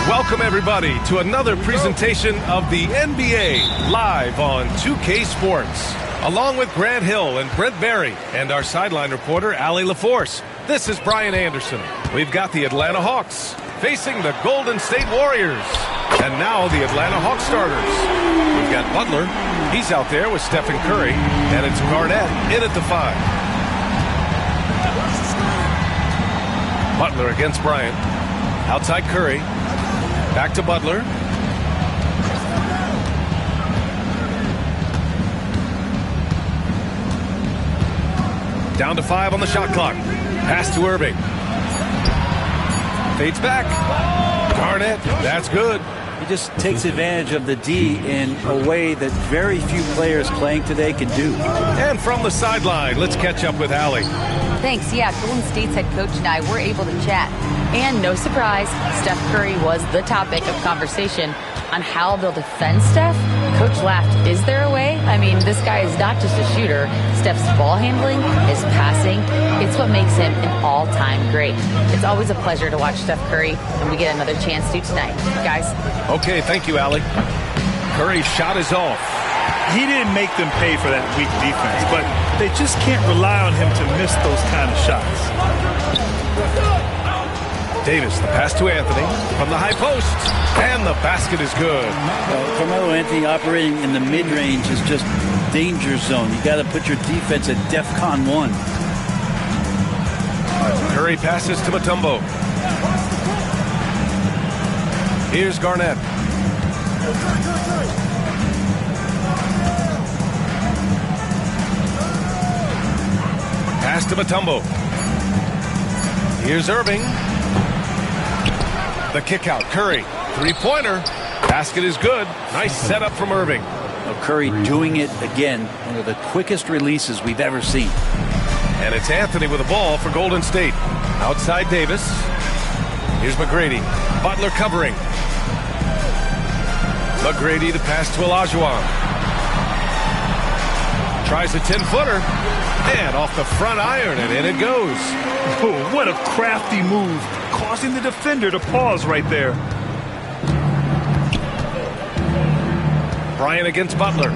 Welcome, everybody, to another presentation of the NBA live on 2K Sports. Along with Grant Hill and Brent Barry and our sideline reporter, Allie LaForce, this is Brian Anderson. We've got the Atlanta Hawks facing the Golden State Warriors. And now the Atlanta Hawks starters. We've got Butler. He's out there with Stephen Curry. And it's Garnett in at the 5. Butler against Bryant. Outside Curry. Back to Butler. Down to 5 on the shot clock. Pass to Irving. Fades back. Garnett, that's good. He just takes advantage of the D in a way that very few players playing today can do. And from the sideline, let's catch up with Allie. Thanks. Yeah, Golden State's head coach and I were able to chat. And no surprise, Steph Curry was the topic of conversation on how they'll defend Steph. Coach laughed. Is there a way? I mean, this guy is not just a shooter. Steph's ball handling, his passing, it's what makes him an all-time great. It's always a pleasure to watch Steph Curry, and we get another chance to tonight. Guys. Okay, thank you, Allie. Curry's shot is off. He didn't make them pay for that weak defense, but they just can't rely on him to miss those kind of shots. Davis, the pass to Anthony from the high post, and the basket is good. Carmelo Anthony operating in the mid-range is just danger zone. You got to put your defense at DEFCON 1. Curry passes to Mutombo. Here's Garnett. Pass to Mutombo. Here's Irving. The kick out. Curry. Three-pointer. Basket is good. Nice setup from Irving. Curry doing it again. One of the quickest releases we've ever seen. And it's Anthony with the ball for Golden State. Outside Davis. Here's McGrady. Butler covering. McGrady the pass to Olajuwon. Tries a 10-footer. And off the front iron, and in it goes. Oh, what a crafty move, causing the defender to pause right there. Bryant against Butler.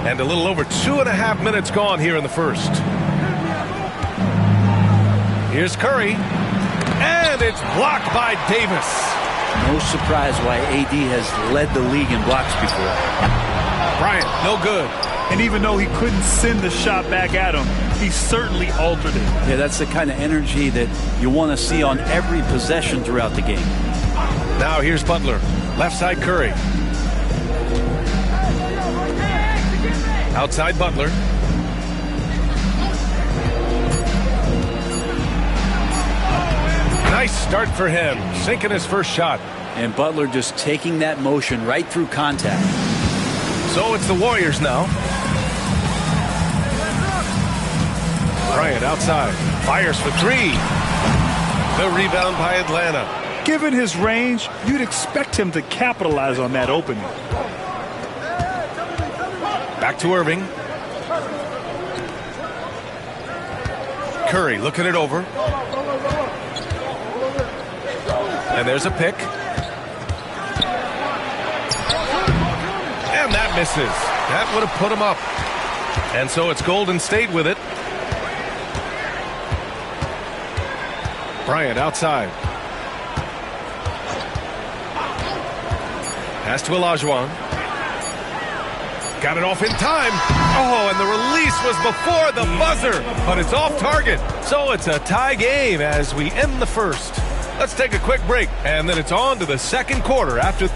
And a little over 2.5 minutes gone here in the first. Here's Curry. And it's blocked by Davis. No surprise why AD has led the league in blocks before. Bryant, no good. And even though he couldn't send the shot back at him, he certainly altered it. Yeah, that's the kind of energy that you want to see on every possession throughout the game. Now here's Butler. Left side Curry. Outside Butler. Nice start for him. Sinking his first shot. And Butler just taking that motion right through contact. So it's the Warriors now. Bryant outside. Fires for three. The rebound by Atlanta. Given his range, you'd expect him to capitalize on that opening. Back to Irving. Curry looking it over. And there's a pick. And that misses. That would have put him up. And so it's Golden State with it. Bryant outside. Pass to Olajuwon. Got it off in time. Oh, and the release was before the buzzer, but it's off target. So it's a tie game as we end the first. Let's take a quick break, and then it's on to the second quarter after.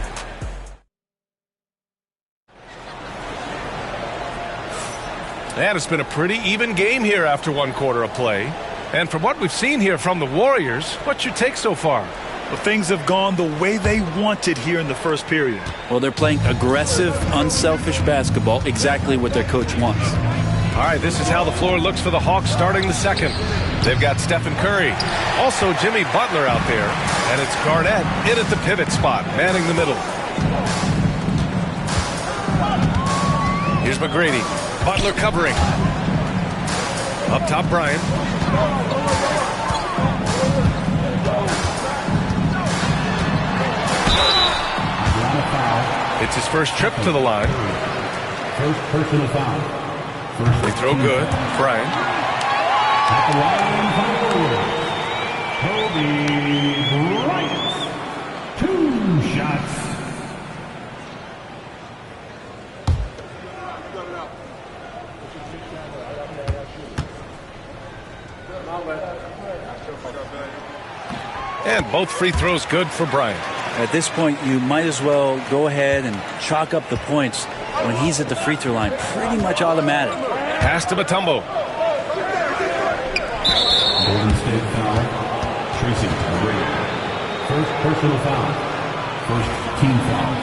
And it's been a pretty even game here after one quarter of play. And from what we've seen here from the Warriors, what's your take so far? Well, things have gone the way they wanted here in the first period. Well, they're playing aggressive, unselfish basketball, exactly what their coach wants. All right, this is how the floor looks for the Hawks starting the second. They've got Stephen Curry, also Jimmy Butler out there, and it's Garnett in at the pivot spot, manning the middle. Here's McGrady. Butler covering. Up top, Bryant. It's his first trip to the line. First personal foul. They throw good. Bryant. At the line, Kobe Bryant. 2 shots. And both free throws good for Bryant. At this point, you might as well go ahead and chalk up the points when he's at the free throw line. Pretty much automatic. Pass to Mutombo. Golden State foul. Tracy McGrady. First personal foul. First team foul.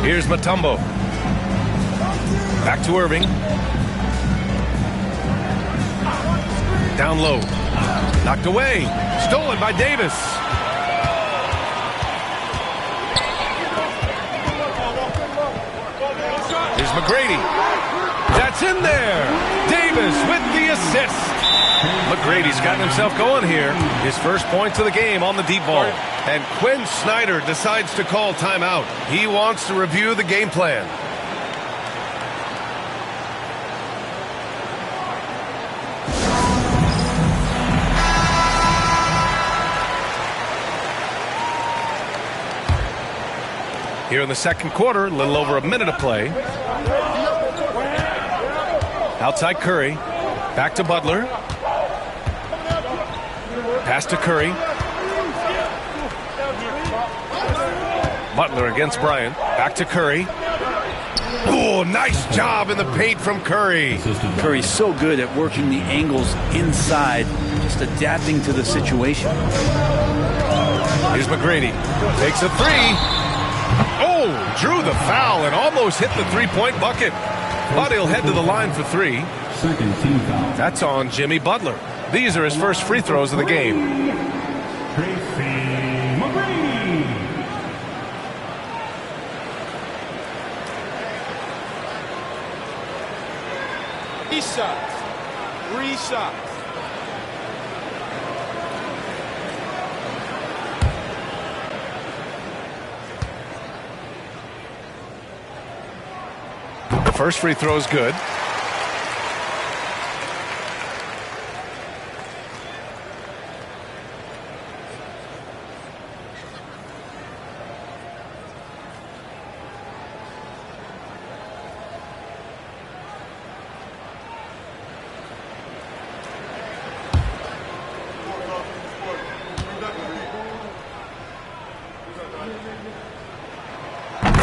Here's Mutombo. Back to Irving. Down low. Knocked away. Stolen by Davis. Here's McGrady. That's in there. Davis with the assist. McGrady's gotten himself going here. His first points of the game on the deep ball. And Quinn Snyder decides to call timeout. He wants to review the game plan. Here in the second quarter, a little over a minute of play. Outside Curry. Back to Butler. Pass to Curry. Butler against Bryant. Back to Curry. Oh, nice job in the paint from Curry. Curry's so good at working the angles inside, just adapting to the situation. Here's McGrady. Takes a three. Oh, drew the foul and almost hit the three-point bucket. But he'll head to the line for three. Second team foul. That's on Jimmy Butler. These are his first free throws of the game. Three shots. The first free throw is good.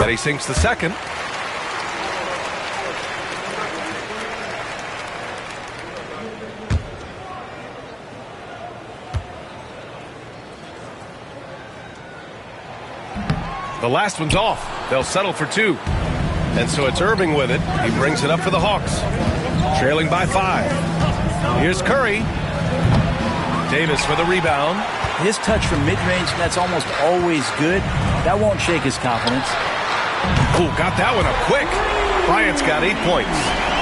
He sinks the second. The last one's off. They'll settle for two. And so it's Irving with it. He brings it up for the Hawks. Trailing by 5. Here's Curry. Davis for the rebound. His touch from mid-range, that's almost always good. That won't shake his confidence. Ooh, got that one up quick. Bryant's got 8 points.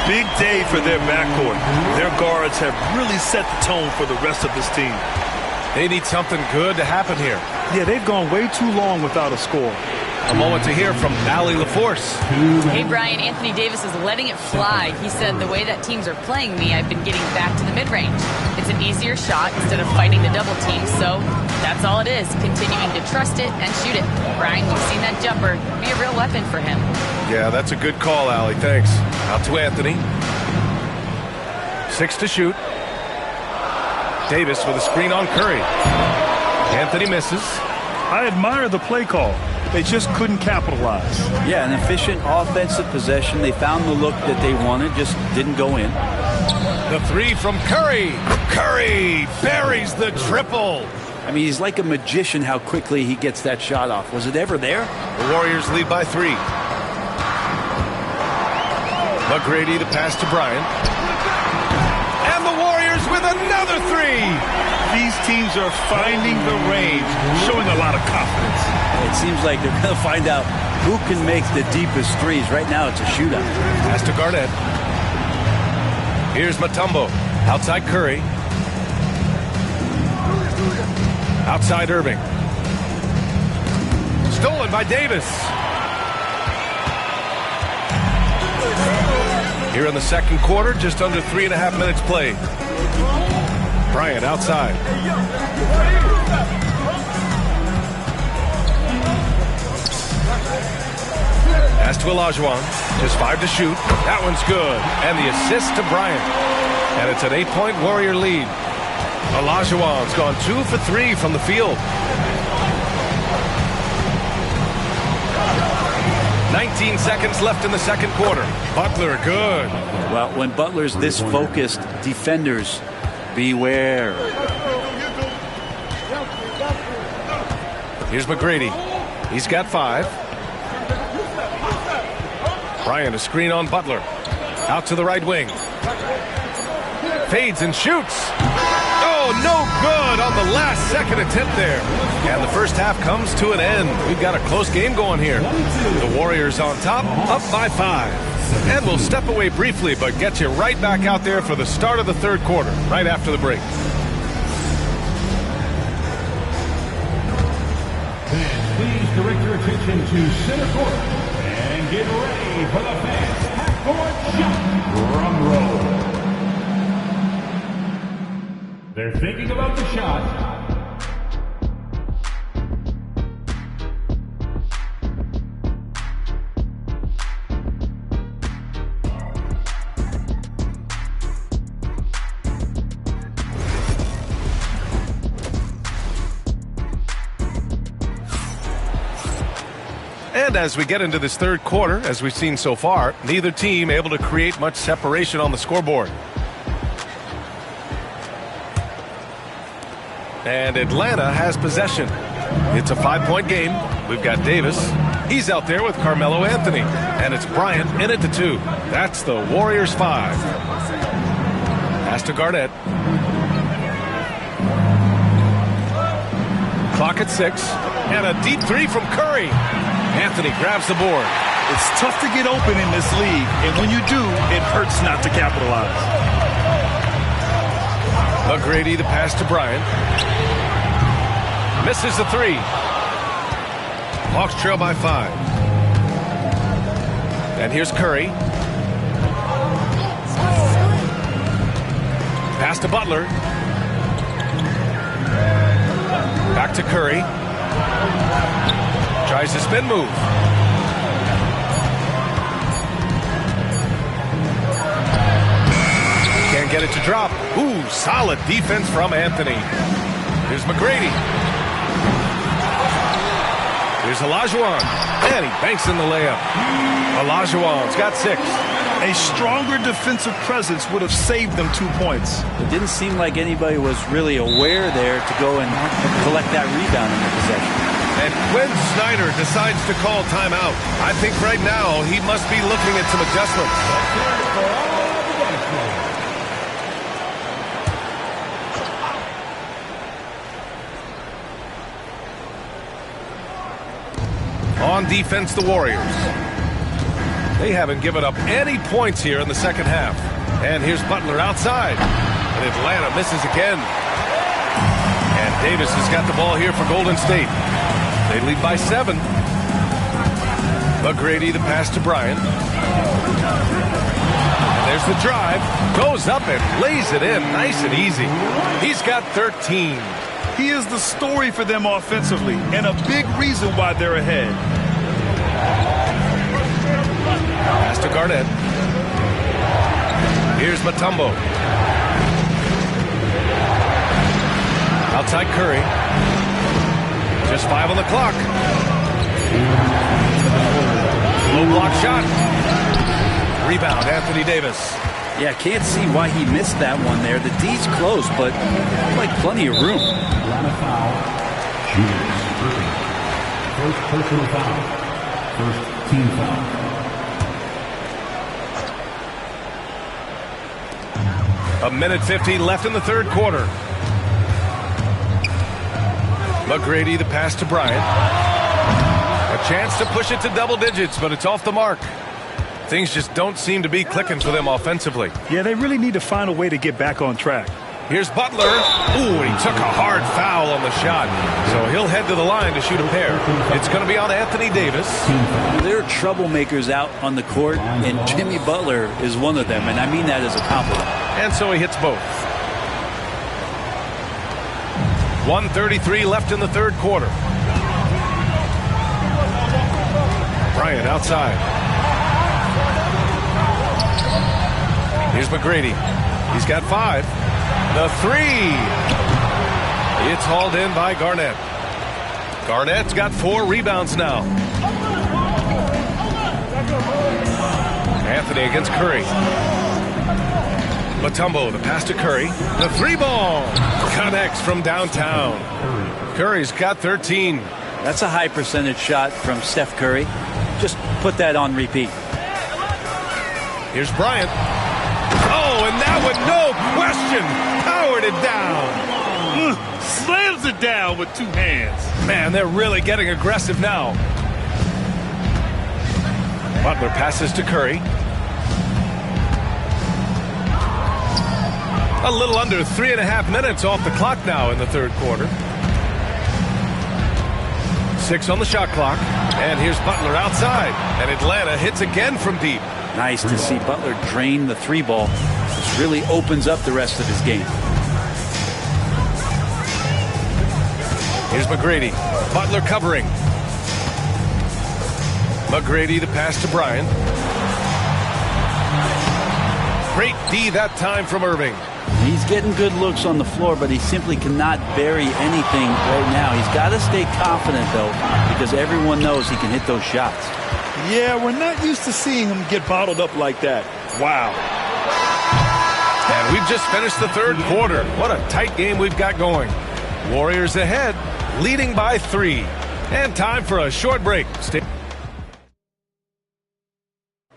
Big day for their backcourt. Their guards have really set the tone for the rest of this team. They need something good to happen here. Yeah, they've gone way too long without a score. A moment to hear from Allie LaForce. Hey, Brian, Anthony Davis is letting it fly. He said, the way that teams are playing me, I've been getting back to the mid-range. It's an easier shot instead of fighting the double team, so that's all it is, continuing to trust it and shoot it. Brian, we've seen that jumper be a real weapon for him. Yeah, that's a good call, Allie. Thanks. Out to Anthony. 6 to shoot. Davis with a screen on Curry. Anthony misses. I admire the play call. They just couldn't capitalize. Yeah, an efficient offensive possession. They found the look that they wanted, just didn't go in. The three from Curry. Curry buries the triple. I mean, he's like a magician how quickly he gets that shot off. Was it ever there? The Warriors lead by 3. McGrady, the pass to Bryant. And the Warriors with another 3. These teams are finding the range, showing a lot of confidence. It seems like they're going to find out who can make the deepest threes. Right now, it's a shootout. Pass to Garnett. Here's Mutombo. Outside Curry. Outside Irving. Stolen by Davis. Here in the second quarter, just under 3.5 minutes played. Bryant outside. Pass to Olajuwon. Just 5 to shoot. That one's good. And the assist to Bryant. And it's an 8-point Warrior lead. Olajuwon's gone 2 for 3 from the field. 19 seconds left in the second quarter. Butler, good. Well, when Butler's this focused, defenders, beware. Here's McGrady. He's got 5. Bryant, a screen on Butler. Out to the right wing. Fades and shoots. Oh, no good on the last second attempt there. And the first half comes to an end. We've got a close game going here. The Warriors on top, up by 5. And we'll step away briefly, but get you right back out there for the start of the third quarter, right after the break. Please direct your attention to center court and get ready for the fans' half-court shot. Drum roll. They're thinking about the shot. And as we get into this third quarter, as we've seen so far, neither team able to create much separation on the scoreboard. And Atlanta has possession. It's a 5-point game. We've got Davis. He's out there with Carmelo Anthony. And it's Bryant in it to 2. That's the Warriors 5. Pass to Garnett. Clock at 6. And a deep 3 from Curry. Anthony grabs the board. It's tough to get open in this league, and when you do, it hurts not to capitalize. McGrady, the pass to Bryant. Misses the 3. Hawks trail by 5. And here's Curry. Pass to Butler. Back to Curry. Tries to spin move. Can't get it to drop. Ooh, solid defense from Anthony. Here's McGrady. Here's Olajuwon. And he banks in the layup. Olajuwon's got 6. A stronger defensive presence would have saved them 2 points. It didn't seem like anybody was really aware there to go and collect that rebound in the possession. And Quinn Snyder decides to call timeout. I think right now he must be looking at some adjustments. On defense, the Warriors. They haven't given up any points here in the second half. And here's Butler outside. And Atlanta misses again. And Davis has got the ball here for Golden State. They lead by 7. McGrady, the pass to Bryant. And there's the drive. Goes up and lays it in nice and easy. He's got 13. He is the story for them offensively, and a big reason why they're ahead. Pass to Garnett. Here's Mutombo. Outside Curry. Just 5 on the clock. Low block shot. Rebound, Anthony Davis. Yeah, can't see why he missed that one there. The D's close, but like plenty of room. Atlanta foul. Julius Irving. First personal foul. First team foul. A minute 15 left in the third quarter. McGrady, the pass to Bryant. A chance to push it to double digits, but it's off the mark. Things just don't seem to be clicking for them offensively. Yeah, they really need to find a way to get back on track. Here's Butler. Ooh, he took a hard foul on the shot. So he'll head to the line to shoot a pair. It's going to be on Anthony Davis. There are troublemakers out on the court, and Jimmy Butler is one of them, and I mean that as a compliment. And so he hits both. 1:33 left in the third quarter. Bryant outside. Here's McGrady. He's got 5. The 3. It's hauled in by Garnett. Garnett's got 4 rebounds now. Anthony against Curry. Mutombo, the pass to Curry. The 3-ball connects from downtown. Curry's got 13. That's a high percentage shot from Steph Curry. Just put that on repeat. Here's Bryant. Oh, and that one, no question, powered it down. Slams it down with 2 hands. Man, they're really getting aggressive now. Butler passes to Curry. A little under 3.5 minutes off the clock now in the third quarter. 6 on the shot clock. And here's Butler outside. And Atlanta hits again from deep. Nice to see Butler drain the 3-ball. This really opens up the rest of his game. Here's McGrady. Butler covering. McGrady, the pass to Bryant. Great D that time from Irving. He's getting good looks on the floor, but he simply cannot bury anything right now. He's got to stay confident, though, because everyone knows he can hit those shots. Yeah, we're not used to seeing him get bottled up like that. Wow. And we've just finished the third quarter. What a tight game we've got going. Warriors ahead, leading by 3. And time for a short break.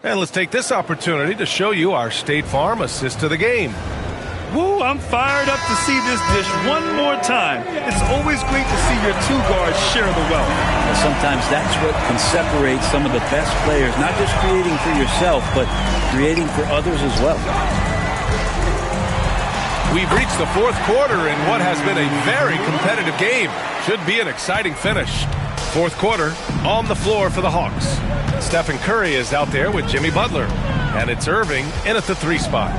And let's take this opportunity to show you our State Farm assist of the game. Woo, I'm fired up to see this dish one more time. It's always great to see your two guards share the wealth. Well, sometimes that's what can separate some of the best players, not just creating for yourself, but creating for others as well. We've reached the fourth quarter in what has been a very competitive game. Should be an exciting finish. Fourth quarter, on the floor for the Hawks. Stephen Curry is out there with Jimmy Butler. And it's Irving in at the 3 spot.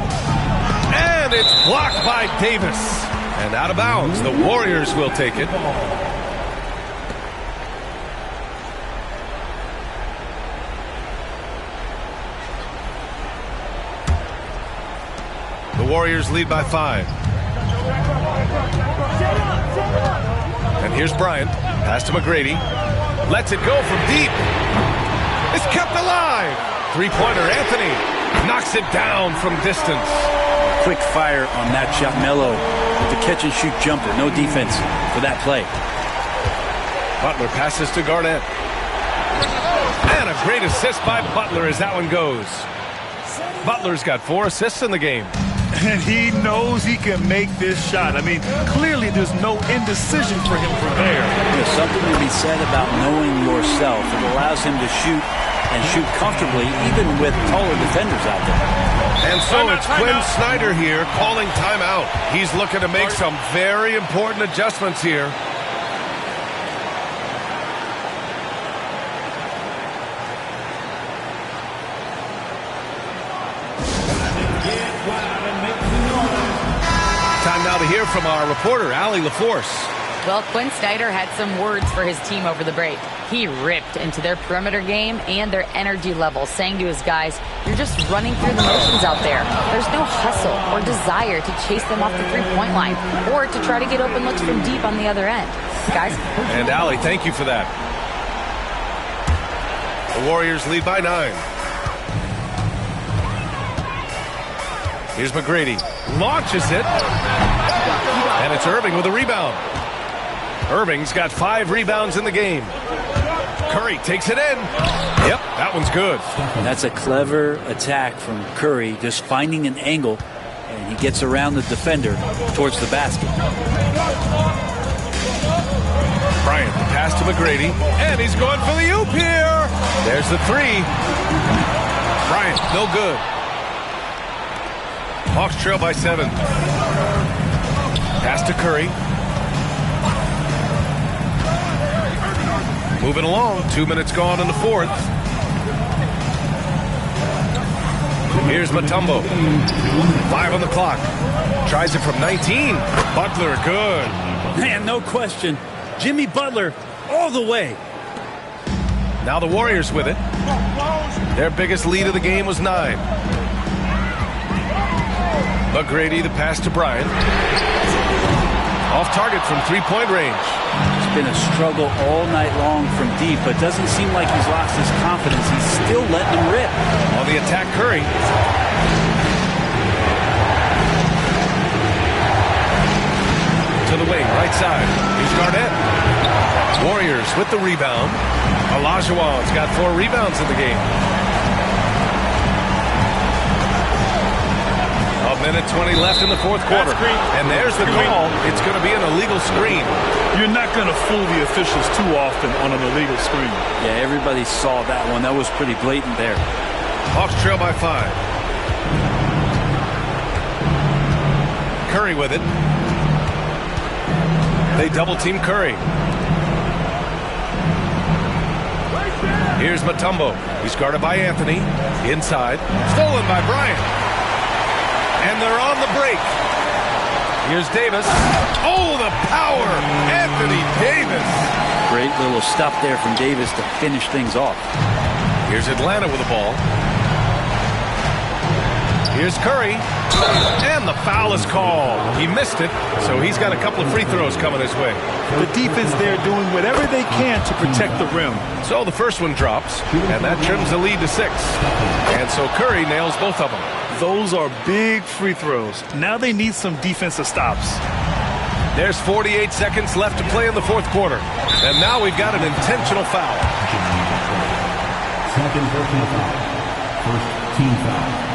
And it's blocked by Davis. And out of bounds, the Warriors will take it. The Warriors lead by 5. And here's Bryant. Pass to McGrady. Lets it go from deep. It's kept alive. Three-pointer Anthony knocks it down from distance. Quick fire on that shot. Melo with the catch-and-shoot jumper. No defense for that play. Butler passes to Garnett. And a great assist by Butler as that one goes. Butler's got 4 assists in the game. And he knows he can make this shot. I mean, clearly there's no indecision for him from there. There's something to be said about knowing yourself. It allows him to shoot and shoot comfortably, even with taller defenders out there. And so it's Quinn Snyder here calling timeout. He's looking to make some very important adjustments here. Time now to hear from our reporter, Allie LaForce. Well, Quinn Snyder had some words for his team over the break. He ripped into their perimeter game and their energy level, saying to his guys, you're just running through the motions out there. There's no hustle or desire to chase them off the three-point line or to try to get open looks from deep on the other end. Guys? And Allie, thank you for that. The Warriors lead by 9. Here's McGrady. Launches it. And it's Irving with a rebound. Irving's got 5 rebounds in the game. Curry takes it in. Yep, that one's good. And that's a clever attack from Curry, just finding an angle, and he gets around the defender towards the basket. Bryant, the pass to McGrady, and he's going for the oop here. There's the 3. Bryant, no good. Hawks trail by 7. Pass to Curry. Moving along. 2 minutes gone in the fourth. Here's Mutombo. 5 on the clock. Tries it from 19. Butler, good. Man, no question. Jimmy Butler all the way. Now the Warriors with it. Their biggest lead of the game was 9. McGrady, the pass to Bryant. Off target from three-point range. It's been a struggle all night long from deep, but doesn't seem like he's lost his confidence. He's still letting them rip. On the attack, Curry. To the wing, right side. Here's Garnett. Warriors with the rebound. Olajuwon's got 4 rebounds in the game. A minute 20 left in the fourth quarter. And there's the call. It's going to be an illegal screen. You're not going to fool the officials too often on an illegal screen. Yeah, everybody saw that one. That was pretty blatant there. Hawks trail by 5. Curry with it. They double-team Curry. Here's Mutombo. He's guarded by Anthony. Inside. Stolen by Bryant. And they're on the break. Here's Davis. Oh, the power. Anthony Davis. Great little stop there from Davis to finish things off. Here's Atlanta with the ball. Here's Curry. And the foul is called. He missed it, so he's got a couple of free throws coming his way. The defense there doing whatever they can to protect the rim. So the first one drops, and that trims the lead to 6. And so Curry nails both of them. Those are big free throws. Now they need some defensive stops. There's 48 seconds left to play in the fourth quarter. And now we've got an intentional foul. Second personal foul. First team foul.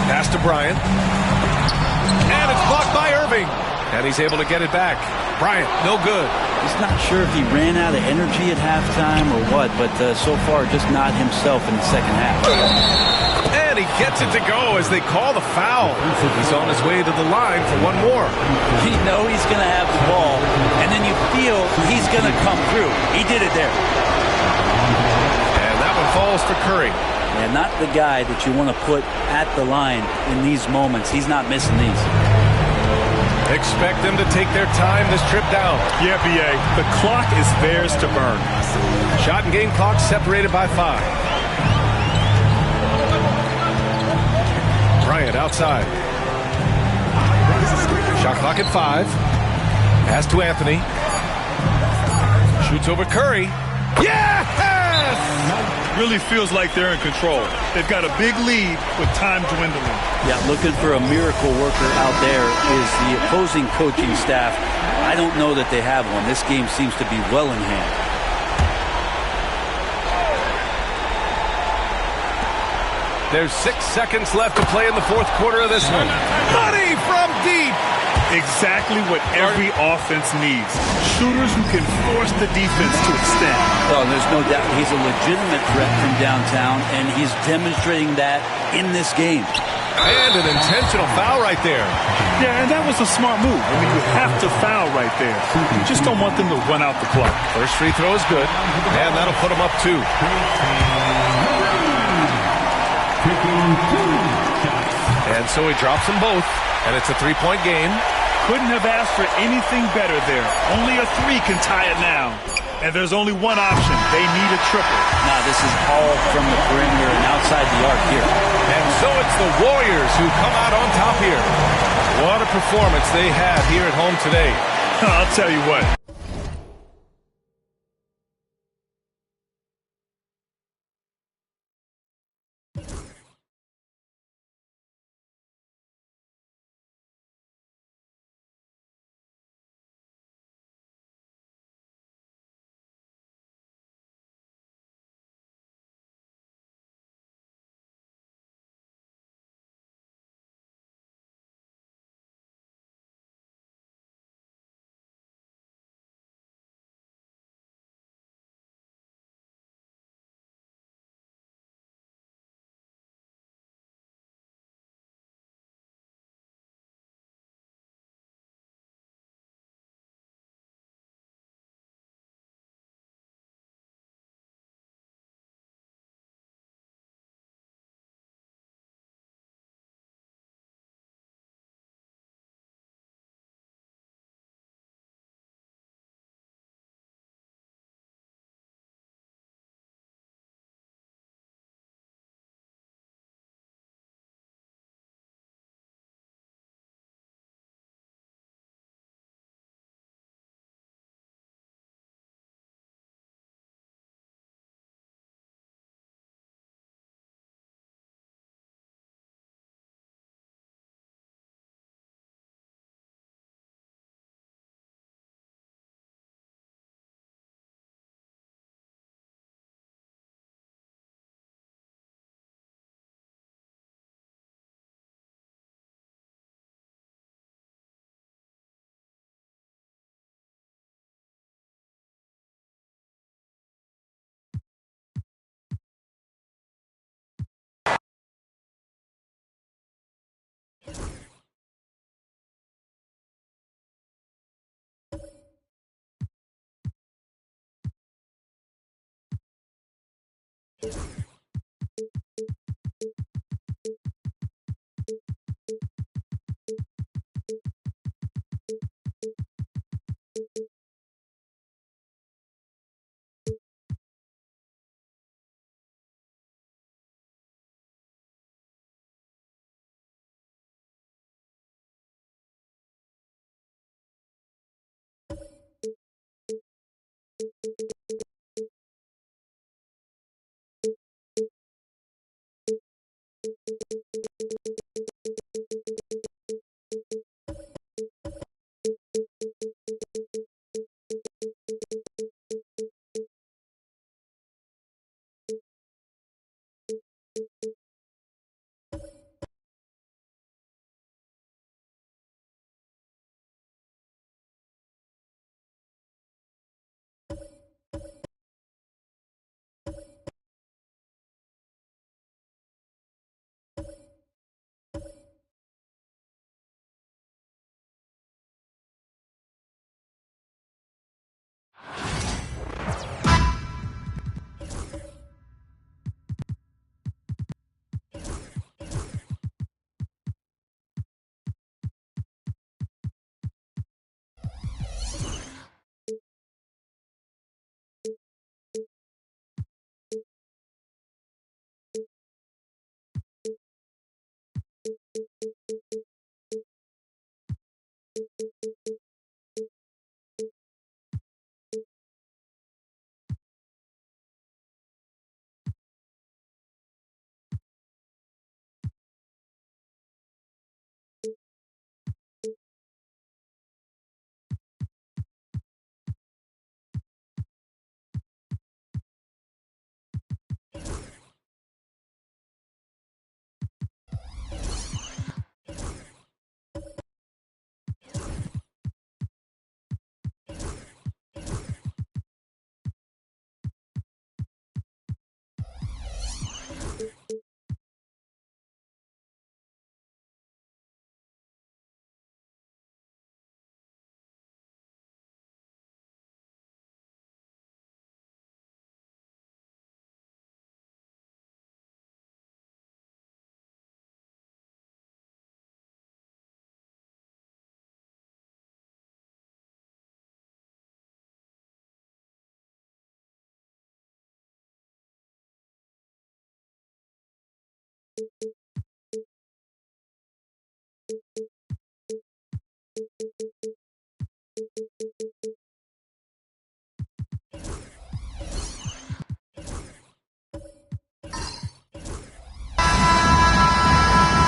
Pass to Bryant. And it's blocked by Irving. And he's able to get it back. Bryant, no good. He's not sure if he ran out of energy at halftime or what, but so far just not himself in the second half. And he gets it to go as they call the foul. He's on his way to the line for one more. You know he's going to have the ball, and then you feel he's going to come through. He did it there. And that one falls for Curry. And not the guy that you want to put at the line in these moments. He's not missing these. Expect them to take their time this trip down. Yeah, B.A., the clock is theirs to burn. Shot and game clock separated by 5. Bryant outside. Shot clock at 5. Pass to Anthony. Shoots over Curry. Yes! Really feels like they're in control. They've got a big lead with time dwindling. Yeah, looking for a miracle worker out there is the opposing coaching staff. I don't know that they have one. This game seems to be well in hand. There's 6 seconds left to play in the fourth quarter of this one. Money from deep. Exactly what every offense needs. Shooters who can force the defense to extend. Oh, there's no doubt he's a legitimate threat from downtown, and he's demonstrating that in this game. And an intentional foul right there. Yeah, and that was a smart move. I mean, you have to foul right there. You just don't want them to run out the clock. First free throw is good, and that'll put them up 2. And so he drops them both, and it's a 3-point game. Couldn't have asked for anything better there. Only a 3 can tie it now. And there's only one option. They need a triple. Now this is all from the perimeter and outside the arc here. And so it's the Warriors who come out on top here. What a performance they had here at home today. I'll tell you what.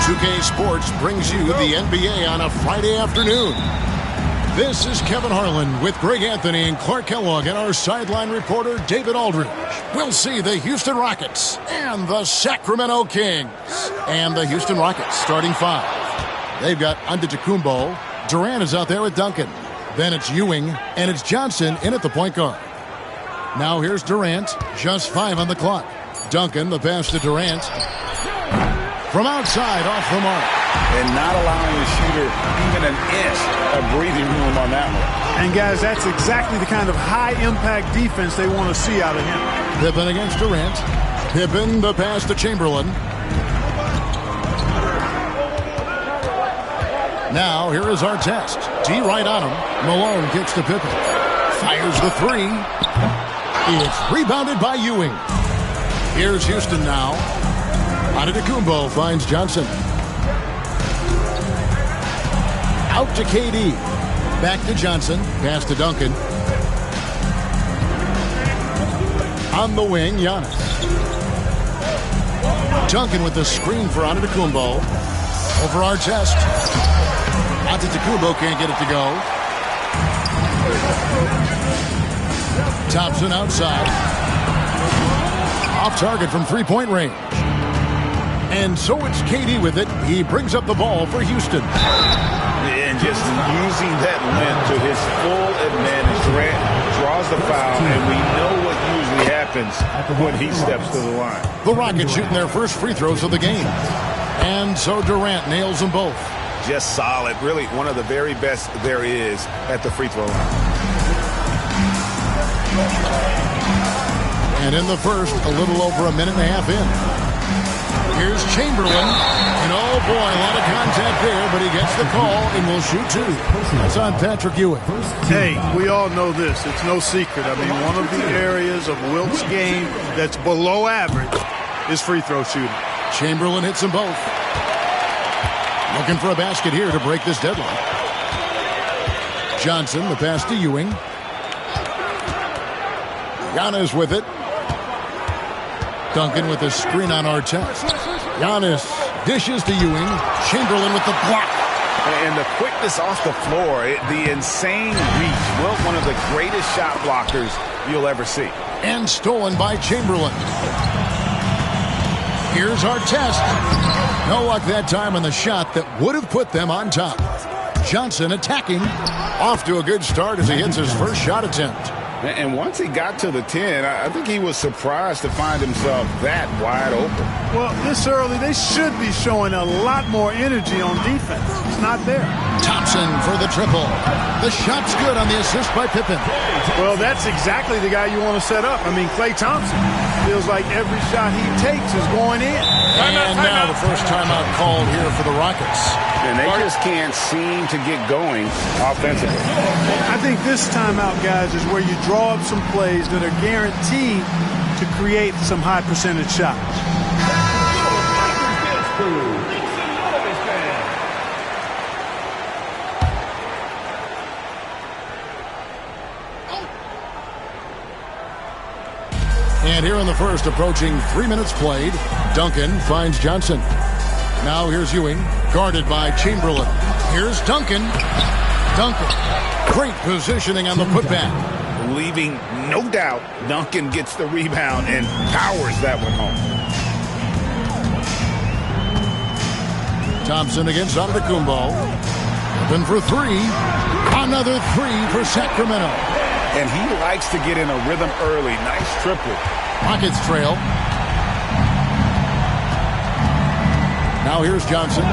2K Sports brings you the NBA on a Friday afternoon. This is Kevin Harlan with Greg Anthony and Clark Kellogg and our sideline reporter David Aldridge. We'll see the Houston Rockets and the Sacramento Kings. And the Houston Rockets starting five. They've got Antetokounmpo. Durant is out there with Duncan. Then it's Ewing and it's Johnson in at the point guard. Now here's Durant, just 5 on the clock. Duncan, the pass to Durant. From outside, off the mark. And not allowing the shooter even an inch of breathing room on that one. And, guys, that's exactly the kind of high-impact defense they want to see out of him. Pippen against Durant. Pippen, the pass to Chamberlain. Now, here is our test. D right on him. Malone kicks to Pippen. Fires the three. It's rebounded by Ewing. Here's Houston now. Antetokounmpo finds Johnson. Out to KD. Back to Johnson. Pass to Duncan. On the wing, Giannis. Duncan with the screen for Antetokounmpo. Over our chest. Antetokounmpo can't get it to go. Thompson outside. Off target from three-point range. And so it's KD with it. He brings up the ball for Houston. And just using that length to his full advantage. Durant draws the foul, and we know what usually happens when he steps to the line. The Rockets shooting their first free throws of the game. And so Durant nails them both. Just solid. Really one of the very best there is at the free throw line. And in the first, a little over a minute and a half in. Here's Chamberlain. And oh boy, a lot of contact there, but he gets the call and will shoot two. That's on Patrick Ewing. Hey, we all know this. It's no secret. I mean, one of the areas of Wilt's game that's below average is free throw shooting. Chamberlain hits them both. Looking for a basket here to break this deadlock. Johnson, the pass to Ewing. Giannis with it. Duncan with a screen on our chest. Giannis dishes to Ewing. Chamberlain with the block. And the quickness off the floor, the insane reach. Wilt, one of the greatest shot blockers you'll ever see. And stolen by Chamberlain. Here's our test. No luck that time on the shot that would have put them on top. Johnson attacking. Off to a good start as he hits his first shot attempt. And once he got to the 10, I think he was surprised to find himself that wide open. Well, this early, they should be showing a lot more energy on defense. It's not there. Thompson for the triple. The shot's good on the assist by Pippen. Well, that's exactly the guy you want to set up. I mean, Klay Thompson feels like every shot he takes is going in. And now the first timeout called here for the Rockets. And they just can't seem to get going offensively. I think this timeout, guys, is where you draw up some plays that are guaranteed to create some high percentage shots. And here in the first, approaching 3 minutes played, Duncan finds Johnson. Now here's Ewing, guarded by Chamberlain. Here's Duncan. Great positioning on the putback. Leaving no doubt, Duncan gets the rebound and powers that one home. Thompson against Antetokounmpo. Open for three. Another three for Sacramento. And he likes to get in a rhythm early. Nice triple. Rockets trail. Now here's Johnson.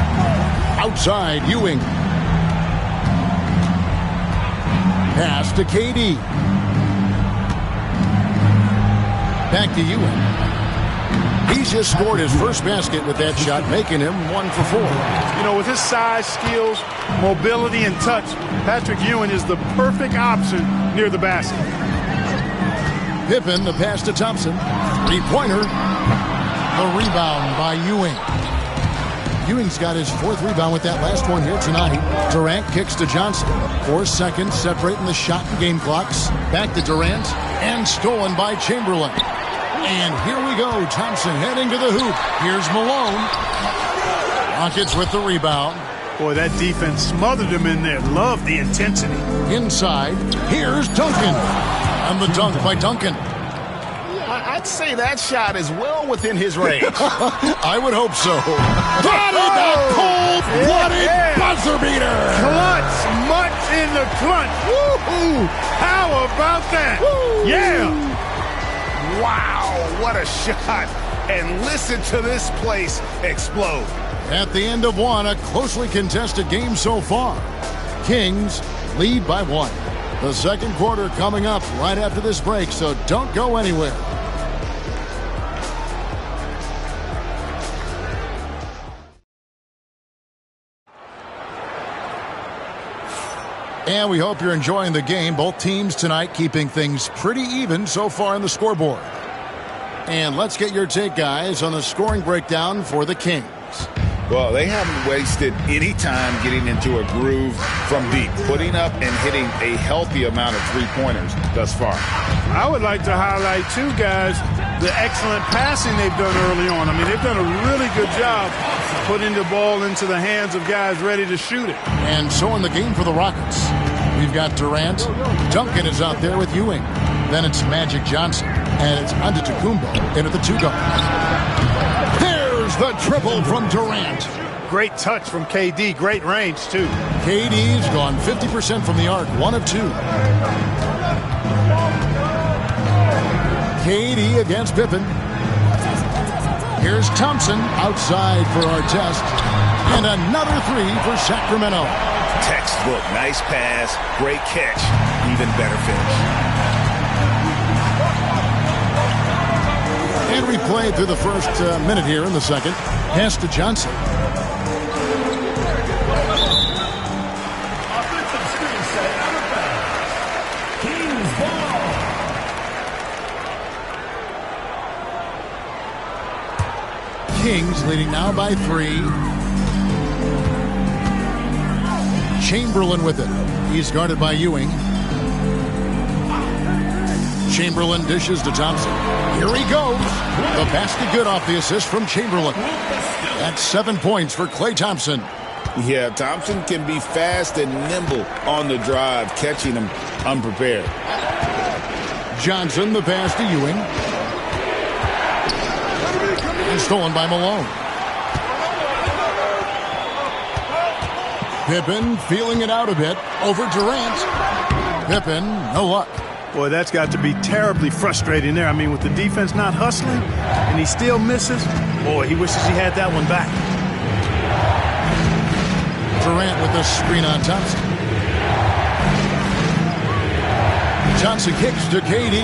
Outside, Ewing. Pass to KD. Back to Ewing. He's just scored his first basket with that shot, making him 1 for 4. You know, with his size, skills, mobility, and touch, Patrick Ewing is the perfect option near the basket. Pippen, the pass to Thompson. Three-pointer. The rebound by Ewing. Ewing's got his 4th rebound with that last one here tonight. Durant kicks to Johnson. 4 seconds separating the shot and game clocks. Back to Durant. And stolen by Chamberlain. And here we go. Thompson heading to the hoop. Here's Malone. Rockets with the rebound. Boy, that defense smothered him in there. Love the intensity. Inside. Here's Duncan. And the dunk by Duncan. I'd say that shot is well within his range. I would hope so. That is a cold-blooded buzzer beater. Clutch, much in the clutch. Woo-hoo. How about that? Woo. Yeah. Wow, what a shot. And listen to this place explode. At the end of one, a closely contested game so far. Kings lead by 1. The second quarter coming up right after this break, so don't go anywhere. And we hope you're enjoying the game. Both teams tonight keeping things pretty even so far on the scoreboard. And let's get your take, guys, on the scoring breakdown for the Kings. Well, they haven't wasted any time getting into a groove from deep, putting up and hitting a healthy amount of three-pointers thus far. I would like to highlight, too, guys, the excellent passing they've done early on. I mean, they've done a really good job putting the ball into the hands of guys ready to shoot it. And so in the game for the Rockets, we've got Durant. Duncan is out there with Ewing. Then it's Magic Johnson. And it's Antetokounmpo in at the 2-guard. There's the triple from Durant. Great touch from KD. Great range, too. KD's gone 50% from the arc. 1 of 2. KD against Pippen. Here's Thompson outside for Artest. And another 3 for Sacramento. Textbook. Nice pass. Great catch. Even better finish. And we played through the first minute here in the second. Pass to Johnson. Kings leading now by 3. Chamberlain with it. He's guarded by Ewing. Chamberlain dishes to Thompson. Here he goes. The basket good off the assist from Chamberlain. That's 7 points for Klay Thompson. Yeah, Thompson can be fast and nimble on the drive, catching him unprepared. Johnson, the pass to Ewing. And stolen by Malone. Pippen feeling it out a bit over Durant. Pippen, no luck. Boy, that's got to be terribly frustrating there. I mean, with the defense not hustling and he still misses, boy, he wishes he had that one back. Durant with the screen on Thompson. Johnson kicks to KD.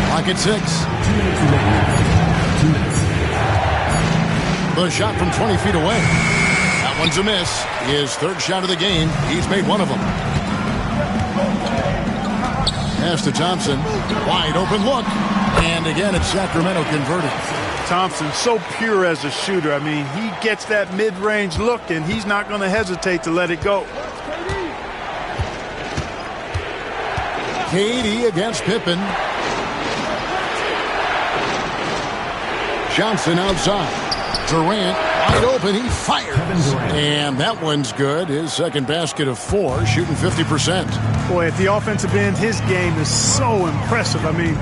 Clock at 6. 2 minutes. The shot from 20 feet away. That one's a miss. His third shot of the game. He's made one of them. Pass to Thompson. Wide open look. And again, it's Sacramento converted. Thompson, so pure as a shooter. I mean, he gets that mid-range look, and he's not going to hesitate to let it go. KD against Pippen. Johnson outside. Durant wide open. He fires. And that one's good. His second basket of 4, shooting 50%. Boy, at the offensive end, his game is so impressive. I mean,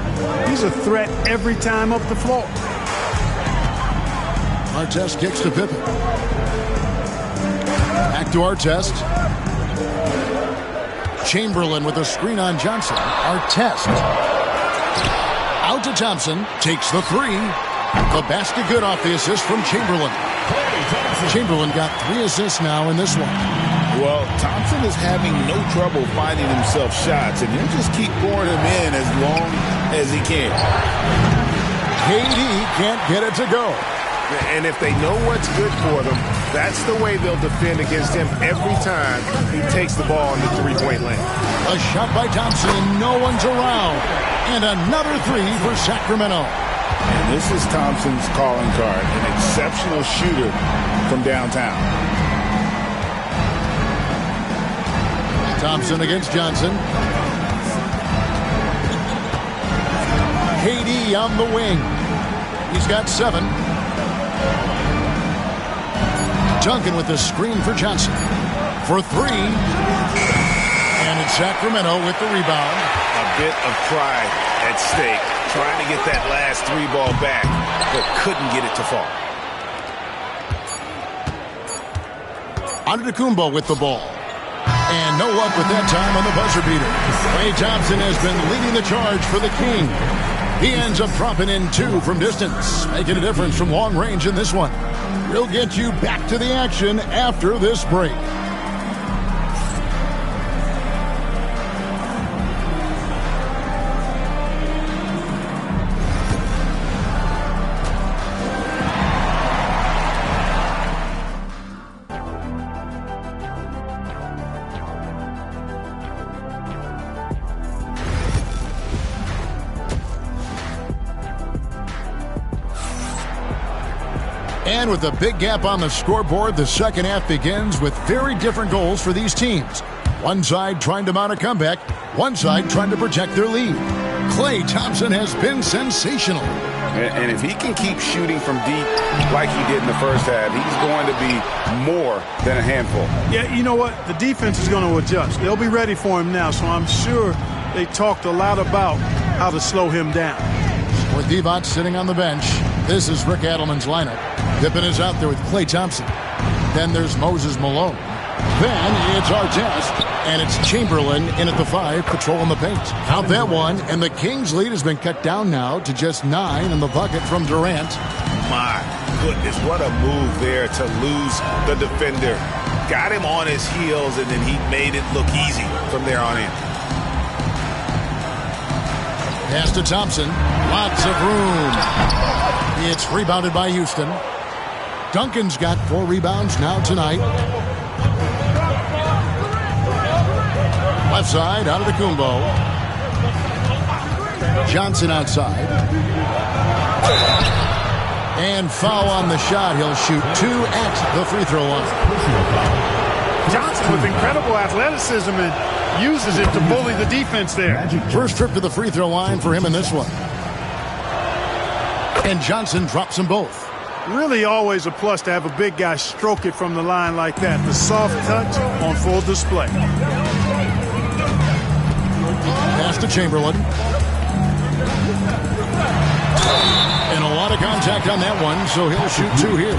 he's a threat every time up the floor. Artest kicks to Pippen. Back to Artest. Chamberlain with a screen on Johnson. Artest. Out to Thompson. Takes the 3. The basket good off the assist from Chamberlain. Chamberlain got 3 assists now in this one. Well, Thompson is having no trouble finding himself shots, and he'll just keep pouring them in as long as he can. KD can't get it to go. And if they know what's good for them, that's the way they'll defend against him every time he takes the ball in the three-point lane. A shot by Thompson, and no one's around. And another 3 for Sacramento. And this is Thompson's calling card, an exceptional shooter from downtown. Thompson against Johnson. KD on the wing. He's got 7. Duncan with the screen for Johnson. For 3. And it's Sacramento with the rebound. A bit of pride at stake. Trying to get that last 3 ball back, but couldn't get it to fall. Antetokounmpo with the ball. And no luck with that time on the buzzer beater. Klay Thompson has been leading the charge for the King. He ends up dropping in 2 from distance, making a difference from long range in this one. We'll get you back to the action after this break. And with a big gap on the scoreboard, the second half begins with very different goals for these teams. One side trying to mount a comeback, one side trying to protect their lead. Klay Thompson has been sensational. And if he can keep shooting from deep like he did in the first half, he's going to be more than a handful. Yeah, you know what? The defense is going to adjust. They'll be ready for him now, so I'm sure they talked a lot about how to slow him down. With Divac sitting on the bench, this is Rick Adelman's lineup. Pippen is out there with Klay Thompson. Then there's Moses Malone. Then it's Artest, and it's Chamberlain in at the 5, patrolling the paint. Count that one, and the Kings' lead has been cut down now to just 9 in the bucket from Durant. My goodness, what a move there to lose the defender. Got him on his heels, and then he made it look easy from there on in. Pass to Thompson. Lots of room. It's rebounded by Houston. Duncan's got 4 rebounds now tonight. Left side, out of the Antetokounmpo. Johnson outside. And foul on the shot. He'll shoot 2 at the free throw line. Johnson with incredible athleticism and uses it to bully the defense there. First trip to the free throw line for him in this one. And Johnson drops them both. Really always a plus to have a big guy stroke it from the line like that. The soft touch on full display. Pass to Chamberlain. And a lot of contact on that one, so he'll shoot 2 here.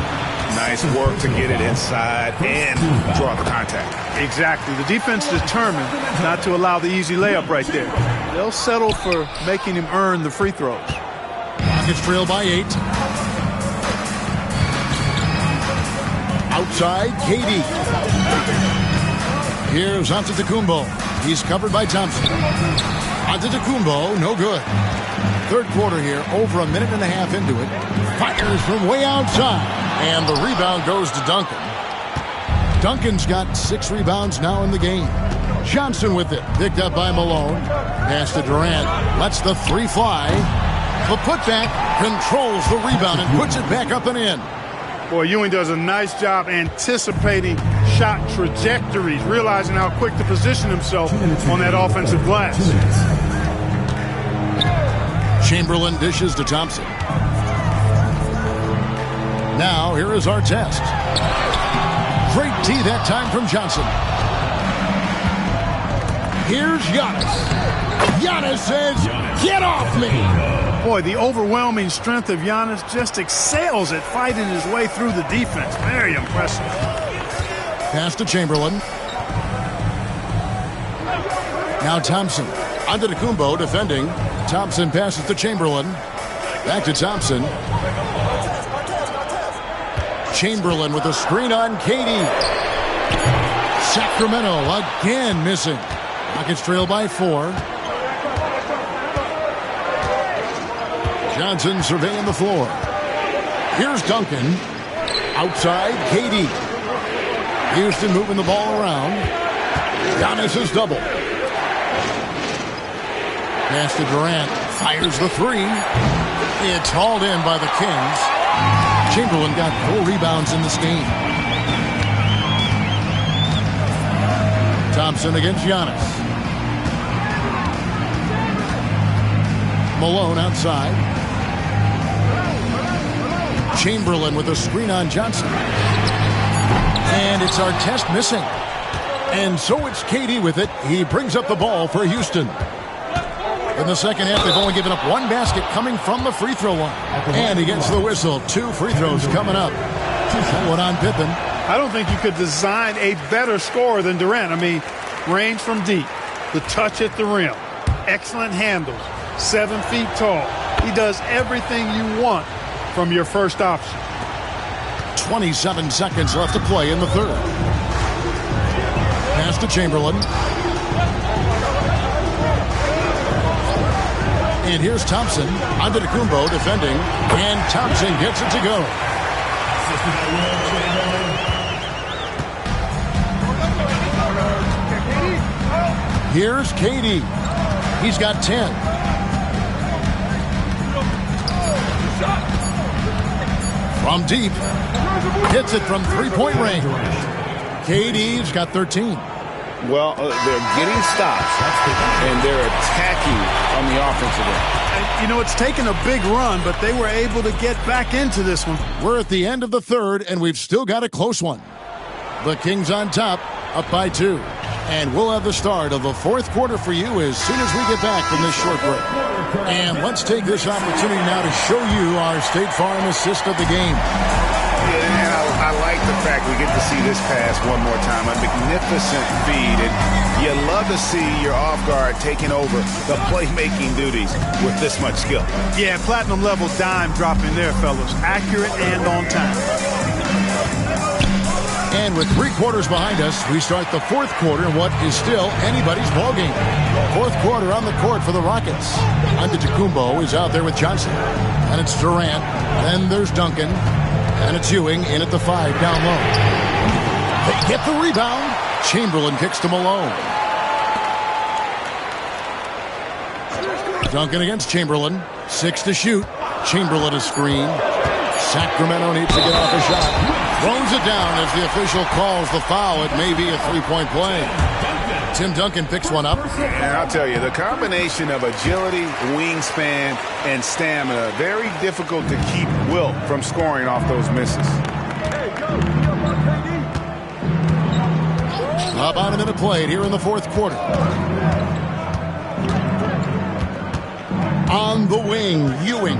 Nice work to get it inside and draw the contact. Exactly. The defense determined not to allow the easy layup right there. They'll settle for making him earn the free throws. Rockets trail by 8. Outside, Katie. Here's Antetokounmpo. He's covered by Thompson. Antetokounmpo, no good. Third quarter here, over a minute and a half into it. Fires from way outside. And the rebound goes to Duncan. Duncan's got 6 rebounds now in the game. Johnson with it. Picked up by Malone. Pass to Durant. Lets the 3 fly. The putback controls the rebound and puts it back up and in. Boy, Ewing does a nice job anticipating shot trajectories, realizing how quick to position himself on that offensive glass. Chamberlain dishes to Thompson. Now, here is our test. Great D that time from Johnson. Here's Giannis. Giannis says, get off me. Boy, the overwhelming strength of Giannis just excels at fighting his way through the defense. Very impressive. Pass to Chamberlain. Now Thompson. Antetokounmpo defending. Thompson passes to Chamberlain. Back to Thompson. Chamberlain with a screen on Katie. Sacramento again missing. Rockets trail by 4. Johnson surveying the floor. Here's Duncan. Outside, Katie. Houston moving the ball around. Giannis is double. Pass to Durant. Fires the 3. It's hauled in by the Kings. Chamberlain got 4 rebounds in this game. Thompson against Giannis. Malone outside. Chamberlain with a screen on Johnson. And it's Artest missing. And so it's Katie with it. He brings up the ball for Houston. In the second half, they've only given up 1 basket coming from the free throw line. And he gets the whistle. 2 free throws coming up. One on Pippen. I don't think you could design a better scorer than Durant. I mean, range from deep, the touch at the rim, excellent handles, 7 feet tall. He does everything you want from your first option. 27 seconds left to play in the third. Pass to Chamberlain. And here's Thompson. Antetokounmpo defending. And Thompson gets it to go. Here's Katie. He's got 10. From deep. Hits it from 3-point range. KD's got 13. Well, they're getting stops, and they're attacking on the offensive end. And, you know, it's taken a big run, but they were able to get back into this one. We're at the end of the third, and we've still got a close one. The Kings on top, up by 2. And we'll have the start of the fourth quarter for you as soon as we get back from this short break. And let's take this opportunity now to show you our State Farm assist of the game. Yeah, and I like the fact we get to see this pass one more time. A magnificent feed, and you love to see your off guard taking over the playmaking duties with this much skill. Yeah, platinum level dime dropping there, fellas. Accurate and on time. And with 3 quarters behind us, we start the fourth quarter in what is still anybody's ballgame. Fourth quarter on the court for the Rockets. Antetokounmpo is out there with Johnson. And it's Durant. Then there's Duncan. And it's Ewing in at the 5 down low. They get the rebound. Chamberlain kicks to Malone. Duncan against Chamberlain. 6 to shoot. Chamberlain a screen. Sacramento needs to get off a shot. Throws it down as the official calls the foul. It may be a 3-point play. Tim Duncan picks one up. And I'll tell you, the combination of agility, wingspan, and stamina, very difficult to keep Wilt from scoring off those misses. About a minute played here in the fourth quarter. On the wing, Ewing.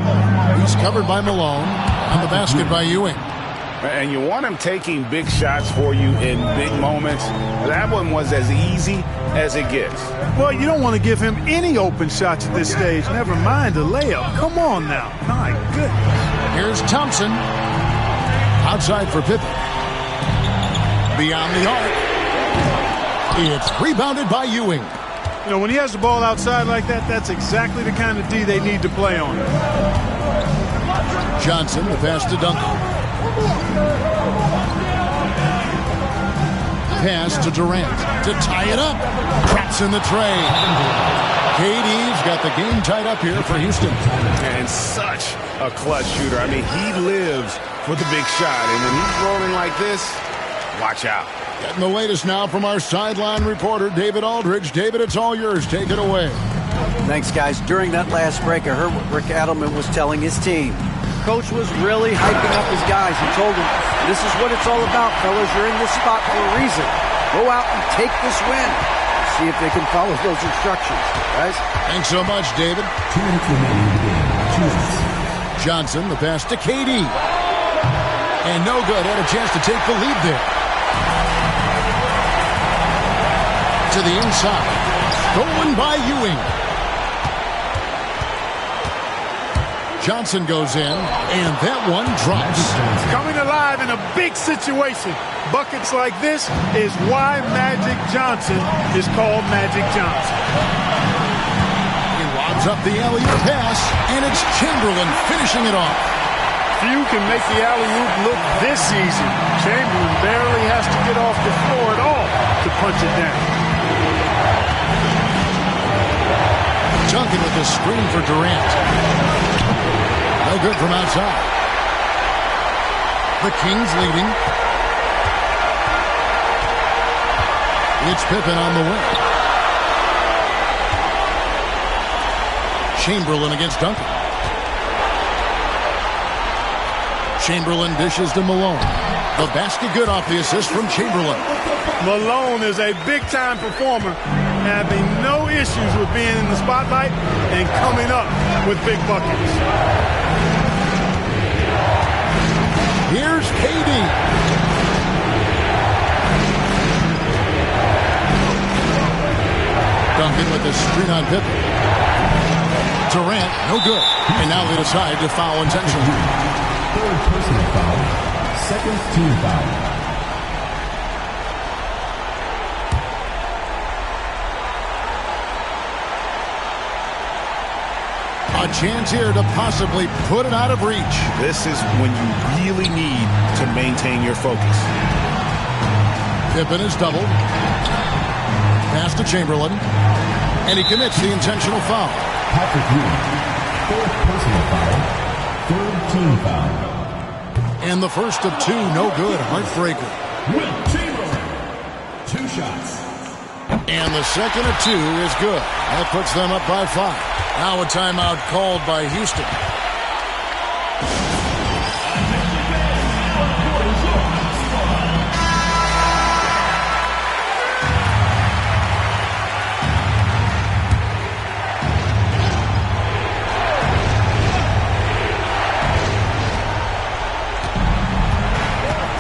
He's covered by Malone. On the basket by Ewing. And you want him taking big shots for you in big moments. That one was as easy as it gets. Well, you don't want to give him any open shots at this stage. Never mind a layup. Come on now. My goodness. Here's Thompson. Outside for Pippen. Beyond the arc. It's rebounded by Ewing. You know, when he has the ball outside like that, that's exactly the kind of D they need to play on. Johnson, the pass to Duncan. Pass to Durant to tie it up. Traps in the tray. KD's got the game tied up here for Houston. And such a clutch shooter. I mean, he lives for the big shot. And when he's rolling like this, watch out. Getting the latest now from our sideline reporter, David Aldridge. David, it's all yours. Take it away. Thanks, guys. During that last break, I heard what Rick Adelman was telling his team. Coach was really hyping up his guys. He told them, this is what it's all about, fellas. You're in this spot for a reason. Go out and take this win. See if they can follow those instructions, guys. Thanks so much, David. 2 minutes remaining in the game. Johnson, the pass to KD. And no good. Had a chance to take the lead there. To the inside. Stolen by Ewing. Johnson goes in, and that one drops. Coming alive in a big situation. Buckets like this is why Magic Johnson is called Magic Johnson. He lobs up the alley-oop pass, and it's Chamberlain finishing it off. Few can make the alley-oop look this easy. Chamberlain barely has to get off the floor at all to punch it down. Duncan with the screen for Durant. No good from outside. The Kings leading. It's Pippen on the wing. Chamberlain against Duncan. Chamberlain dishes to Malone. The basket good off the assist from Chamberlain. Malone is a big-time performer, having no issues with being in the spotlight and coming up with big buckets. Here's KD. Duncan with the screen on Pippen. Durant, no good. And now they decide to foul intentionally. Third personal foul. Second team foul. A chance here to possibly put it out of reach. This is when you really need to maintain your focus. Pippen is doubled. Pass to Chamberlain. And he commits the intentional foul. Patrick Ewing. Fourth personal foul. Third team foul. And the first of two, no good. Heartbreaker. Will Chamberlain. 2 shots. And the second of 2 is good. That puts them up by 5. Now a timeout called by Houston.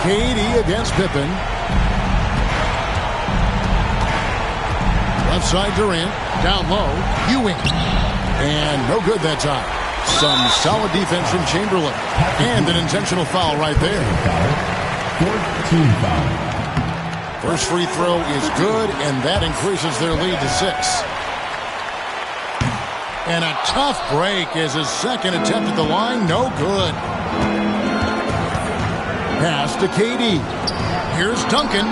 KD against Pippen. Left side Durant. Down low. Ewing. And no good that time. Some solid defense from Chamberlain. And an intentional foul right there. Fourth team foul. First free throw is good, and that increases their lead to 6. And a tough break as his second attempt at the line. No good. Pass to KD. Here's Duncan.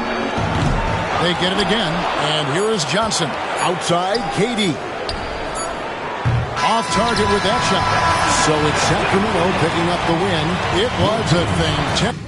They get it again. And here is Johnson. Outside, KD. Off target with that shot. So it's Sacramento picking up the win. It was a thing.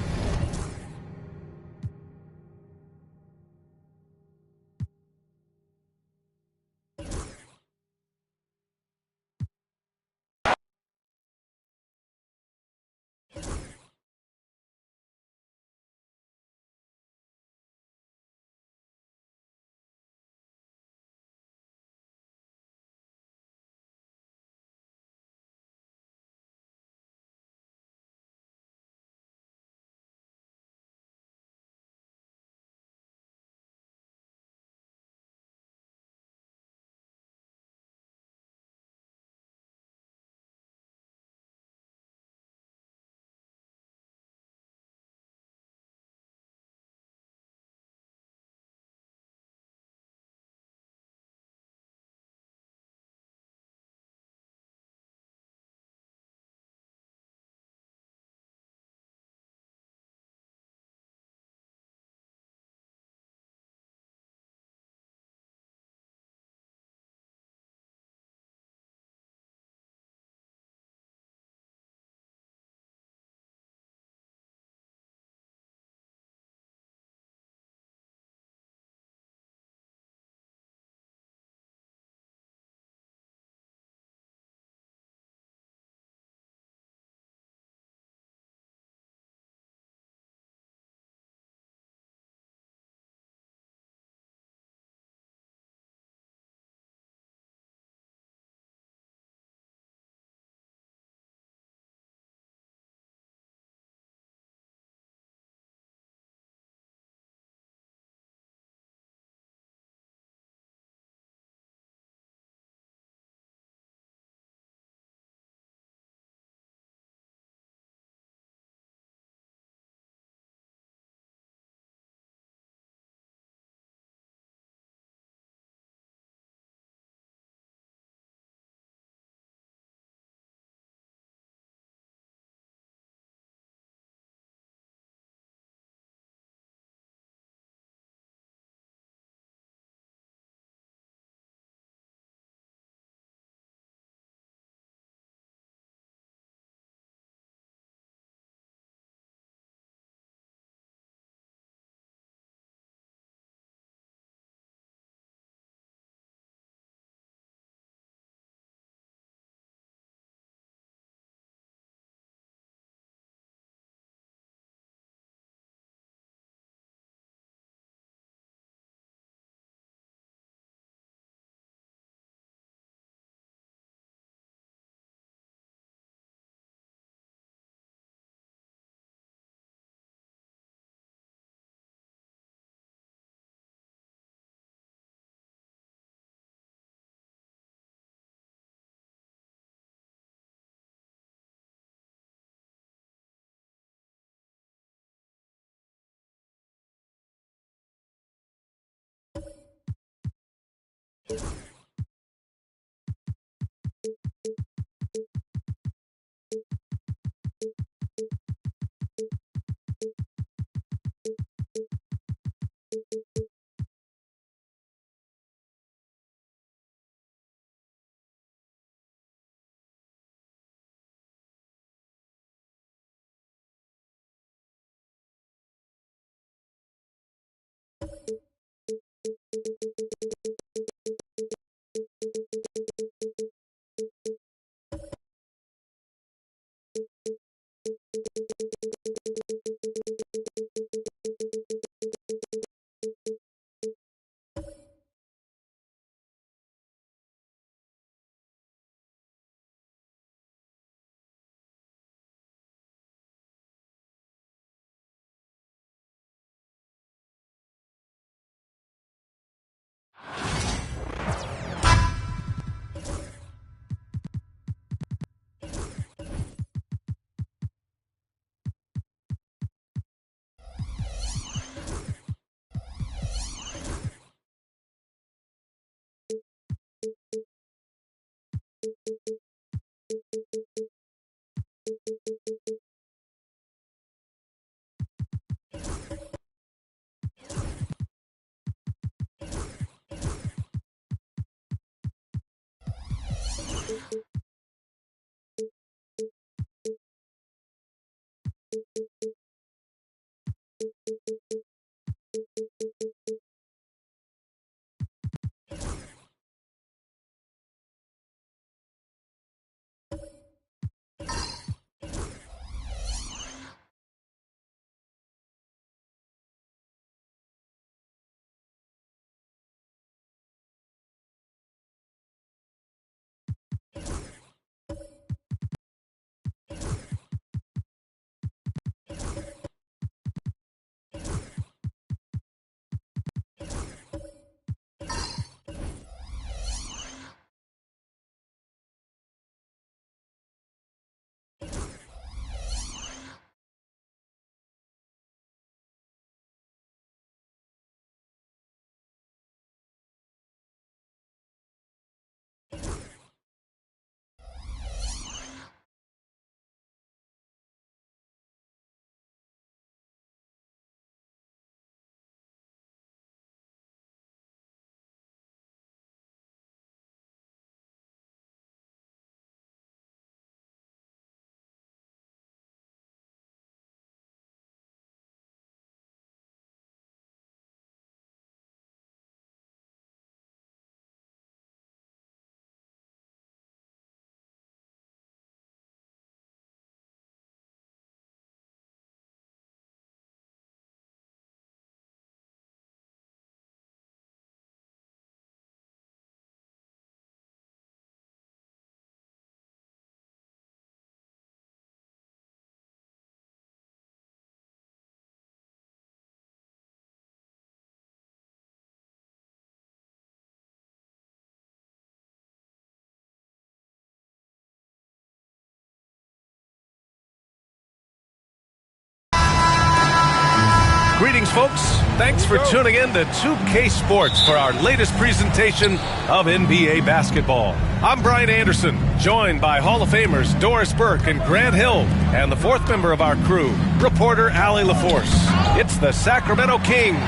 Greetings, folks. Thanks for tuning in to 2K Sports for our latest presentation of NBA basketball. I'm Brian Anderson, joined by Hall of Famers Doris Burke and Grant Hill, and the fourth member of our crew, reporter Allie LaForce. It's the Sacramento Kings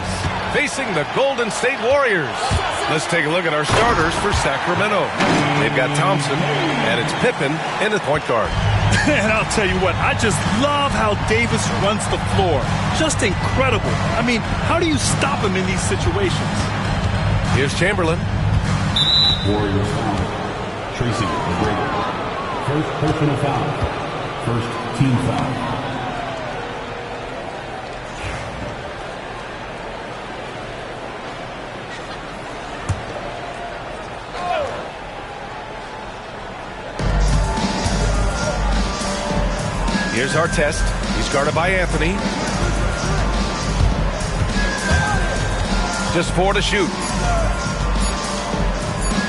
facing the Golden State Warriors. Let's take a look at our starters for Sacramento. They've got Thompson, and it's Pippen in the point guard. And I'll tell you what, I just love how Davis runs the floor. Just incredible. I mean, how do you stop him in these situations? Here's Chamberlain. Warriors foul. Tracy McGrady. First personal foul. First team foul. Here's our test. He's guarded by Anthony. Just 4 to shoot.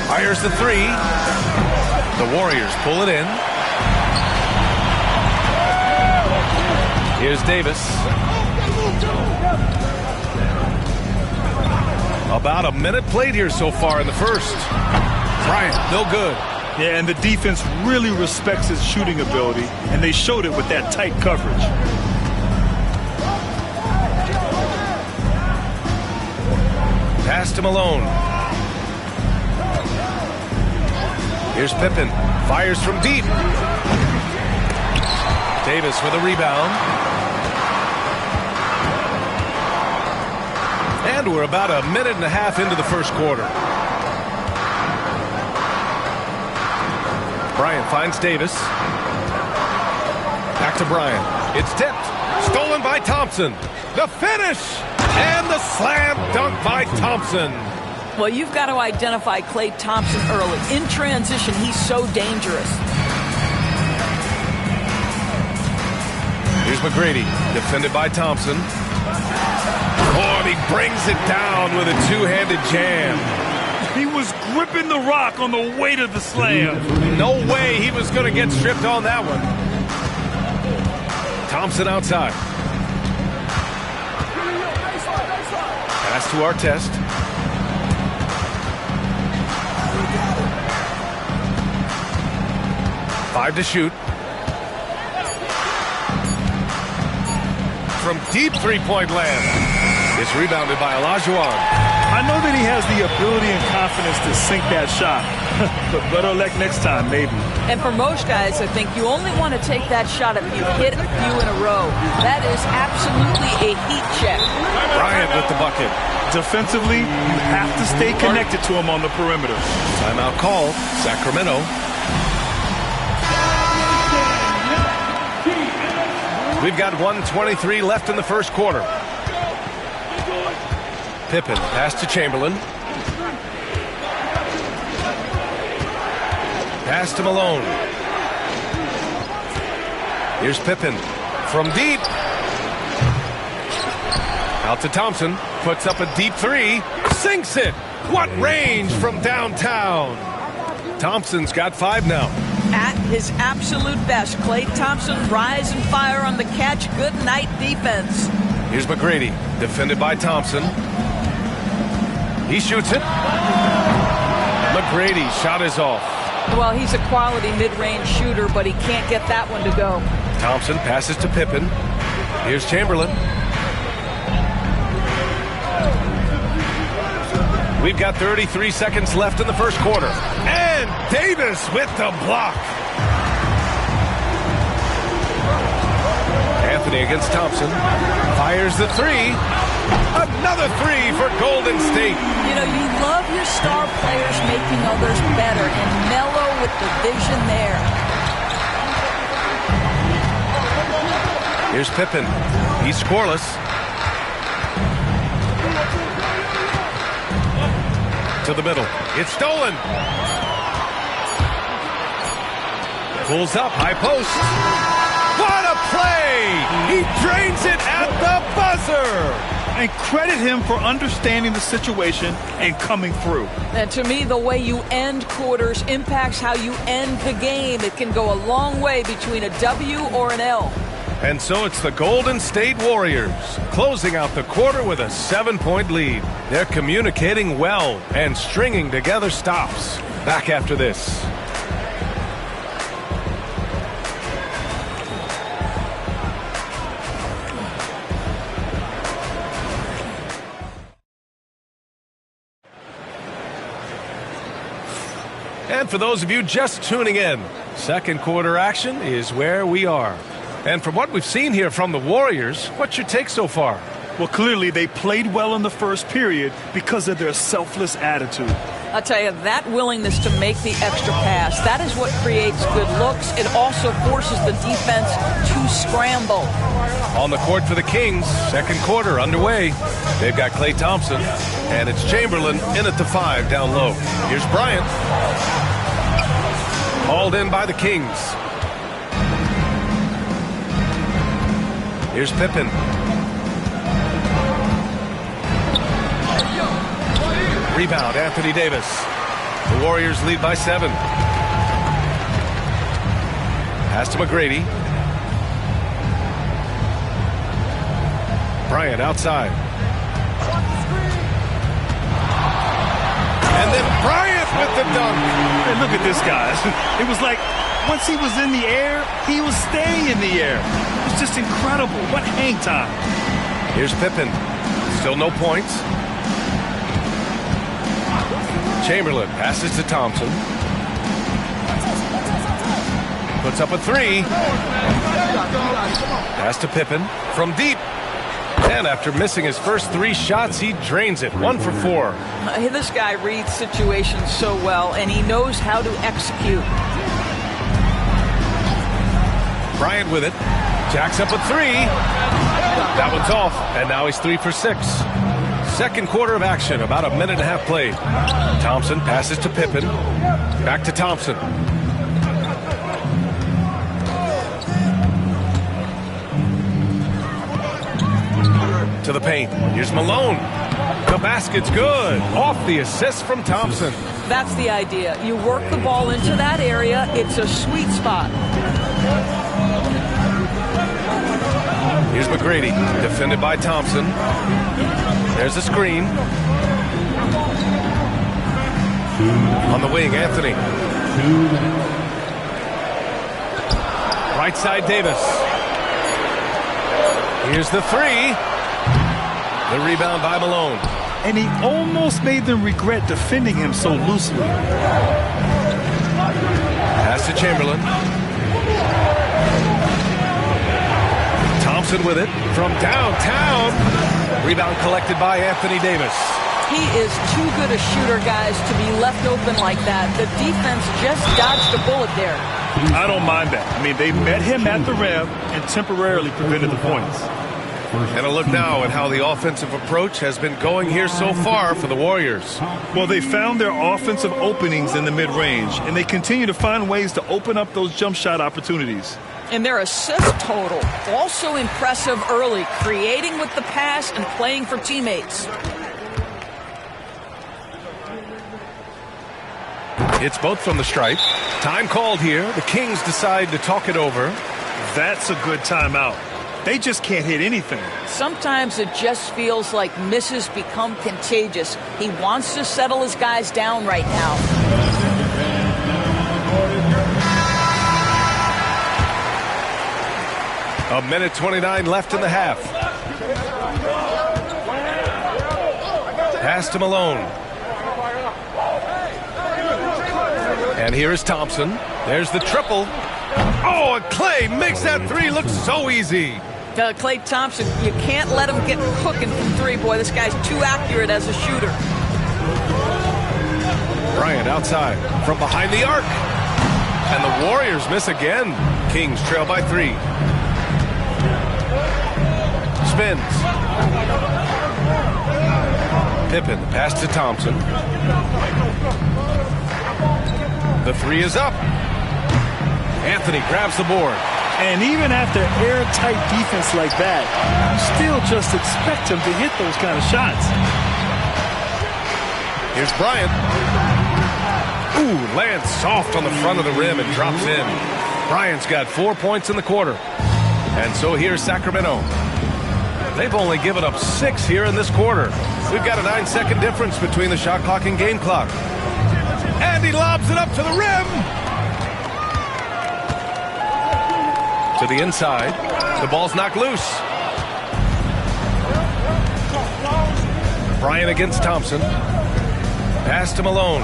Fires the 3. The Warriors pull it in. Here's Davis. About a minute played here so far in the first. Bryant, no good. Yeah, and the defense really respects his shooting ability, and they showed it with that tight coverage. Pass to Malone. Here's Pippen. Fires from deep. Davis with a rebound. And we're about a minute and a half into the first quarter. Bryant finds Davis. Back to Bryant. It's tipped. Stolen by Thompson. The finish! And the slam dunk by Thompson. Well, you've got to identify Klay Thompson early. In transition, he's so dangerous. Here's McGrady, defended by Thompson. Oh, and he brings it down with a two-handed jam. He was gripping the rock on the weight of the slam. No way he was going to get stripped on that one. Thompson outside. Pass to Artest. Five to shoot. From deep three-point land. It's rebounded by Olajuwon. I know that he has the ability and confidence to sink that shot. But better luck next time, maybe. And for most guys, I think you only want to take that shot if you hit a few in a row. That is absolutely a heat check. Bryant with the bucket. Defensively, you have to stay connected to him on the perimeter. Timeout call, Sacramento. We've got 1:23 left in the first quarter. Pippen, pass to Chamberlain. Pass to Malone. Here's Pippen from deep. Out to Thompson. Puts up a deep three. Sinks it. What range from downtown. Thompson's got 5 now. At his absolute best, Klay Thompson, rise and fire on the catch. Good night defense. Here's McGrady, defended by Thompson. He shoots it. McGrady, shot is off. Well, he's a quality mid-range shooter, but he can't get that one to go. Thompson passes to Pippen. Here's Chamberlain. We've got 33 seconds left in the first quarter. And Davis with the block. Anthony against Thompson. Fires the three. Another three for Golden State. You know, you love your star players making others better, and Melo with the vision there. Here's Pippen. He's scoreless. To the middle. It's stolen. Pulls up, high post. What a play! He drains it at the buzzer. And credit him for understanding the situation and coming through. And to me, the way you end quarters impacts how you end the game. It can go a long way between a W or an L. And so it's the Golden State Warriors closing out the quarter with a 7-point lead. They're communicating well and stringing together stops. Back after this. And for those of you just tuning in, second quarter action is where we are. And from what we've seen here from the Warriors, what's your take so far? Well, clearly they played well in the first period because of their selfless attitude. I'll tell you, that willingness to make the extra pass, that is what creates good looks. It also forces the defense to scramble. On the court for the Kings, second quarter underway. They've got Klay Thompson, and it's Chamberlain in at the 5 down low. Here's Bryant. Hauled in by the Kings. Here's Pippen. Rebound, Anthony Davis. The Warriors lead by 7. Pass to McGrady. Bryant outside. then Bryant with the dunk. And look at this guy. It was like once he was in the air, he was staying in the air. It's just incredible. What hang time. Here's Pippen. Still no points. Chamberlain passes to Thompson. Puts up a three. Pass to Pippen from deep. And after missing his first 3 shots, he drains it. 1 for 4. This guy reads situations so well, and he knows how to execute. Bryant with it. Jacks up a 3. That one's off. And now he's 3 for 6. Second quarter of action. About a minute and a half played. Thompson passes to Pippen. Back to Thompson. To the paint. Here's Malone. The basket's good. Off the assist from Thompson. That's the idea. You work the ball into that area. It's a sweet spot. Here's McGrady. Defended by Thompson. There's a screen. On the wing, Anthony. Right side, Davis. Here's the 3. The rebound by Malone. And he almost made them regret defending him so loosely. Pass to Chamberlain. Thompson with it from downtown. Rebound collected by Anthony Davis. He is too good a shooter, guys, to be left open like that. The defense just dodged a bullet there. I don't mind that. I mean, they met him at the rim and temporarily prevented the points. And a look now at how the offensive approach has been going here so far for the Warriors. Well, they found their offensive openings in the mid-range, and they continue to find ways to open up those jump shot opportunities. And their assist total, also impressive early, creating with the pass and playing for teammates. It's both from the stripe. Time called here. The Kings decide to talk it over. That's a good timeout. They just can't hit anything. Sometimes it just feels like misses become contagious. He wants to settle his guys down right now. A minute 29 left in the half. Pass to Malone. And here is Thompson. There's the triple. Oh, and Clay makes that 3 look so easy. Klay Thompson, you can't let him get cooking from 3. Boy, this guy's too accurate as a shooter. Bryant outside from behind the arc. And the Warriors miss again. Kings trail by 3. Spins. Pippen, pass to Thompson. The 3 is up. Anthony grabs the board. And even after airtight defense like that, you still just expect him to hit those kind of shots. Here's Bryant. Ooh, lands soft on the front of the rim and drops in. Bryant's got 4 points in the quarter. And so here's Sacramento. They've only given up 6 here in this quarter. We've got a 9-second difference between the shot clock and game clock. And he lobs it up to the rim. To the inside. The ball's knocked loose. Bryant against Thompson. Pass to Malone.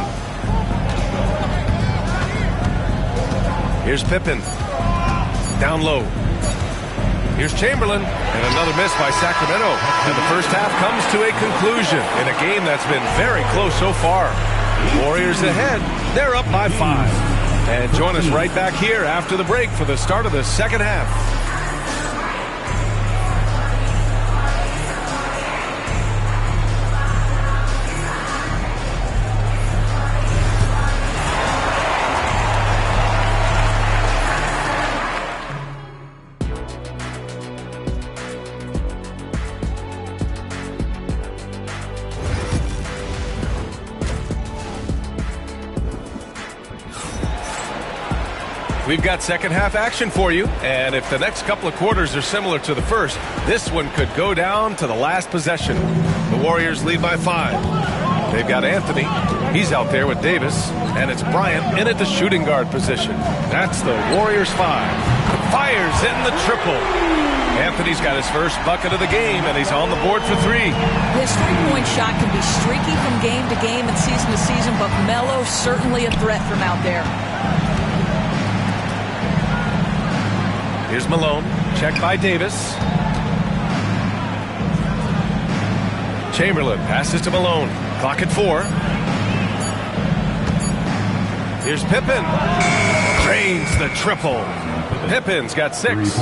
Here's Pippen. Down low. Here's Chamberlain. And another miss by Sacramento. And the first half comes to a conclusion in a game that's been very close so far. Warriors ahead. They're up by 5. And join us right back here after the break for the start of the second half. We've got second half action for you, and if the next couple of quarters are similar to the first, this one could go down to the last possession. The Warriors lead by 5. They've got Anthony. He's out there with Davis. And it's Bryant in at the shooting guard position. That's the Warriors 5. Fires in the triple. Anthony's got his first bucket of the game, and he's on the board for 3. His three-point shot can be streaky from game to game and season to season, but Melo certainly a threat from out there. Here's Malone. Checked by Davis. Chamberlain passes to Malone. Clock at 4. Here's Pippen. Drains the triple. Pippen's got 6.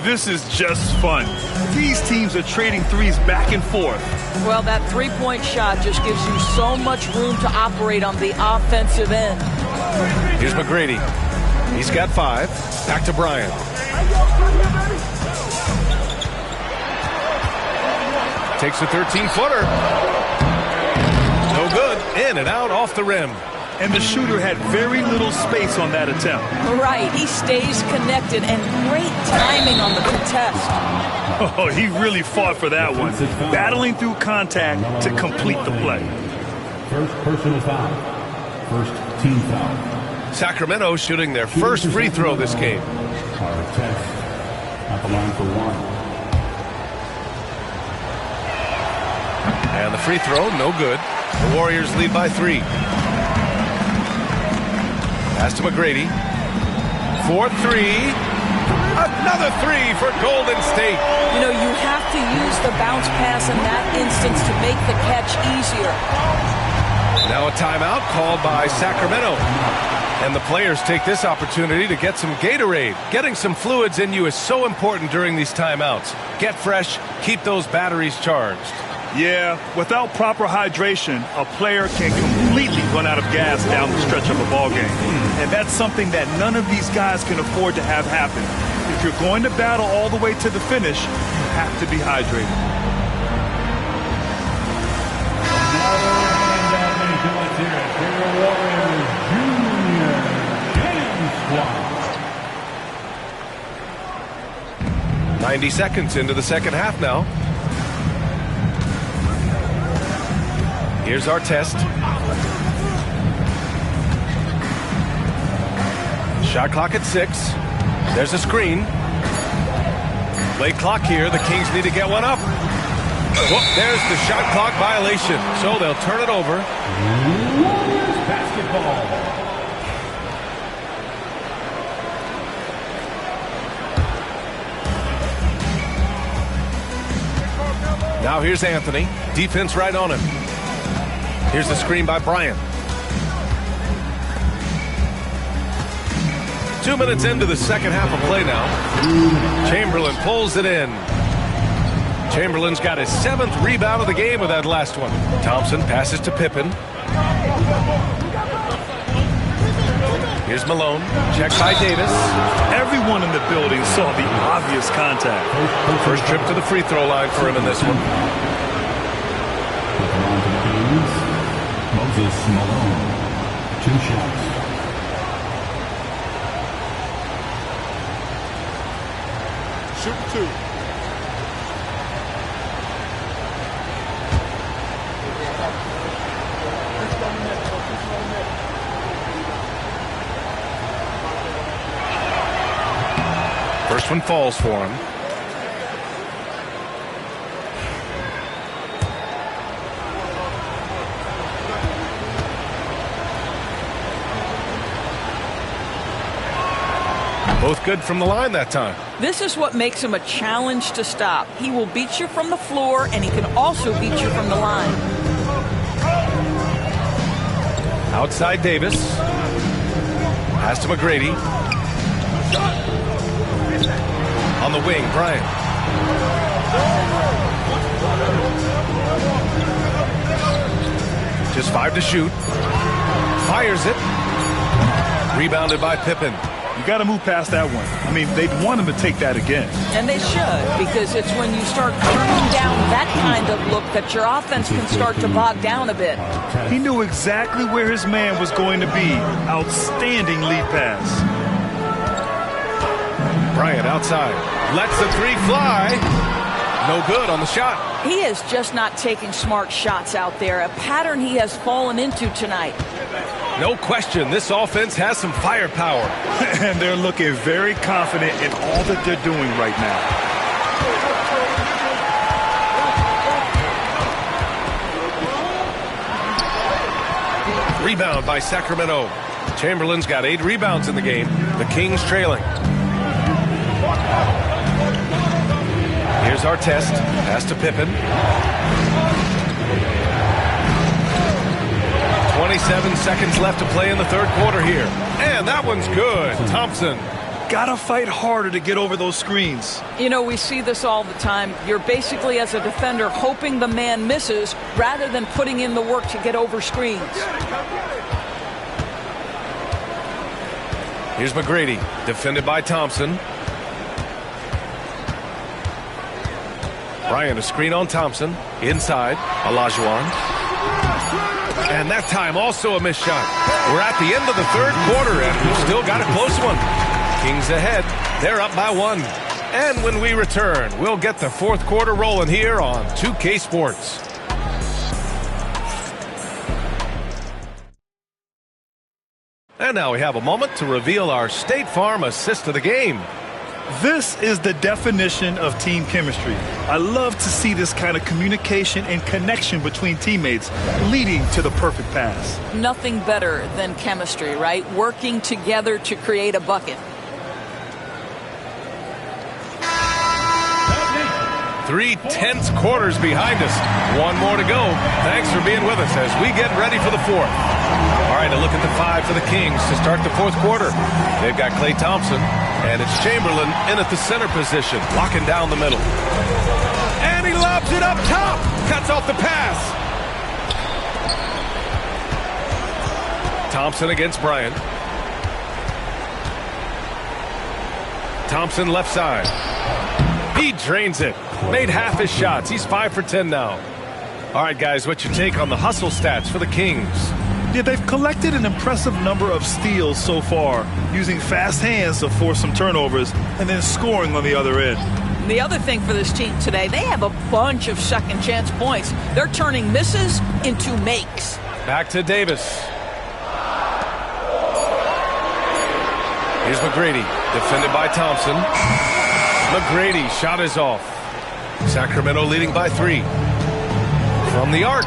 This is just fun. These teams are trading threes back and forth. Well, that three-point shot just gives you so much room to operate on the offensive end. Here's McGrady. He's got 5. Back to Bryant. Takes a 13-footer. No good. In and out off the rim. And the shooter had very little space on that attempt. Right. He stays connected and great timing on the contest. Oh, he really fought for that one. Battling through contact to complete the play. First personal foul. First team foul. Sacramento shooting their first free throw this game. Our test at the line for 1. And the free throw, no good. The Warriors lead by 3. Pass to McGrady. 4-3. Another 3 for Golden State. You know, you have to use the bounce pass in that instance to make the catch easier. Now a timeout called by Sacramento. And the players take this opportunity to get some Gatorade. Getting some fluids in you is so important during these timeouts. Get fresh, keep those batteries charged. Yeah, without proper hydration, a player can completely run out of gas down the stretch of a ball game. And that's something that none of these guys can afford to have happen. If you're going to battle all the way to the finish, you have to be hydrated. Let's hear it for your Warriors Junior Game Squad. 90 seconds into the second half now. Here's our test. Shot clock at 6. There's a screen. Late clock here. The Kings need to get one up. Whoop, there's the shot clock violation. So they'll turn it over. Warriors basketball. Now here's Anthony. Defense right on him. Here's the screen by Bryant. 2 minutes into the second half of play now. Chamberlain pulls it in. Chamberlain's got his 7th rebound of the game with that last one. Thompson passes to Pippen. Here's Malone. Checked by Davis. Everyone in the building saw the obvious contact. First trip to the free throw line for him in this one. Moses Malone. 2 shots. Shoot 2. First one falls for him. Both good from the line that time. This is what makes him a challenge to stop. He will beat you from the floor, and he can also beat you from the line. Outside Davis. Pass to McGrady. On the wing, Bryant. Just 5 to shoot. Fires it. Rebounded by Pippen. You got to move past that one. I mean, they'd want him to take that again. And they should, because it's when you start turning down that kind of look that your offense can start to bog down a bit. He knew exactly where his man was going to be. Outstanding lead pass. Bryant outside. Lets the 3 fly. No good on the shot. He is just not taking smart shots out there, a pattern he has fallen into tonight. No question, this offense has some firepower. And they're looking very confident in all that they're doing right now. Rebound by Sacramento. Chamberlain's got 8 rebounds in the game. The Kings trailing. Here's our test. Pass to Pippen. 27 seconds left to play in the third quarter here. And that one's good. Thompson. Gotta fight harder to get over those screens. You know, we see this all the time. You're basically, as a defender, hoping the man misses rather than putting in the work to get over screens. Here's McGrady, defended by Thompson. Bryant, a screen on Thompson. Inside, Olajuwon. And that time also a missed shot. We're at the end of the third quarter, and we've still got a close one. Kings ahead. They're up by 1. And when we return, we'll get the fourth quarter rolling here on 2K Sports. And now we have a moment to reveal our State Farm assist of the game. This is the definition of team chemistry. I love to see this kind of communication and connection between teammates leading to the perfect pass. Nothing better than chemistry, right? Working together to create a bucket. 3 tense quarters behind us. 1 more to go. Thanks for being with us as we get ready for the fourth. All right, a look at the 5 for the Kings to start the fourth quarter. They've got Klay Thompson, and it's Chamberlain in at the center position, locking down the middle. And he lobs it up top. Cuts off the pass. Thompson against Bryant. Thompson left side. He drains it. Made half his shots. He's 5 for 10 now. All right, guys, what's your take on the hustle stats for the Kings? Yeah, they've collected an impressive number of steals so far, using fast hands to force some turnovers and then scoring on the other end. The other thing for this team today, they have a bunch of second chance points. They're turning misses into makes. Back to Davis. Here's McGrady, defended by Thompson. McGrady, shot is off. Sacramento leading by 3. From the arc.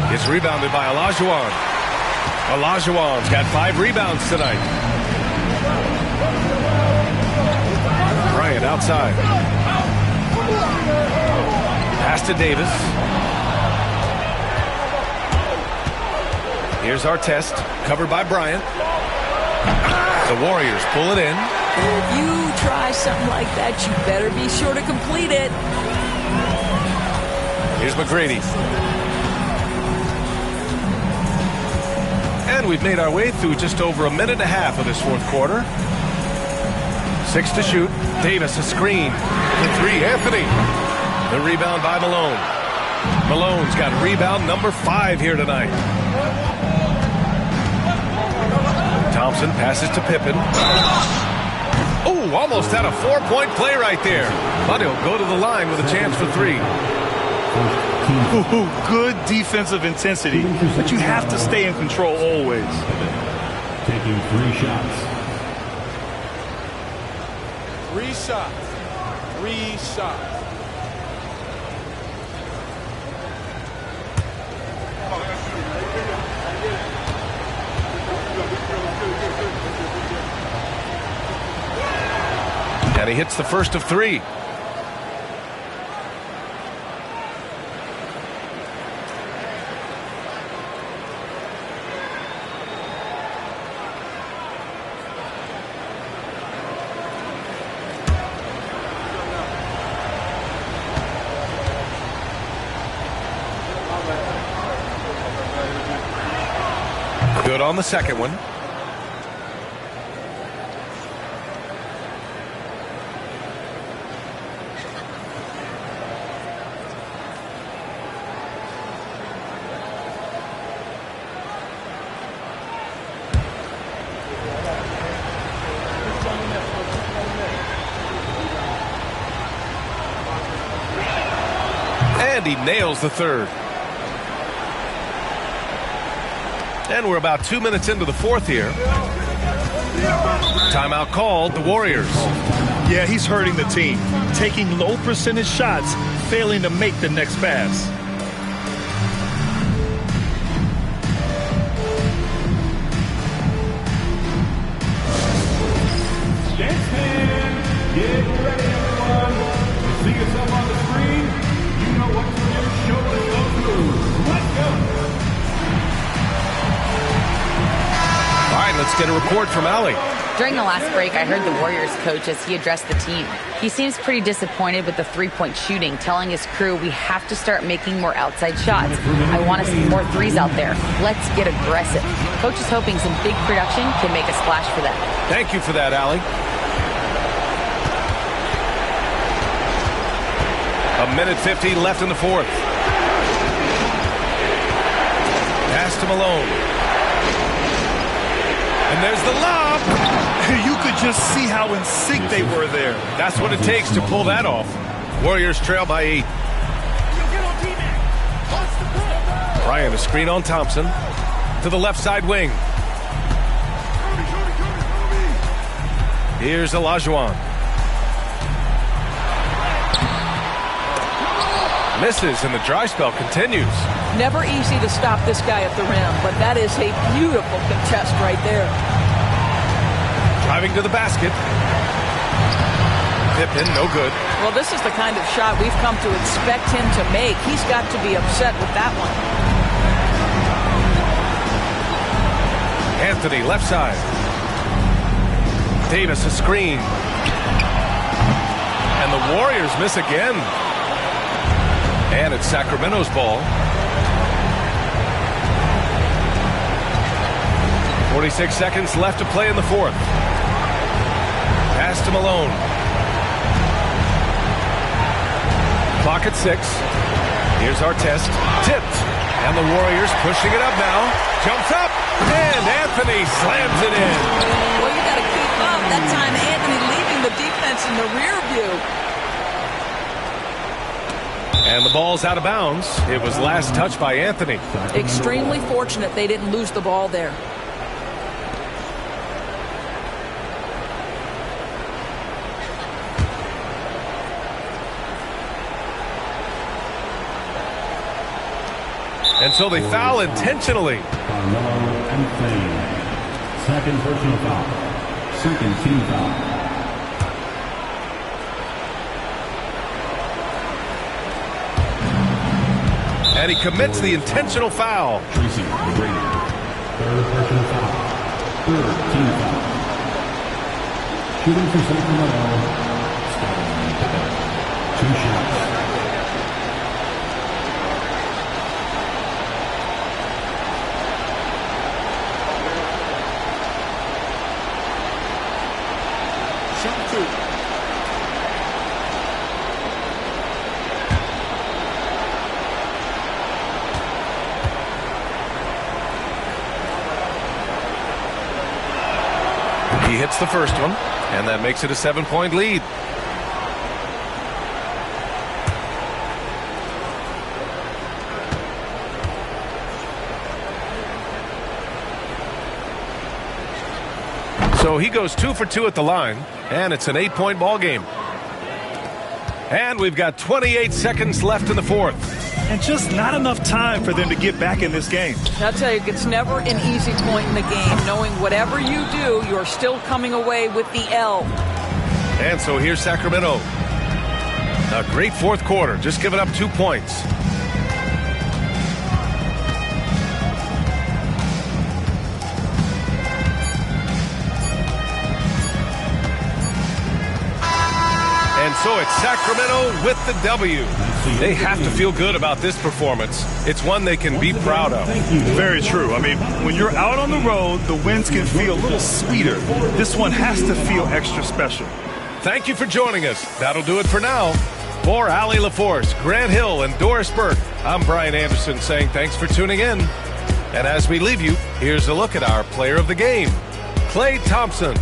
It's rebounded by Olajuwon. Olajuwon's got 5 rebounds tonight. Bryant outside. Pass to Davis. Here's our test, covered by Bryant. The Warriors pull it in. If you try something like that, you better be sure to complete it. Here's McGrady. And we've made our way through just over a minute and a half of this fourth quarter. 6 to shoot. Davis a screen. The 3, Anthony. The rebound by Malone. Malone's got rebound number 5 here tonight. Thompson passes to Pippen. Oh, almost had a 4-point play right there. But he'll go to the line with a chance for 3. Good defensive intensity, but you have to stay in control always. Taking 3 shots. 3 shots. 3 shots. And he hits the first of 3. Good on the second one. And he nails the third. And we're about 2 minutes into the fourth here. Timeout called, the Warriors. Yeah, he's hurting the team. Taking low percentage shots, failing to make the next pass. Get ready, everyone. To see yourself on the screen, you know what your shoulders go through. Let's go. All right, let's get a report from Allie. During the last break, I heard the Warriors coach as he addressed the team. He seems pretty disappointed with the three-point shooting, telling his crew we have to start making more outside shots. I want to see more threes out there. Let's get aggressive. Coach is hoping some big production can make a splash for them. Thank you for that, Allie. A minute 50 left in the fourth. Pass to Malone. And there's the lob. You could just see how in sync they were there. That's what it takes to pull that off. Warriors trail by 8. Bryant, a screen on Thompson. To the left side wing. Here's Olajuwon. Misses, and the dry spell continues. Never easy to stop this guy at the rim, but that is a beautiful contest right there. Driving to the basket. Pippen, no good. Well, this is the kind of shot we've come to expect him to make. He's got to be upset with that one. Anthony, left side. Davis, a screen. And the Warriors miss again. And it's Sacramento's ball. 46 seconds left to play in the fourth. Pass to Malone. Clock at 6. Here's Artest. Tipped. And the Warriors pushing it up now. Jumps up. And Anthony slams it in. Well, you got to keep up. That time Anthony leaving the defense in the rear view. And the ball's out of bounds. It was last touched by Anthony. Extremely fortunate they didn't lose the ball there. And so they foul intentionally. Second personal foul. Second team foul. And he commits the intentional foul. Tracy Brady. Third personal foul. Third team foul. Shooting for Sacramento. Two shots. Shoot two. He hits the first one, and that makes it a 7-point lead. So he goes 2 for 2 at the line, and it's an 8-point ball game. And we've got 28 seconds left in the fourth. And just not enough time for them to get back in this game. I'll tell you, it's never an easy point in the game, knowing whatever you do, you're still coming away with the L. And so here's Sacramento. A great fourth quarter, just giving up 2 points. And so it's Sacramento with the W. They have to feel good about this performance. It's one they can be proud of. Very true. I mean, when you're out on the road, the wins can feel a little sweeter. This one has to feel extra special. Thank you for joining us. That'll do it for now. For Allie LaForce, Grant Hill, and Doris Burke, I'm Brian Anderson saying thanks for tuning in. And as we leave you, here's a look at our player of the game, Klay Thompson.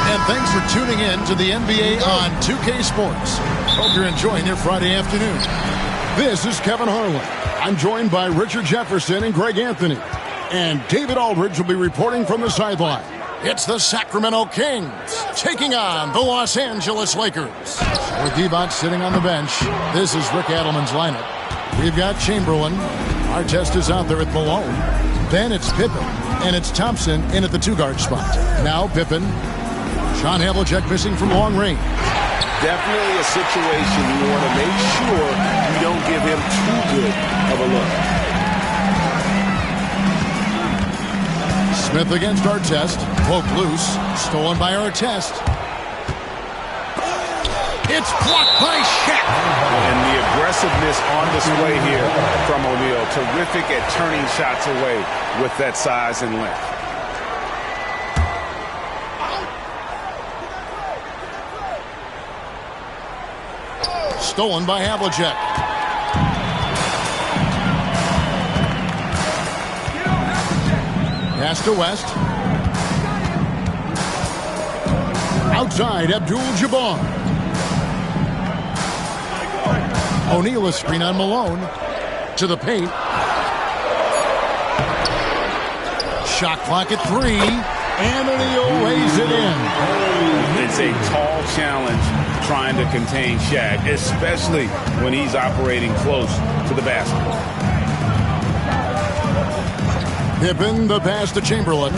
And thanks for tuning in to the NBA on 2K Sports. Hope you're enjoying your Friday afternoon. This is Kevin Harlan. I'm joined by Richard Jefferson and Greg Anthony. And David Aldridge will be reporting from the sideline. It's the Sacramento Kings taking on the Los Angeles Lakers. With Divac sitting on the bench, this is Rick Adelman's lineup. We've got Chamberlain. Our test is out there at Malone. Then it's Pippen. And it's Thompson in at the two-guard spot. Now Pippen. John Havlicek missing from long range. Definitely a situation you want to make sure you don't give him too good of a look. Smith against Artest. Poke loose. Stolen by Artest. It's blocked by Shaq. And the aggressiveness on display here from O'Neal. Terrific at turning shots away with that size and length. Stolen by Havlicek. Pass to West. Outside, Abdul-Jabbar. O'Neal a screen on Malone. To the paint. Shot clock at 3. And O'Neal lays it in. It's a tall challenge trying to contain Shaq, especially when he's operating close to the basket. Pippen, the pass to Chamberlain.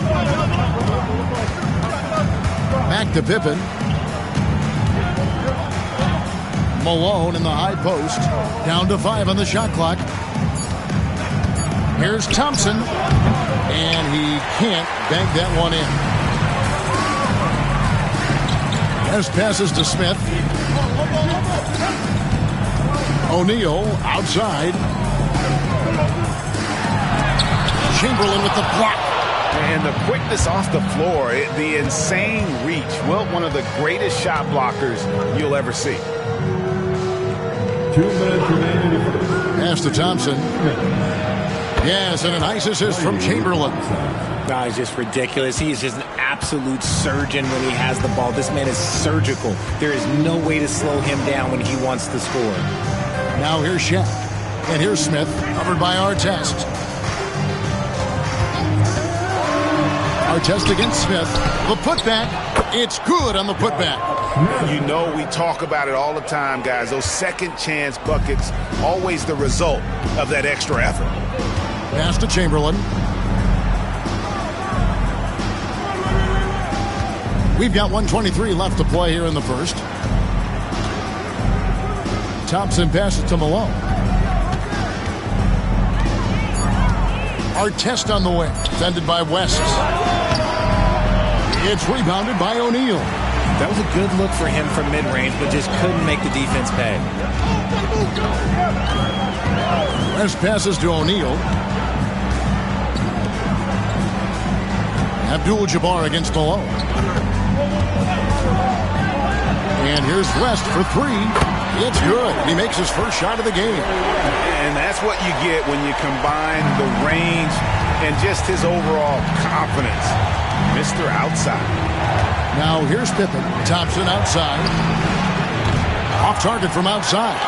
Back to Pippen. Malone in the high post. Down to 5 on the shot clock. Here's Thompson. And he can't bank that one in. As passes to Smith. O'Neal outside. Chamberlain with the block. And the quickness off the floor, the insane reach. Wilt, one of the greatest shot blockers you'll ever see. 2 minutes remaining in the first. Pass to Thompson. Yes, and a nice assist from Chamberlain. No, it's just ridiculous. He is just an absolute surgeon when he has the ball. This man is surgical. There is no way to slow him down when he wants to score. Now here's Shaq. And here's Smith, covered by Artest. Artest against Smith. The putback. It's good on the putback. You know we talk about it all the time, guys. Those second chance buckets, always the result of that extra effort. Pass to Chamberlain. We've got 1:23 left to play here in the first. Thompson passes to Malone. Artest on the wing, defended by West. It's rebounded by O'Neal. That was a good look for him from mid-range, but just couldn't make the defense pay. West passes to O'Neal. Abdul-Jabbar against Malone. And here's West for three. It's good. He makes his first shot of the game. And that's what you get when you combine the range and just his overall confidence. Mr. Outside. Now here's Pippen. Thompson outside. Off target from outside.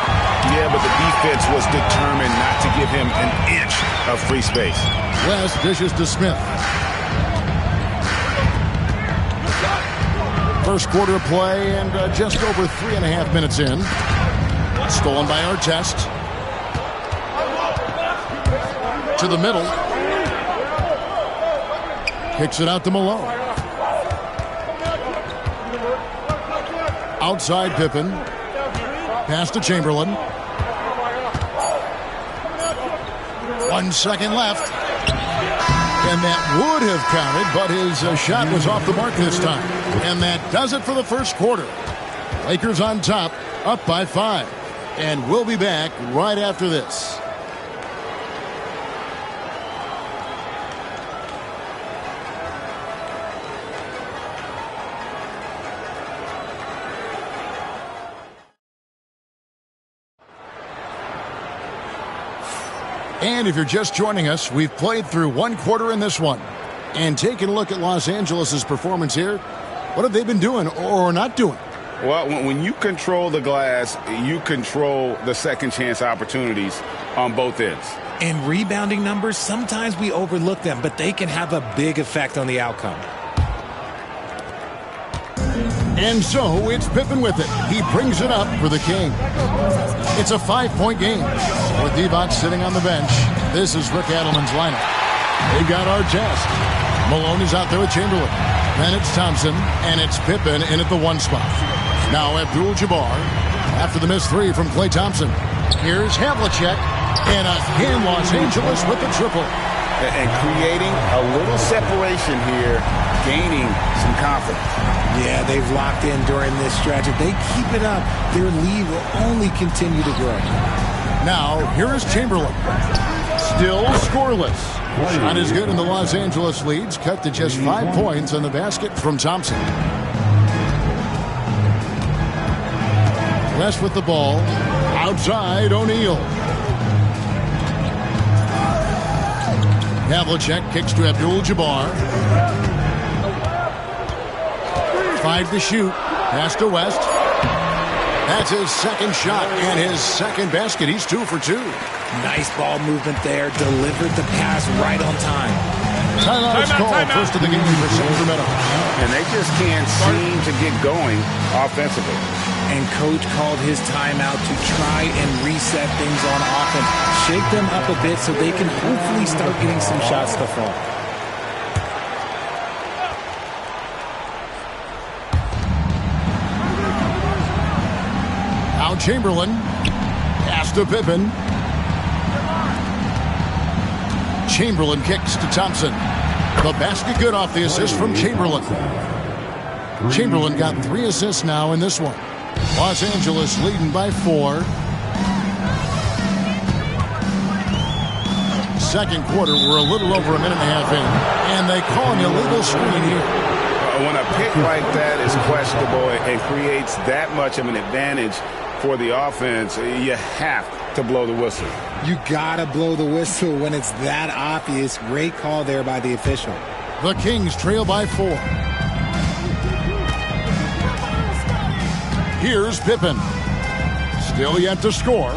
Yeah, but the defense was determined not to give him an inch of free space. West dishes to Smith. First quarter of play and just over 3.5 minutes in. Stolen by Artest. To the middle. Kicks it out to Malone. Outside Pippen. Pass to Chamberlain. 1 second left. And that would have counted, but his shot was off the mark this time. And that does it for the first quarter. Lakers on top, up by 5. And we'll be back right after this. And if you're just joining us, we've played through 1 quarter in this one. And taking a look at Los Angeles' performance here, what have they been doing or not doing? Well, when you control the glass, you control the second chance opportunities on both ends. And rebounding numbers, sometimes we overlook them, but they can have a big effect on the outcome. And so it's Pippen with it. He brings it up for the King. It's a 5-point game. With Divac sitting on the bench, this is Rick Adelman's lineup. They've got Artest. Malone is out there with Chamberlain. Then it's Thompson, and it's Pippen in at the 1 spot. Now Abdul-Jabbar after the missed 3 from Klay Thompson. Here's Havlicek, and again Los Angeles with the triple. And creating a little separation here, gaining some confidence. Yeah, they've locked in during this stretch. If they keep it up, their lead will only continue to grow. Now, here is Chamberlain. Still scoreless. Shot is good, and the Los Angeles leads cut to just 5 points on the basket from Thompson. West with the ball. Outside, O'Neal. Havlicek kicks to Abdul-Jabbar. 5 to shoot. Pass to West. That's his second shot and his second basket. He's 2 for 2. Nice ball movement there. Delivered the pass right on time. Timeout is called. First of the game for Sacramento. And they just can't seem to get going offensively. And coach called his timeout to try and reset things on offense. Shake them up a bit so they can hopefully start getting some shots to fall. Now Chamberlain. Pass to Pippen. Chamberlain kicks to Thompson. The basket good off the assist from Chamberlain. Chamberlain got 3 assists now in this one. Los Angeles leading by 4. second quarter. We're a little over a minute and a half in, and they call an illegal screen here. When a pick like that is questionable and creates that much of an advantage for the offense, you have to blow the whistle. You gotta blow the whistle when it's that obvious. Great call there by the official. The Kings trail by 4. Here's Pippen. Still yet to score.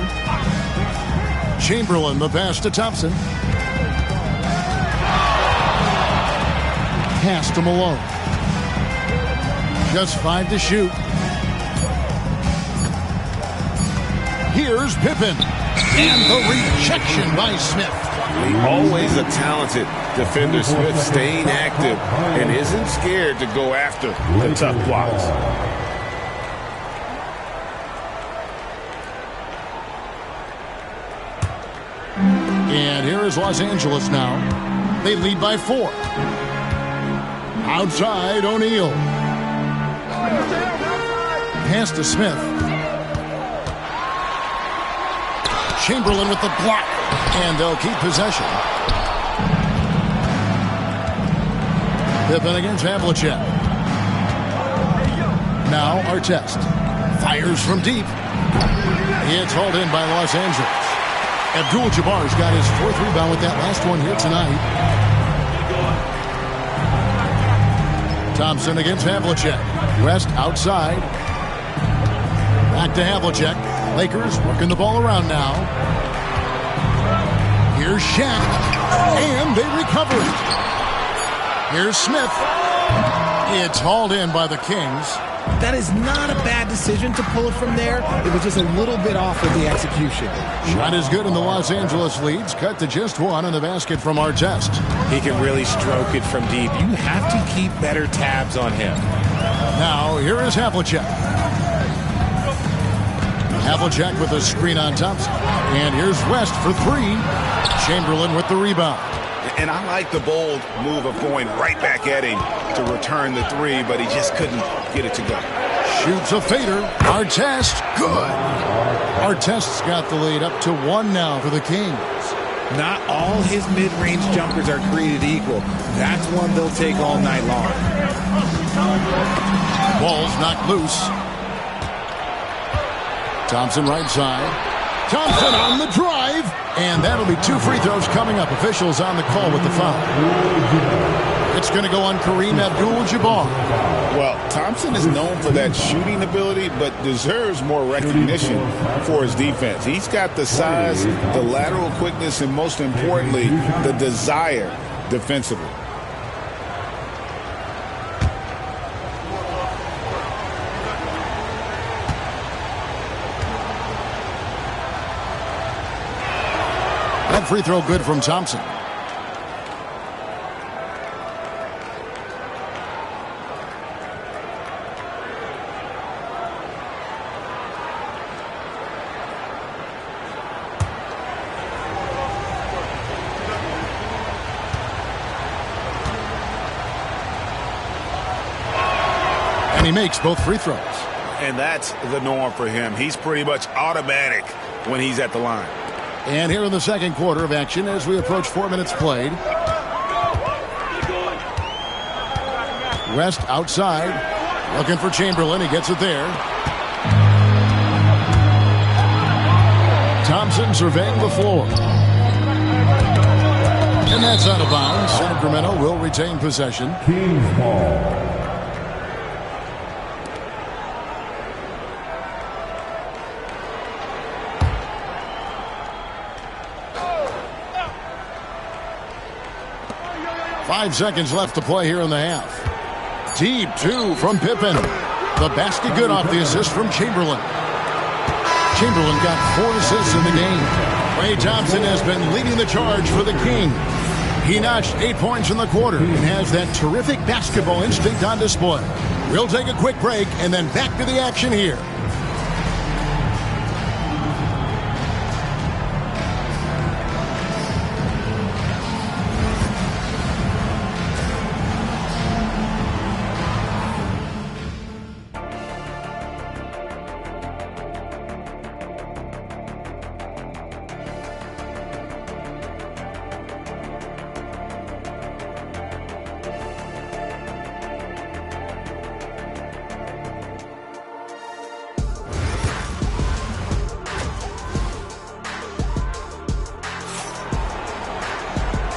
Chamberlain, the pass to Thompson. Pass to Malone. Just 5 to shoot. Here's Pippen. And the rejection by Smith. Always a talented defender, Smith, staying active and isn't scared to go after the tough blocks. And here is Los Angeles now. They lead by 4. Outside, O'Neal. Pass to Smith. Chamberlain with the block. And they'll keep possession. Pippen against Havlicek. Now Artest. Fires from deep. It's hauled in by Los Angeles. Abdul-Jabbar's got his 4th rebound with that last one here tonight. Thompson against Havlicek. West outside. Back to Havlicek. Lakers working the ball around now. Here's Shaq. And they recover it. Here's Smith. It's hauled in by the Kings. That is not a bad decision to pull it from there. It was just a little bit off with the execution. Shot is good, and the Los Angeles leads. Cut to just 1 in the basket from Artest. He can really stroke it from deep. You have to keep better tabs on him. Now, here is Havlicek. Havlicek with a screen on Thompson. And here's West for 3. Chamberlain with the rebound. And I like the bold move of going right back at him to return the 3, but he just couldn't get it to go. Shoots a fader. Artest, good. Artest's got the lead up to 1 now for the Kings. Not all his mid-range jumpers are created equal. That's one they'll take all night long. Ball's knocked loose. Thompson right side. Thompson on the drive. And that'll be 2 free throws coming up. Officials on the call with the foul. It's going to go on Kareem Abdul-Jabbar. Well, Thompson is known for that shooting ability, but deserves more recognition for his defense. He's got the size, the lateral quickness, and most importantly, the desire defensively. That free throw good from Thompson. And he makes both free throws. And that's the norm for him. He's pretty much automatic when he's at the line. And here in the second quarter of action as we approach 4 minutes played. West outside. Looking for Chamberlain. He gets it there. Thompson surveying the floor. And that's out of bounds. Sacramento will retain possession. Kings ball. 5 seconds left to play here in the half. Deep 2 from Pippen. The basket good off the assist from Chamberlain. Chamberlain got 4 assists in the game. Klay Thompson has been leading the charge for the Kings. He notched 8 points in the quarter and has that terrific basketball instinct on display. We'll take a quick break and then back to the action here.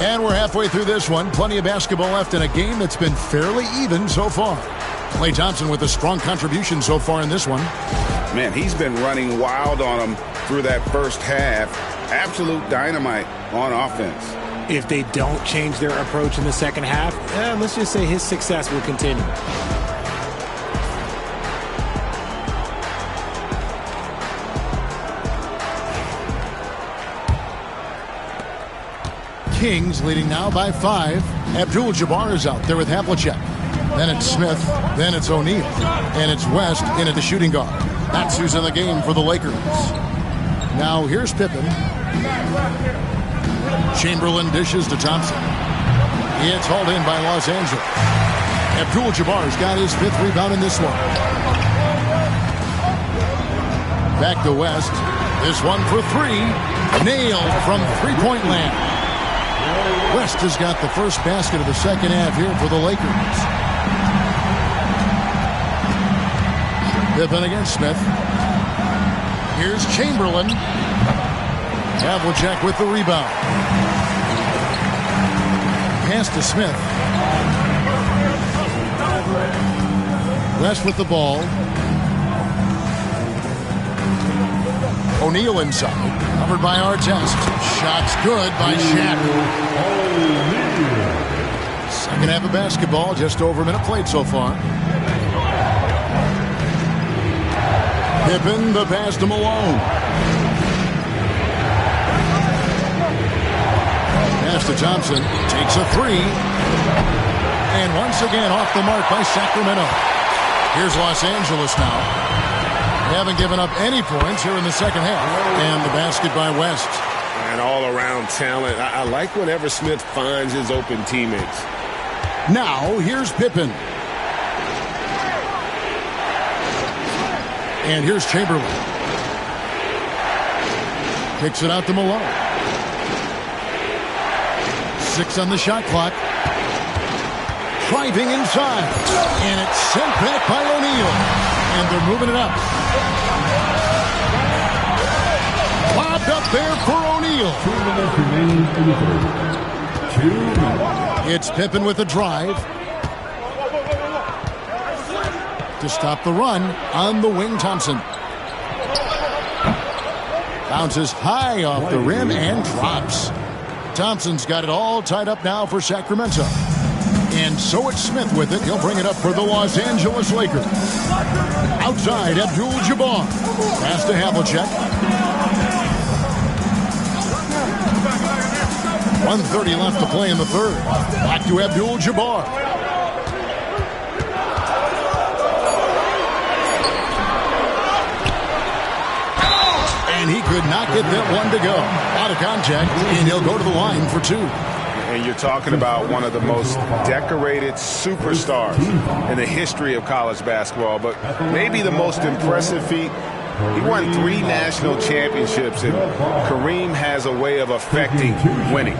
And we're halfway through this one. Plenty of basketball left in a game that's been fairly even so far. Klay Thompson with a strong contribution so far in this one. Man, he's been running wild on them through that first half. Absolute dynamite on offense. If they don't change their approach in the second half, let's just say his success will continue. Kings leading now by 5. Abdul-Jabbar is out there with Havlicek. Then it's Smith. Then it's O'Neal. And it's West in at the shooting guard. That's who's in the game for the Lakers. Now here's Pippen. Chamberlain dishes to Thompson. It's hauled in by Los Angeles. Abdul-Jabbar's got his 5th rebound in this one. Back to West. This one for 3. Nailed from three-point land. West has got the first basket of the second half here for the Lakers. Pippen against Smith. Here's Chamberlain. Havlicek with the rebound. Pass to Smith. West with the ball. O'Neal inside. Covered by Artest. Shots good by Shaq. Second half of basketball. Just over a minute played so far. Pippen, the pass to Malone. Pass to Thompson. Takes a 3. And once again off the mark by Sacramento. Here's Los Angeles now. They haven't given up any points here in the second half. And the basket by West. And all-around talent. I like whenever Smith finds his open teammates. Now, here's Pippen. And here's Chamberlain. Kicks it out to Malone. 6 on the shot clock. Driving inside. And it's sent back by O'Neal. And they're moving it up. Lobbed up there for O'Neal. 2 minutes remaining in the third. 2 minutes. It's Pippen with a drive. To stop the run on the wing, Thompson. Bounces high off the rim and drops. Thompson's got it all tied up now for Sacramento. And so it's Smith with it. He'll bring it up for the Los Angeles Lakers. Outside, Abdul-Jabbar. Pass to Havlicek. 1:30 left to play in the third. Back to Abdul-Jabbar. And he could not get that one to go. Out of contact, and he'll go to the line for 2. And you're talking about one of the most decorated superstars in the history of college basketball, but maybe the most impressive feat. He won 3 national championships, and Kareem has a way of affecting winning.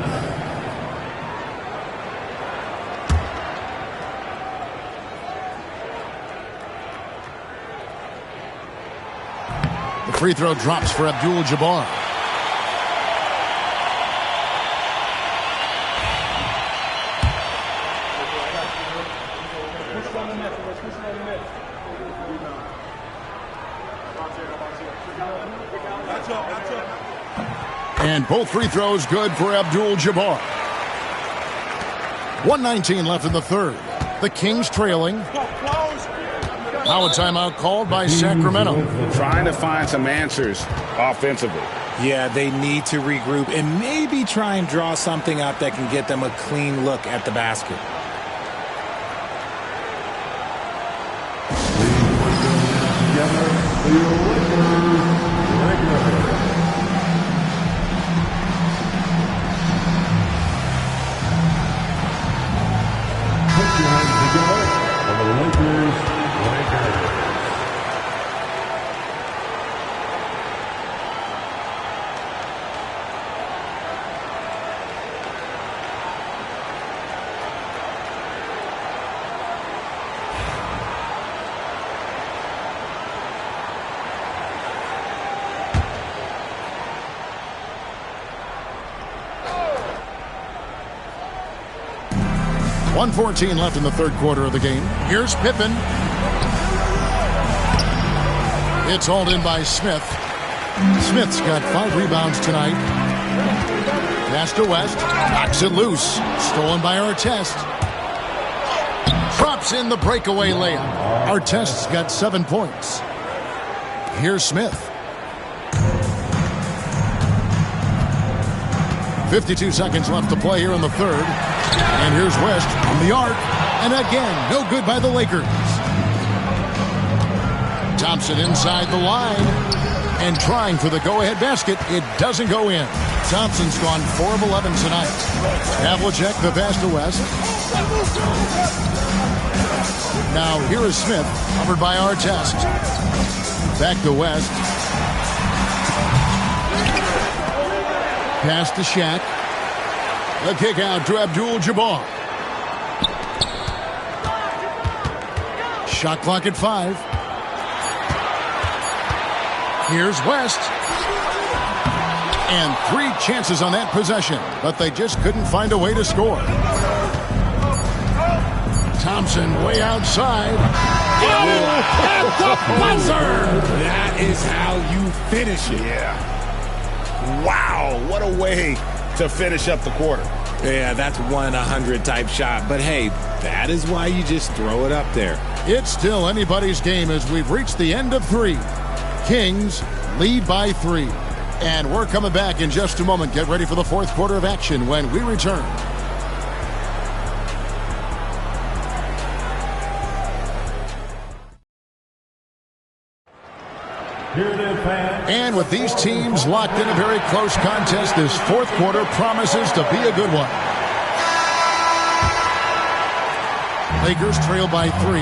The free throw drops for Abdul-Jabbar. And both free throws good for Abdul-Jabbar. 1:19 left in the third. The Kings trailing. Now a timeout called by Sacramento. Trying to find some answers offensively. Yeah, they need to regroup and maybe try and draw something up that can get them a clean look at the basket. 1:14 left in the third quarter of the game. Here's Pippen. It's hauled in by Smith. Smith's got 5 rebounds tonight. Pass to West. Knocks it loose. Stolen by Artest. Drops in the breakaway layup. Artest's got 7 points. Here's Smith. 52 seconds left to play here in the third. And here's West from the arc. And again, no good by the Lakers. Thompson inside the line. And trying for the go-ahead basket. It doesn't go in. Thompson's gone 4 of 11 tonight. Havlicek the pass to West. Now here is Smith. Covered by Artest. Back to West. Pass to Shaq. The kick out to Abdul-Jabbar. Shot clock at 5. Here's West. And 3 chances on that possession, but they just couldn't find a way to score. Thompson way outside. Oh, at the buzzer! That is how you finish it. Yeah. Wow, what a way to finish up the quarter. Yeah, that's 1-100 type shot. But hey, that is why you just throw it up there. It's still anybody's game as we've reached the end of 3. Kings lead by 3. And we're coming back in just a moment. Get ready for the fourth quarter of action when we return. And with these teams locked in a very close contest, this fourth quarter promises to be a good one. Lakers trail by 3.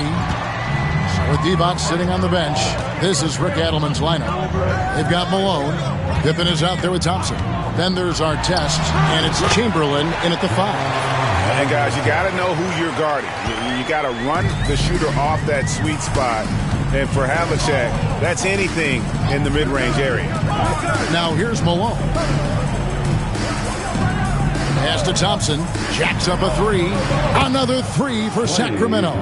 So with D-Box sitting on the bench, this is Rick Adelman's lineup. They've got Malone. Pippen is out there with Thompson. Then there's Artest, and it's Chamberlain in at the 5. And guys, you got to know who you're guarding. You got to run the shooter off that sweet spot. And for Havlicek, that's anything in the mid-range area. Now here's Malone. Pass to Thompson. Jacks up a 3. Another 3 for Sacramento.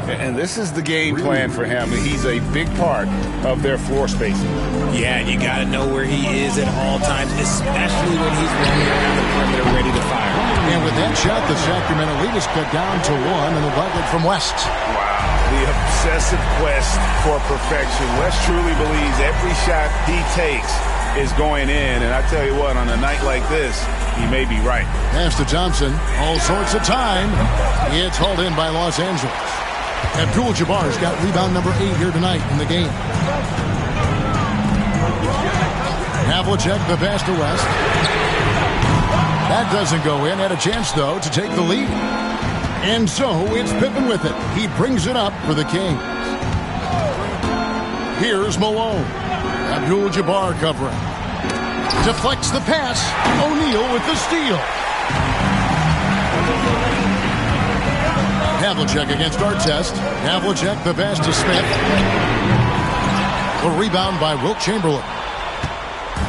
And this is the game plan for him. He's a big part of their floor spacing. Yeah, you got to know where he is at all times, especially when he's running around the perimeter ready to fire. And with that shot, the Sacramento lead is cut down to 1 and the bucket from West. Wow. The obsessive quest for perfection. West truly believes every shot he takes is going in. And I tell you what, on a night like this, he may be right. Pass to Thompson. All sorts of time. It's hauled in by Los Angeles. Abdul-Jabbar's got rebound number 8 here tonight in the game. Havlicek the pass to West. That doesn't go in. Had a chance, though, to take the lead. And so it's Pippen with it. He brings it up for the Kings. Here's Malone. Abdul-Jabbar covering. Deflects the pass. O'Neal with the steal. Havlicek against Artest. Havlicek the pass to Smith. The rebound by Wilt Chamberlain.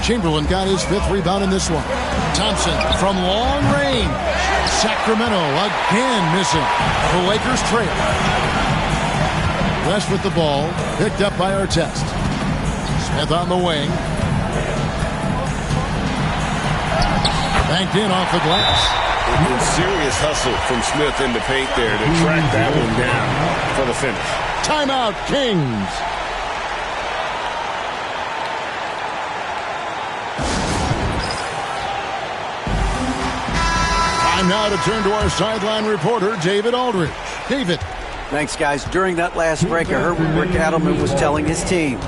Chamberlain got his 5th rebound in this one. Thompson from long range. Sacramento again missing. The Lakers trail. West with the ball. Picked up by Artest. Smith on the wing. Banked in off the glass. Serious hustle from Smith in the paint there to track that one down for the finish. Timeout, Kings. Time now to turn to our sideline reporter, David Aldridge. David. Thanks, guys. During that last break, I heard what Rick Adelman was telling his team.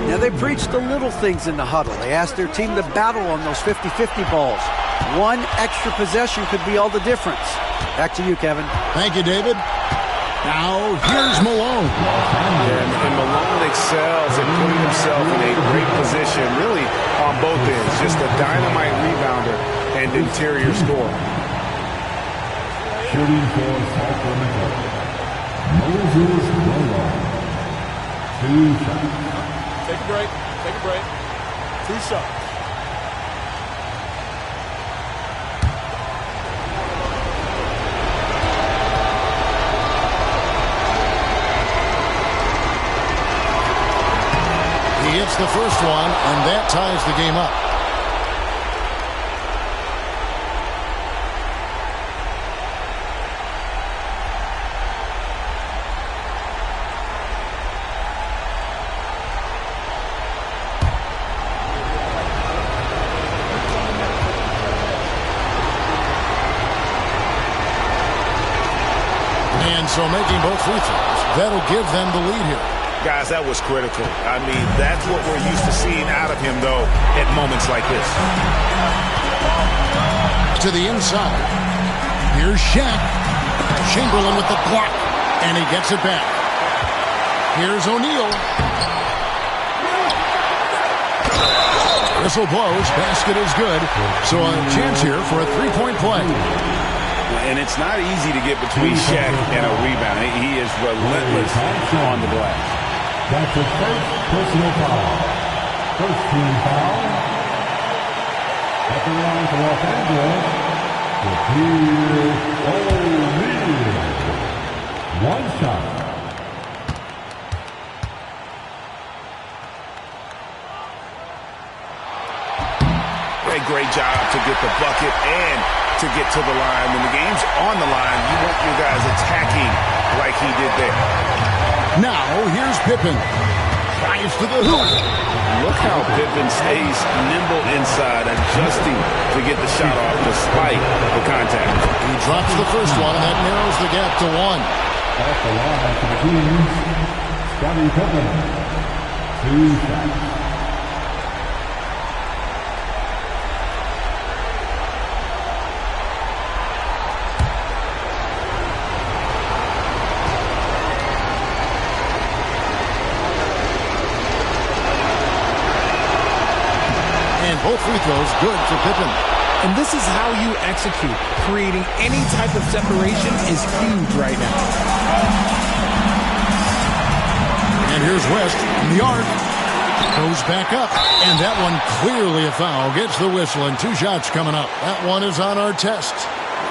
Now, they preached the little things in the huddle. They asked their team to battle on those 50-50 balls. One extra possession could be all the difference. Back to you, Kevin. Thank you, David. Now, here's Malone. And Malone excels at putting himself in a great position, really on both ends. Just a dynamite rebounder and interior scorer. Shooting for Sacramento. Moses Malone. 2 shots. Take a break. Take a break. 2 shots. the first one, and that ties the game up. So making both free throws, that'll give them the lead here. Guys, that was critical. I mean, that's what we're used to seeing out of him, though, at moments like this. To the inside. Here's Shaq. Chamberlain with the block, and he gets it back. Here's O'Neal. Whistle blows. Basket is good. So a chance here for a three-point play. And it's not easy to get between Shaq and a rebound. He is relentless on the glass. That's his first personal foul. First team foul. At the line for Los Angeles, O'Neal. One shot. Great job to get the bucket and to get to the line. When the game's on the line, you want your guys attacking like he did there. Now, here's Pippen. Drives to the hoop. Look how Pippen stays nimble inside, adjusting to get the shot off despite the contact. He drops the first one, and that narrows the gap to one. That's the line for the Kings. Scottie Pippen. 2 shots. Both free throws good for Pippen. And this is how you execute. Creating any type of separation is huge right now. And here's West in the arc. Goes back up. And that one clearly a foul. Gets the whistle, and 2 shots coming up. That one is on our test.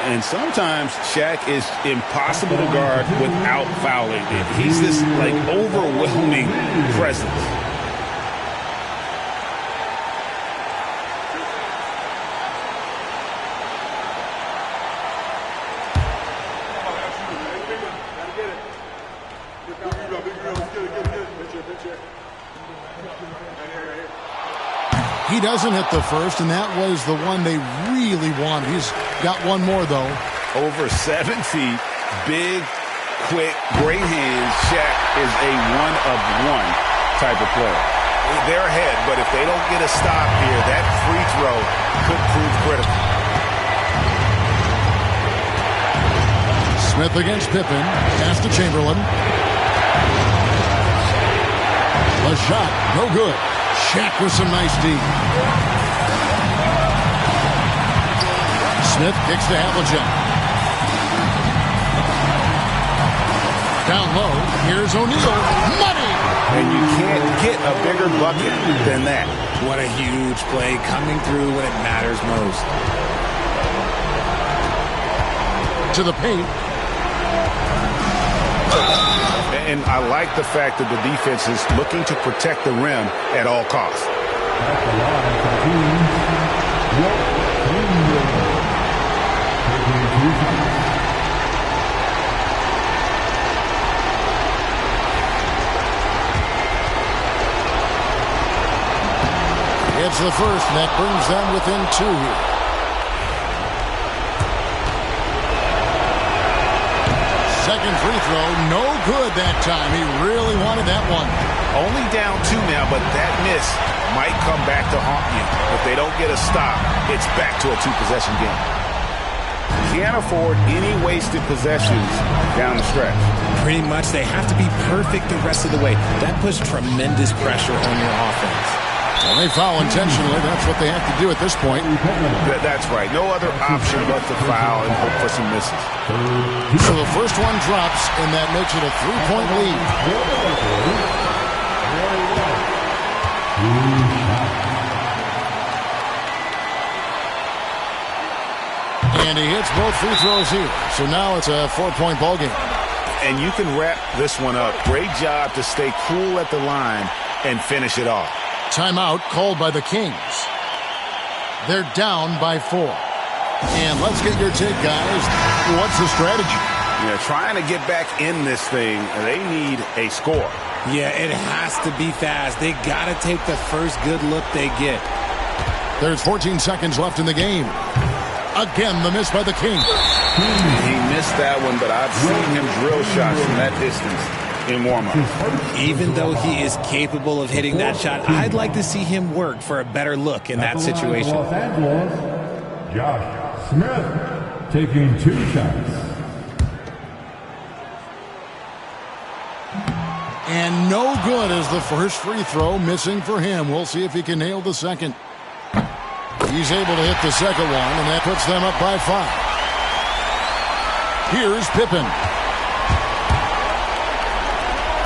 And sometimes Shaq is impossible to guard without fouling. He's this, like, overwhelming presence. He doesn't hit the first, and that was the one they really wanted. He's got one more, though. Over 7 feet, big, quick, great hands. Shaq is a one-of-one type of player. They're ahead, but if they don't get a stop here, that free throw could prove critical. Smith against Pippen. Pass to Chamberlain. A shot, no good. Shaq with some nice D. Smith kicks to Havlicek. Down low, here's O'Neal. Money! And you can't get a bigger bucket than that. What a huge play, coming through when it matters most. To the paint. And I like the fact that the defense is looking to protect the rim at all costs. It's the first, and that brings them within 2 here. Second free throw, no good that time. He really wanted that one. Only down 2 now, but that miss might come back to haunt you. If they don't get a stop, it's back to a 2-possession game. Can't afford any wasted possessions down the stretch. Pretty much, they have to be perfect the rest of the way. That puts tremendous pressure on your offense. Well, they foul intentionally. That's what they have to do at this point. That's right. No other option but to foul and hope for some misses. So the first one drops, and that makes it a 3-point lead. And he hits both free throws here. So now it's a 4-point ball game. And you can wrap this one up. Great job to stay cool at the line and finish it off. Timeout called by the Kings. They're down by 4. And let's get your take, guys. What's the strategy? Yeah, trying to get back in this thing, they need a score. Yeah, it has to be fast. They got to take the first good look they get. There's 14 seconds left in the game. Again, the miss by the Kings. He missed that one, but I've seen him drill shots from that distance in warm-up. Even though he is capable of hitting that shot, I'd like to see him work for a better look in that situation. Los Angeles, Josh Smith taking 2 shots. And no good as the first free throw, missing for him. We'll see if he can nail the second. He's able to hit the second one, and that puts them up by 5. Here's Pippen.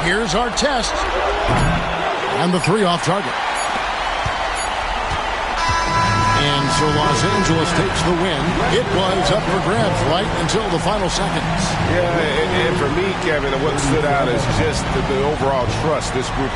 Here's Artest. And the 3 off target. And so Los Angeles takes the win. It was up for grabs right until the final seconds. Yeah, and for me, Kevin, what stood out is just the overall trust this group.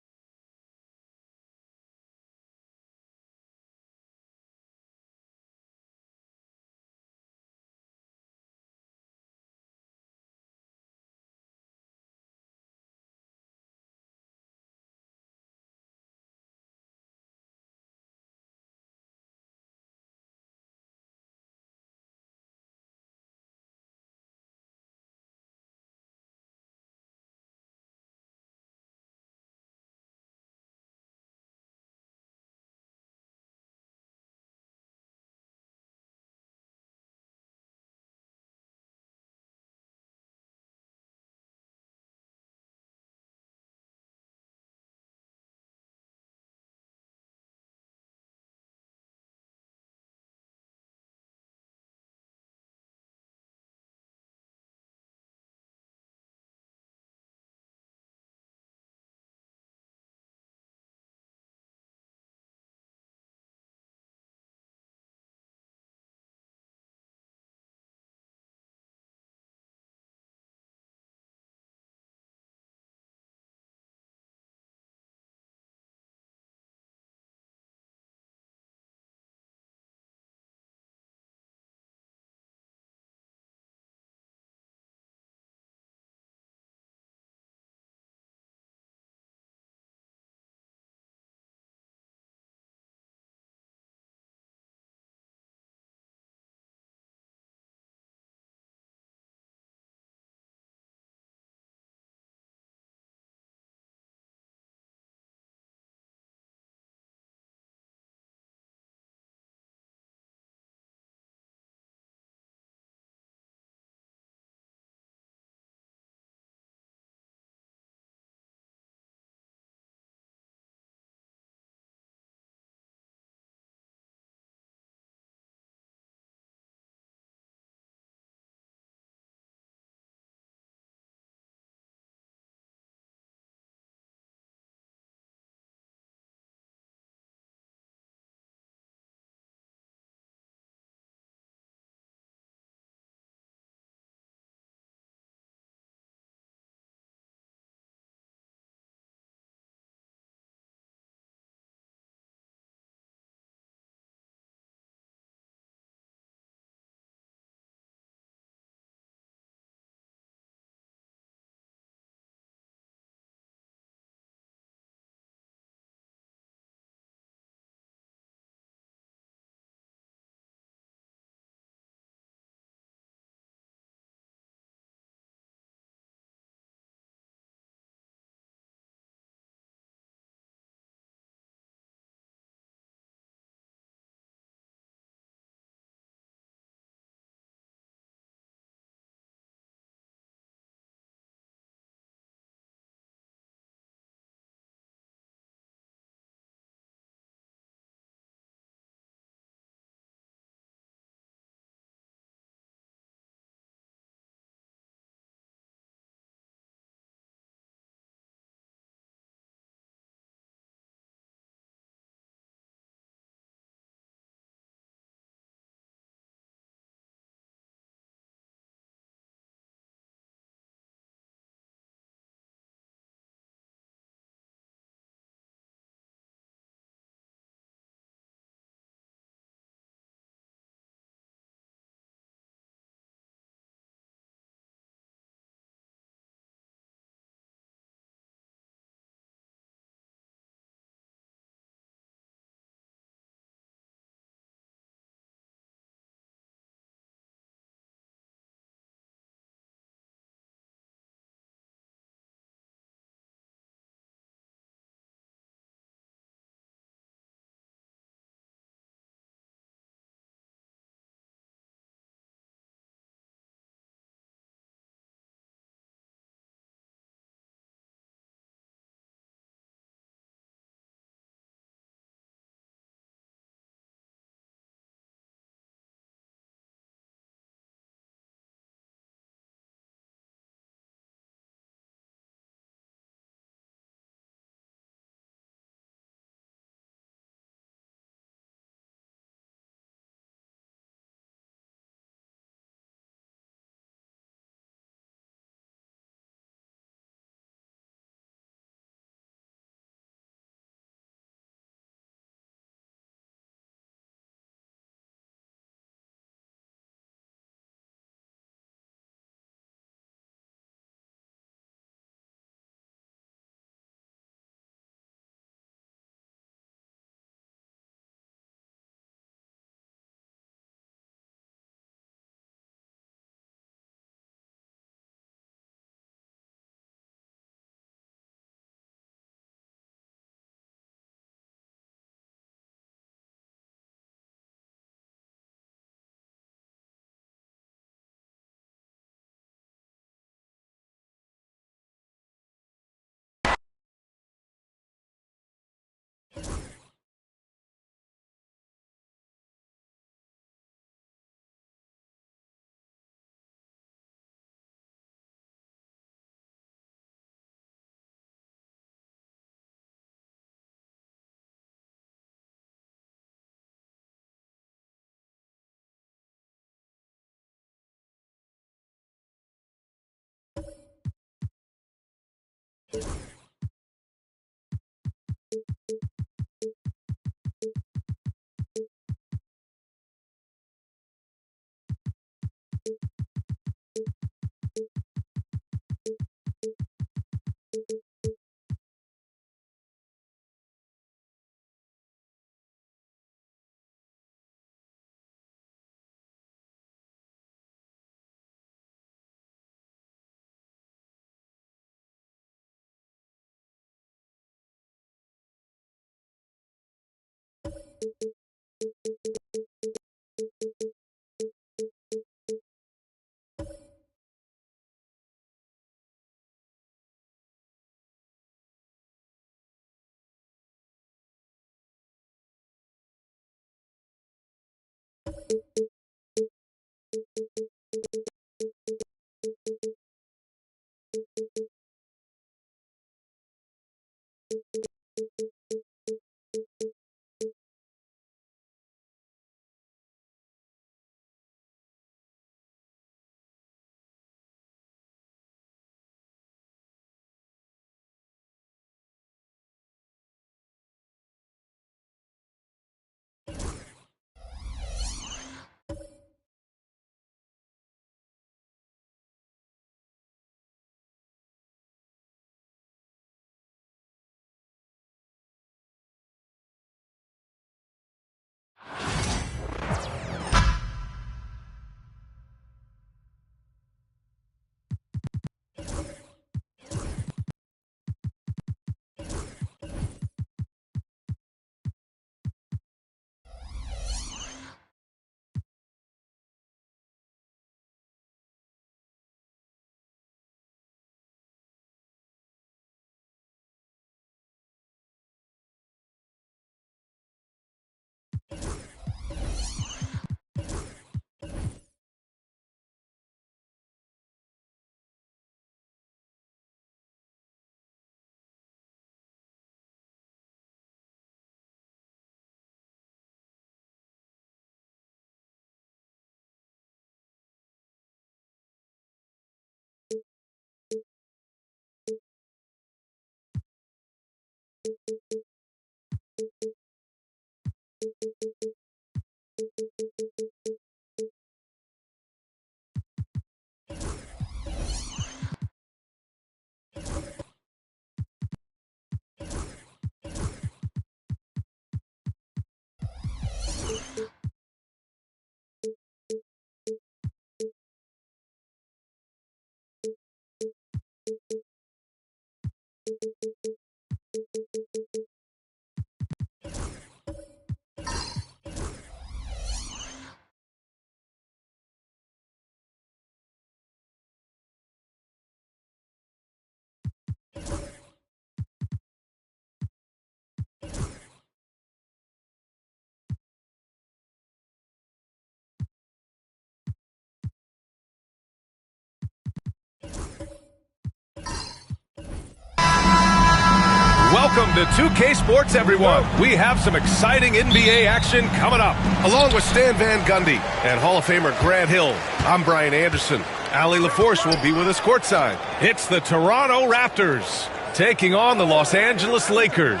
Welcome to 2K Sports, everyone. We have some exciting NBA action coming up. Along with Stan Van Gundy and Hall of Famer Grant Hill, I'm Brian Anderson. Allie LaForce will be with us courtside. It's the Toronto Raptors taking on the Los Angeles Lakers.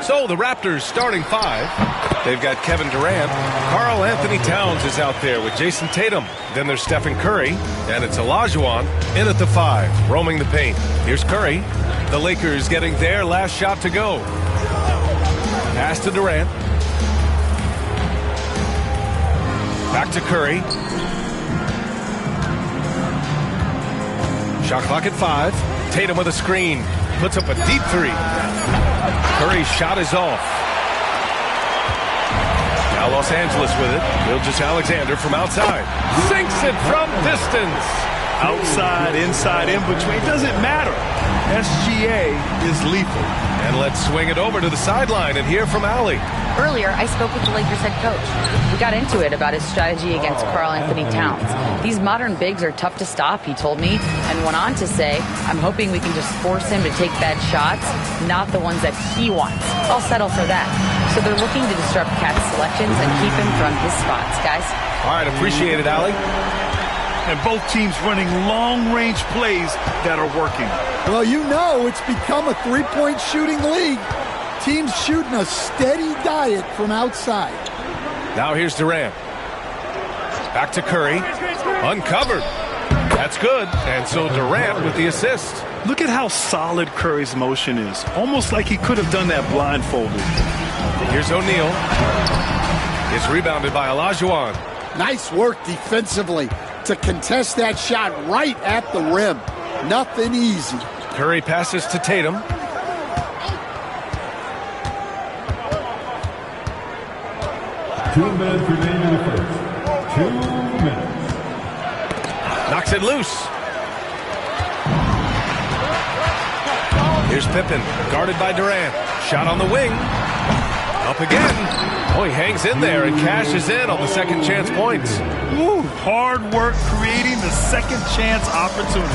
So the Raptors starting five. They've got Kevin Durant. Karl Anthony Towns is out there with Jason Tatum. Then there's Stephen Curry. And it's Olajuwon in at the five, roaming the paint. Here's Curry. The Lakers getting their last shot to go. Pass to Durant. Back to Curry. Shot clock at 5. Tatum with a screen. Puts up a deep three. Curry's shot is off. Now Los Angeles with it. Gilgeous-Alexander from outside. Sinks it from distance. Outside, inside, in between, doesn't matter. SGA is lethal. And let's swing it over to the sideline and hear from Allie. Earlier, I spoke with the Lakers head coach. We got into it about his strategy against Karl Anthony Towns. These modern bigs are tough to stop, he told me, and went on to say, I'm hoping we can just force him to take bad shots, not the ones that he wants. I'll settle for that. So they're looking to disrupt Cat's selections and keep him from his spots, guys. All right, appreciate it, Allie. And both teams running long-range plays that are working. Well, you know it's become a three-point shooting league. Teams shooting a steady diet from outside. Now here's Durant. Back to Curry. Uncovered. That's good. And so Durant with the assist. Look at how solid Curry's motion is. Almost like he could have done that blindfolded. Here's O'Neal. It's rebounded by Olajuwon. Nice work defensively to contest that shot right at the rim. Nothing easy. Curry passes to Tatum. Two minutes remaining in the first. 2 minutes. Knocks it loose. Here's Pippen, guarded by Durant. Shot on the wing. Up again. Oh, he hangs in there and cashes in on the second chance points. Ooh, hard work creating the second chance opportunity.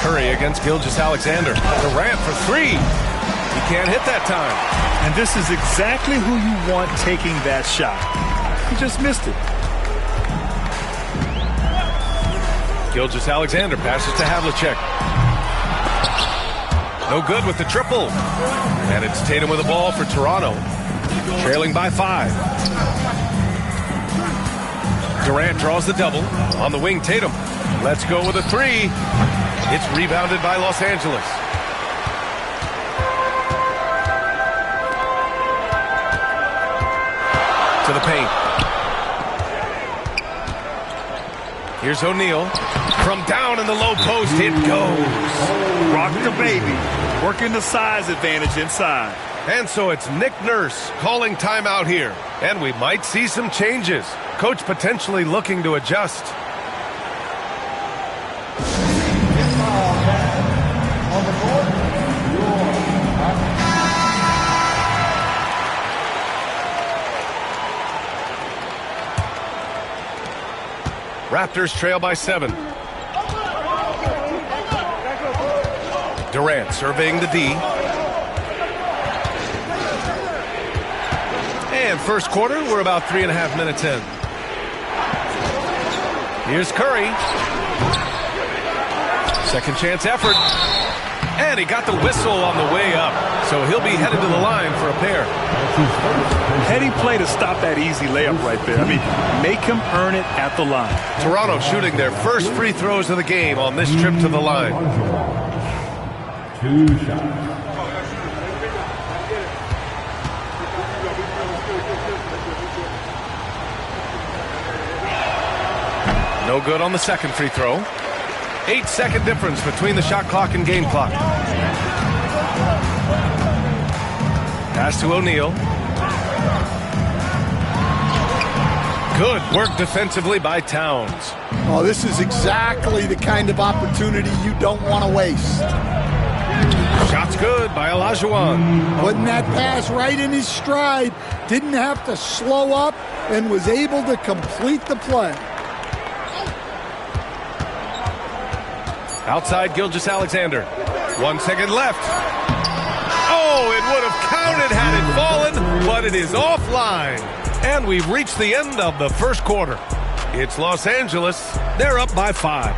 Curry against Gilgeous-Alexander. Durant for three. He can't hit that time. And this is exactly who you want taking that shot. He just missed it. Gilgeous-Alexander passes to Havlicek. No good with the triple. And it's Tatum with the ball for Toronto. Trailing by 5. Durant draws the double. On the wing, Tatum. Let's go with a three. It's rebounded by Los Angeles. To the paint. Here's O'Neal. From down in the low post, it goes. Rock the baby. Working the size advantage inside. And so it's Nick Nurse calling timeout here. And we might see some changes. Coach potentially looking to adjust. Raptors trail by 7. Durant surveying the D. And first quarter, we're about 3.5 minutes in. Here's Curry. Second chance effort. And he got the whistle on the way up. So he'll be headed to the line for a pair. Heady play to stop that easy layup right there. I mean, make him earn it at the line. Toronto shooting their first free throws of the game on this trip to the line. 2 shots. No good on the second free throw. 8-second difference between the shot clock and game clock. Pass to O'Neal. Good work defensively by Towns. Oh, this is exactly the kind of opportunity you don't want to waste. Shot's good by Olajuwon. Putting that pass right in his stride. Didn't have to slow up and was able to complete the play. Outside Gilgeous-Alexander. 1 second left. Oh, it would have counted had it fallen, but it is offline. And we've reached the end of the first quarter. It's Los Angeles. They're up by 5.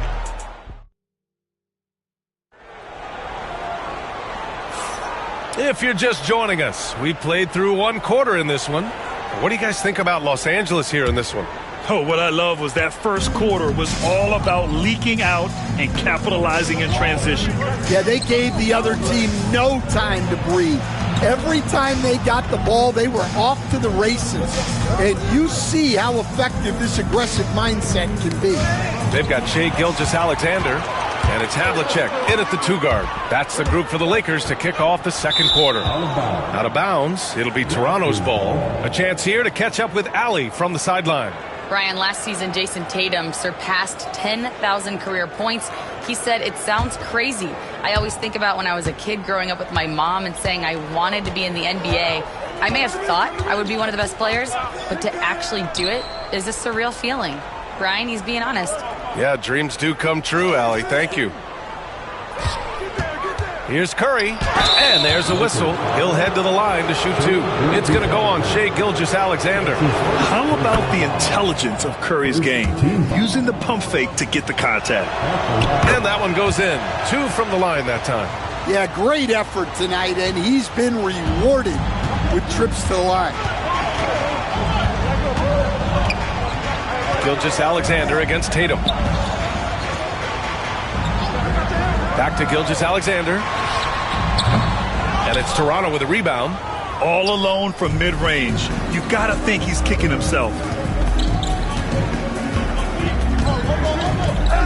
If you're just joining us, we played through 1 quarter in this one. What do you guys think about Los Angeles here in this one? Oh, what I love was that first quarter was all about leaking out and capitalizing in transition. Yeah, they gave the other team no time to breathe. Every time they got the ball, they were off to the races. And you see how effective this aggressive mindset can be. They've got Shai Gilgeous-Alexander, and it's Havlicek in at the 2-guard. That's the group for the Lakers to kick off the second quarter. Out of bounds, it'll be Toronto's ball. A chance here to catch up with Allie from the sideline. Brian, last season, Jason Tatum surpassed 10,000 career points. He said, it sounds crazy. I always think about when I was a kid growing up with my mom and saying I wanted to be in the NBA. I may have thought I would be one of the best players, but to actually do it is a surreal feeling. Brian, he's being honest. Yeah, dreams do come true, Allie. Thank you. Here's Curry, and there's a whistle. He'll head to the line to shoot 2. It's going to go on Shai Gilgeous-Alexander. How about the intelligence of Curry's game? Using the pump fake to get the contact. And that one goes in. 2 from the line that time. Yeah, great effort tonight, and he's been rewarded with trips to the line. Gilgeous-Alexander against Tatum. Back to Gilgeous-Alexander. And it's Toronto with a rebound. All alone from mid-range. You got to think he's kicking himself.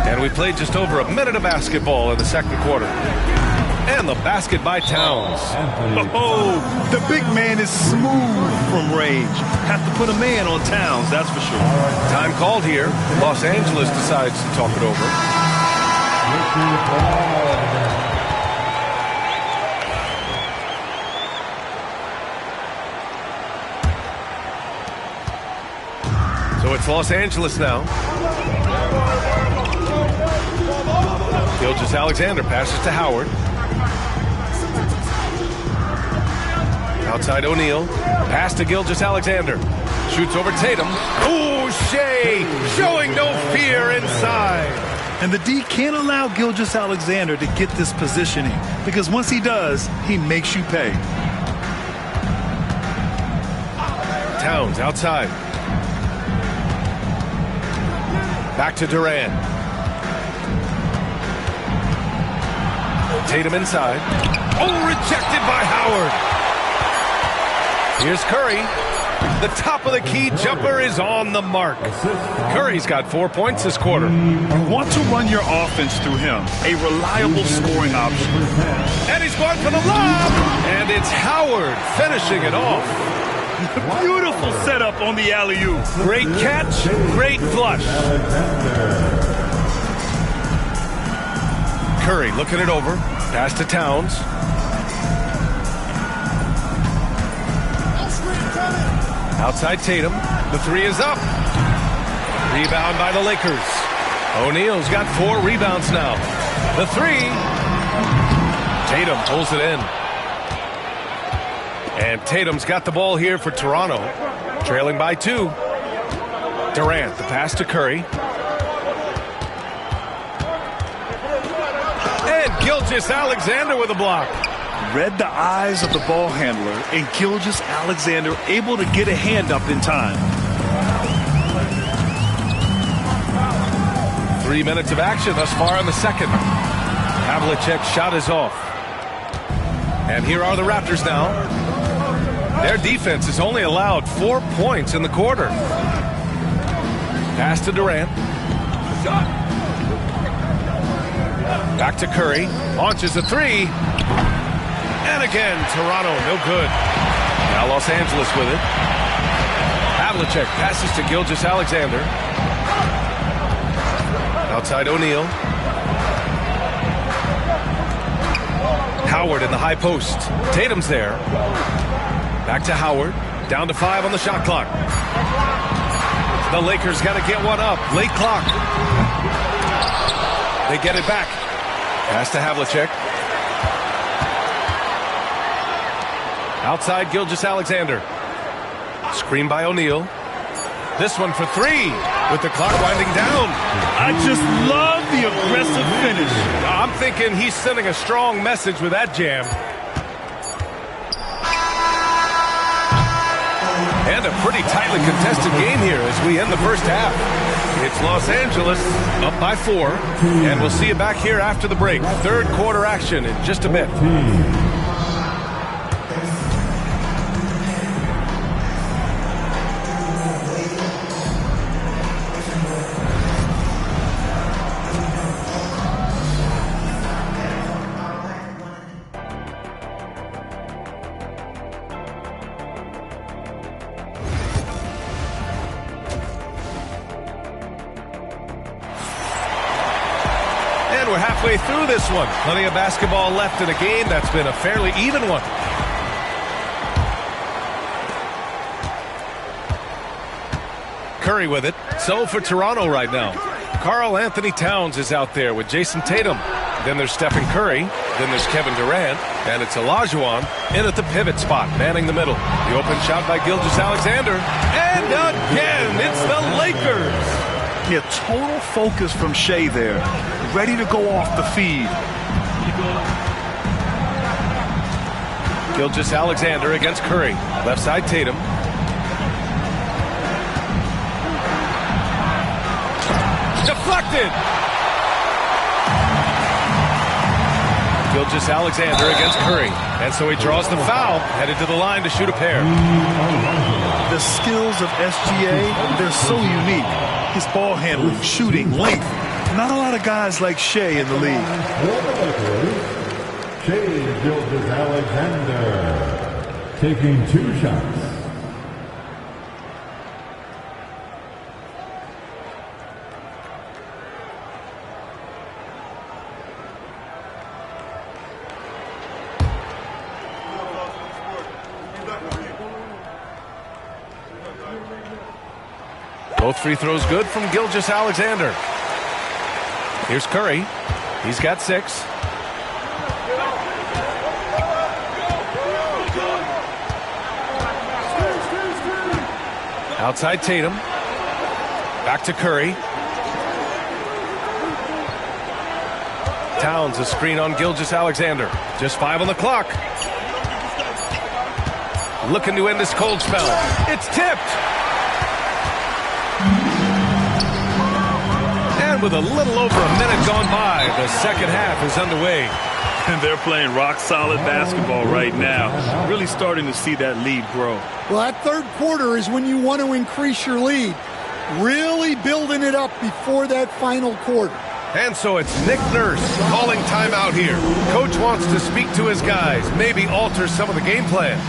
And we played just over a minute of basketball in the second quarter. And the basket by Towns. Oh, the big man is smooth from range. Have to put a man on Towns, that's for sure. Time called here. Los Angeles decides to talk it over. So it's Los Angeles now. Gilgeous-Alexander passes to Howard. Outside O'Neal. Pass to Gilgeous-Alexander. Shoots over Tatum. Ooh, Shea showing no fear inside. And the D can't allow Gilgeous-Alexander to get this positioning, because once he does, he makes you pay. Towns outside. Back to Durant. Tatum inside. Oh, rejected by Howard. Here's Curry. The top of the key jumper is on the mark. Curry's got 4 points this quarter. You want to run your offense through him, a reliable scoring option. And he's going for the lob. And it's Howard finishing it off. Beautiful setup on the alley-oop. Great catch, great flush. Curry looking it over. Pass to Towns. Outside Tatum. The three is up. Rebound by the Lakers. O'Neal's got 4 rebounds now. The three. Tatum pulls it in. And Tatum's got the ball here for Toronto. Trailing by 2. Durant, the pass to Curry. And Gilgeous-Alexander with a block. Read the eyes of the ball handler, and Gilgeous-Alexander able to get a hand up in time. 3 minutes of action thus far in the second. Havlicek's shot is off. And here are the Raptors now. Their defense has only allowed 4 points in the quarter. Pass to Durant. Back to Curry. Launches a three. And again, Toronto, no good. Now Los Angeles with it. Havlicek passes to Gilgeous-Alexander. Outside O'Neal. Howard in the high post. Tatum's there. Back to Howard. Down to 5 on the shot clock. The Lakers got to get one up. Late clock. They get it back. Pass to Havlicek. Outside Gilgeous-Alexander. Screen by O'Neal. This one for 3 with the clock winding down. I just love the aggressive finish. I'm thinking he's sending a strong message with that jam. And a pretty tightly contested game here as we end the first half. It's Los Angeles up by 4, and we'll see you back here after the break. Third quarter action in just a bit. We're halfway through this one. Plenty of basketball left in a game that's been a fairly even one. Curry with it. So for Toronto right now. Karl Anthony Towns is out there with Jason Tatum. Then there's Stephen Curry. Then there's Kevin Durant. And it's Olajuwon in at the pivot spot, manning the middle. The open shot by Gilgeous-Alexander. And again, it's the Lakers. Yeah, total focus from Shea there. Ready to go off the feed. Gilgeous-Alexander against Curry. Left side Tatum. Deflected. Gilgeous-Alexander against Curry. And so he draws the foul, headed to the line to shoot a pair. The skills of SGA, they're so unique. His ball handling, shooting, length. Not a lot of guys like Shea in the league. Shea Gilgeous-Alexander taking 2 shots. Both free throws good from Gilgeous-Alexander. Here's Curry. He's got 6. Outside Tatum. Back to Curry. Towns a screen on Gilgeous-Alexander. Just 5 on the clock. Looking to end this cold spell. It's tipped. And with a little over a minute gone by, the second half is underway. And they're playing rock-solid basketball right now. Really starting to see that lead grow. Well, that third quarter is when you want to increase your lead. Really building it up before that final quarter. And so it's Nick Nurse calling timeout here. Coach wants to speak to his guys, maybe alter some of the game plan.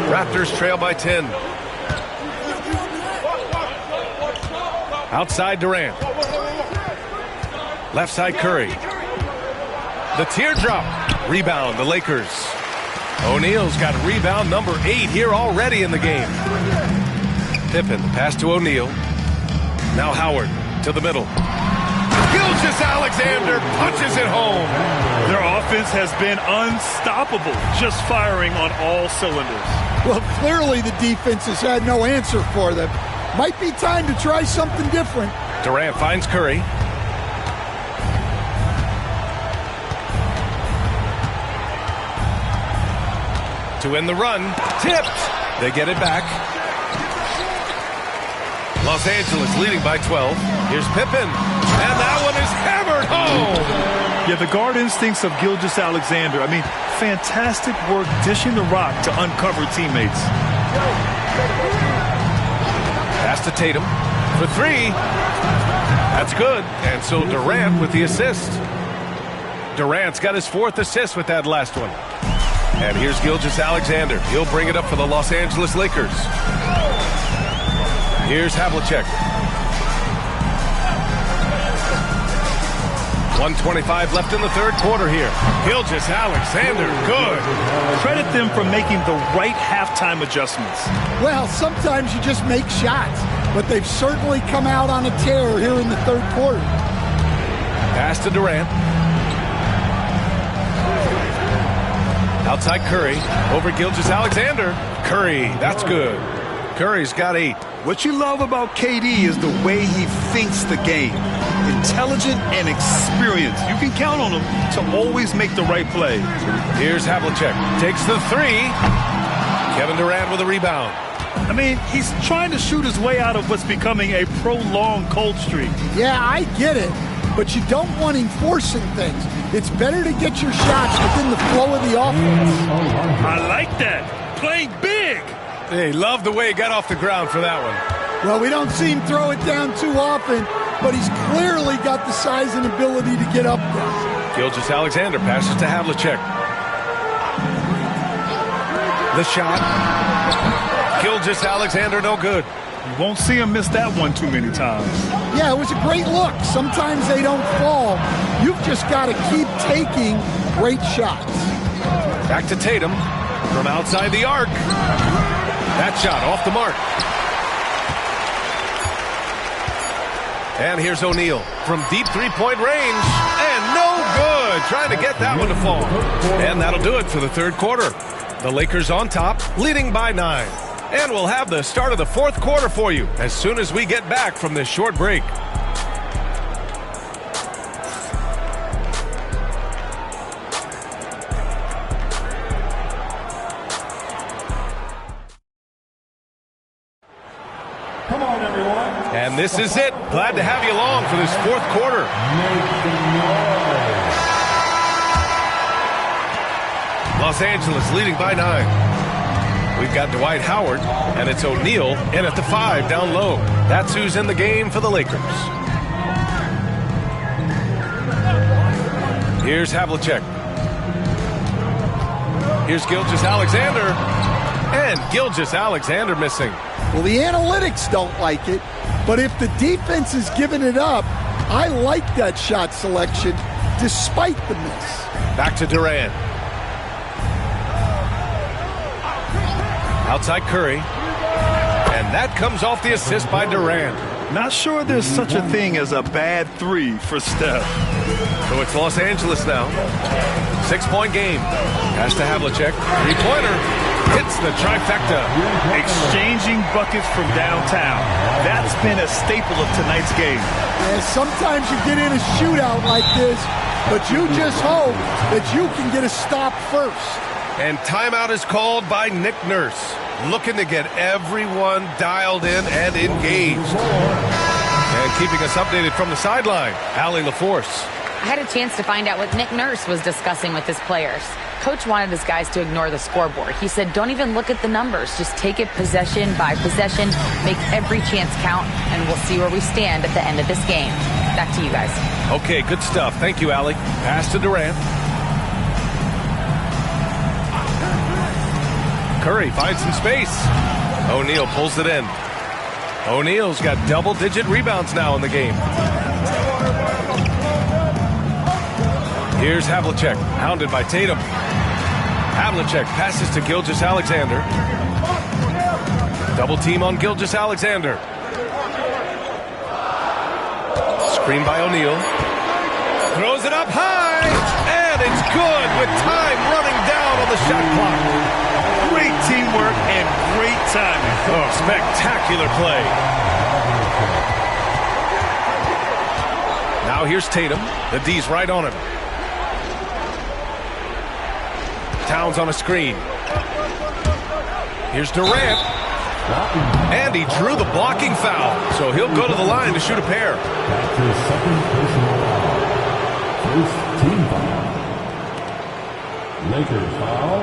Raptors trail by 10. Outside Durant. Left side Curry. The teardrop. Rebound the Lakers. O'Neal's got rebound number 8 here already in the game. Pippen, the pass to O'Neal. Now Howard to the middle. Gilgeous-Alexander punches it home. Their offense has been unstoppable, just firing on all cylinders. Well, clearly the defense has had no answer for them. Might be time to try something different. Durant finds Curry. To end the run. Tipped. They get it back. Los Angeles leading by 12. Here's Pippen. And that one is hammered home. Yeah, the guard instincts of Gilgeous-Alexander. I mean, fantastic work dishing the rock to uncover teammates. Pass to Tatum for 3. That's good. And so Durant with the assist. Durant's got his 4th assist with that last one. And here's Gilgeous-Alexander. He'll bring it up for the Los Angeles Lakers. Here's Havlicek. 1:25 left in the third quarter here. Gilgeous-Alexander, good. Credit them for making the right halftime adjustments. Well, sometimes you just make shots, but they've certainly come out on a tear here in the third quarter. Pass to Durant. Outside Curry, over Gilgeous-Alexander. Curry, that's good. Curry's got 8. What you love about KD is the way he thinks the game. Intelligent and experienced. You can count on him to always make the right play. Here's Havlicek. Takes the 3. Kevin Durant with a rebound. I mean, he's trying to shoot his way out of what's becoming a prolonged cold streak. Yeah, I get it. But you don't want him forcing things. It's better to get your shots within the flow of the offense. I like that. Playing big. Hey, love the way he got off the ground for that one. Well, we don't see him throw it down too often, but he's clearly got the size and ability to get up there. Gilgeous-Alexander passes to Havlicek. The shot. Gilgeous-Alexander, no good. You won't see him miss that one too many times. Yeah, it was a great look. Sometimes they don't fall. You've just got to keep taking great shots. Back to Tatum from outside the arc. That shot off the mark. And here's O'Neal from deep three-point range. And no good. Trying to get that one to fall. And that'll do it for the third quarter. The Lakers on top, leading by 9. And we'll have the start of the fourth quarter for you as soon as we get back from this short break. Come on, everyone. And this is it. Glad to have you along for this fourth quarter. Los Angeles leading by 9. We've got Dwight Howard, and it's O'Neal in at the 5 down low. That's who's in the game for the Lakers. Here's Havlicek. Here's Gilgeous-Alexander. And Gilgeous-Alexander missing. Well, the analytics don't like it, but if the defense is giving it up, I like that shot selection despite the miss. Back to Durant. Outside Curry. And that comes off the assist by Durant. Not sure there's such a thing as a bad three for Steph. So it's Los Angeles now. 6-point game. Pass to Havlicek. Three-pointer. Hits the trifecta. Exchanging buckets from downtown. That's been a staple of tonight's game. And sometimes you get in a shootout like this, but you just hope that you can get a stop first. And timeout is called by Nick Nurse, looking to get everyone dialed in and engaged. And keeping us updated from the sideline, Allie LaForce. I had a chance to find out what Nick Nurse was discussing with his players. Coach wanted his guys to ignore the scoreboard. He said, don't even look at the numbers. Just take it possession by possession, make every chance count, and we'll see where we stand at the end of this game. Back to you guys. Okay, good stuff. Thank you, Allie. Pass to Durant. Curry finds some space. O'Neal pulls it in. O'Neal's got double-digit rebounds now in the game. Here's Havlicek, hounded by Tatum. Havlicek passes to Gilgeous-Alexander. Double team on Gilgeous-Alexander. Screen by O'Neal. Throws it up high, and it's good with time running down on the shot clock. Great teamwork and great timing. Oh, spectacular play. Now here's Tatum. The D's right on him. Towns on a screen. Here's Durant. And he drew the blocking foul. So he'll go to the line to shoot a pair. That's his second personal foul. First team foul. Lakers foul.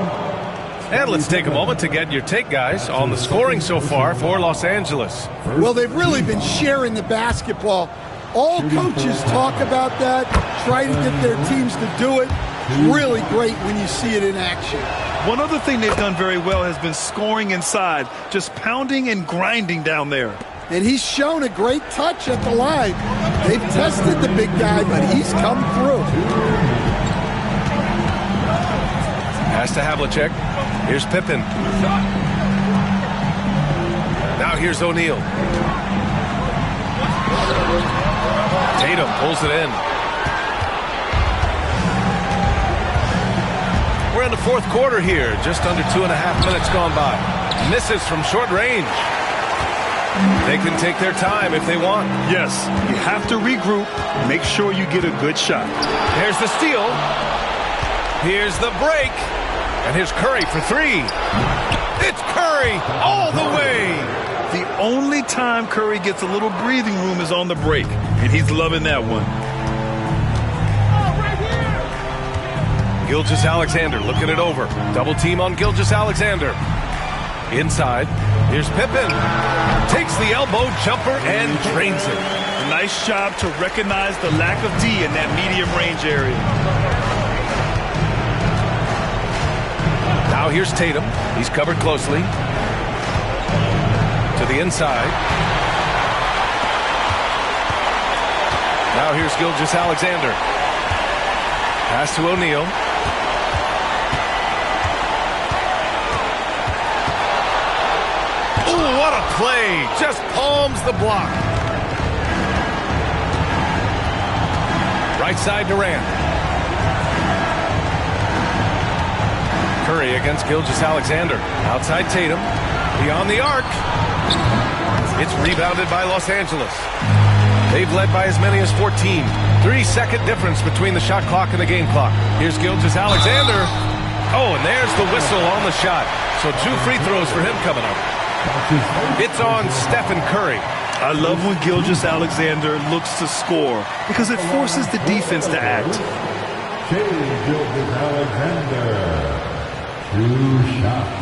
And let's take a moment to get your take, guys, on the scoring so far for Los Angeles. Well, they've really been sharing the basketball. All coaches talk about that, try to get their teams to do it. It's really great when you see it in action. One other thing they've done very well has been scoring inside, just pounding and grinding down there. And he's shown a great touch at the line. They've tested the big guy, but he's come through. Pass to Havlicek. Here's Pippen. Now here's O'Neal. Tatum pulls it in. We're in the fourth quarter here. Just under 2.5 minutes gone by. Misses from short range. They can take their time if they want. Yes, you have to regroup. Make sure you get a good shot. Here's the steal. Here's the break. And here's Curry for three. It's Curry all the way. The only time Curry gets a little breathing room is on the break, and he's loving that one. Gilgeous-Alexander looking it over. Double team on Gilgeous-Alexander. Inside. Here's Pippen. Takes the elbow jumper and drains it. Nice job to recognize the lack of D in that medium range area. Now here's Tatum. He's covered closely. To the inside. Now here's Gilgeous-Alexander. Pass to O'Neal. Ooh, what a play. Just palms the block. Right side Durant. Curry against Gilgeous-Alexander. Outside Tatum. Beyond the arc. It's rebounded by Los Angeles. They've led by as many as 14. 3-second difference between the shot clock and the game clock. Here's Gilgeous-Alexander. Oh, and there's the whistle on the shot. So 2 free throws for him coming up. It's on Stephen Curry. I love when Gilgeous-Alexander looks to score because it forces the defense to act. Gilgeous-Alexander. 2 shots.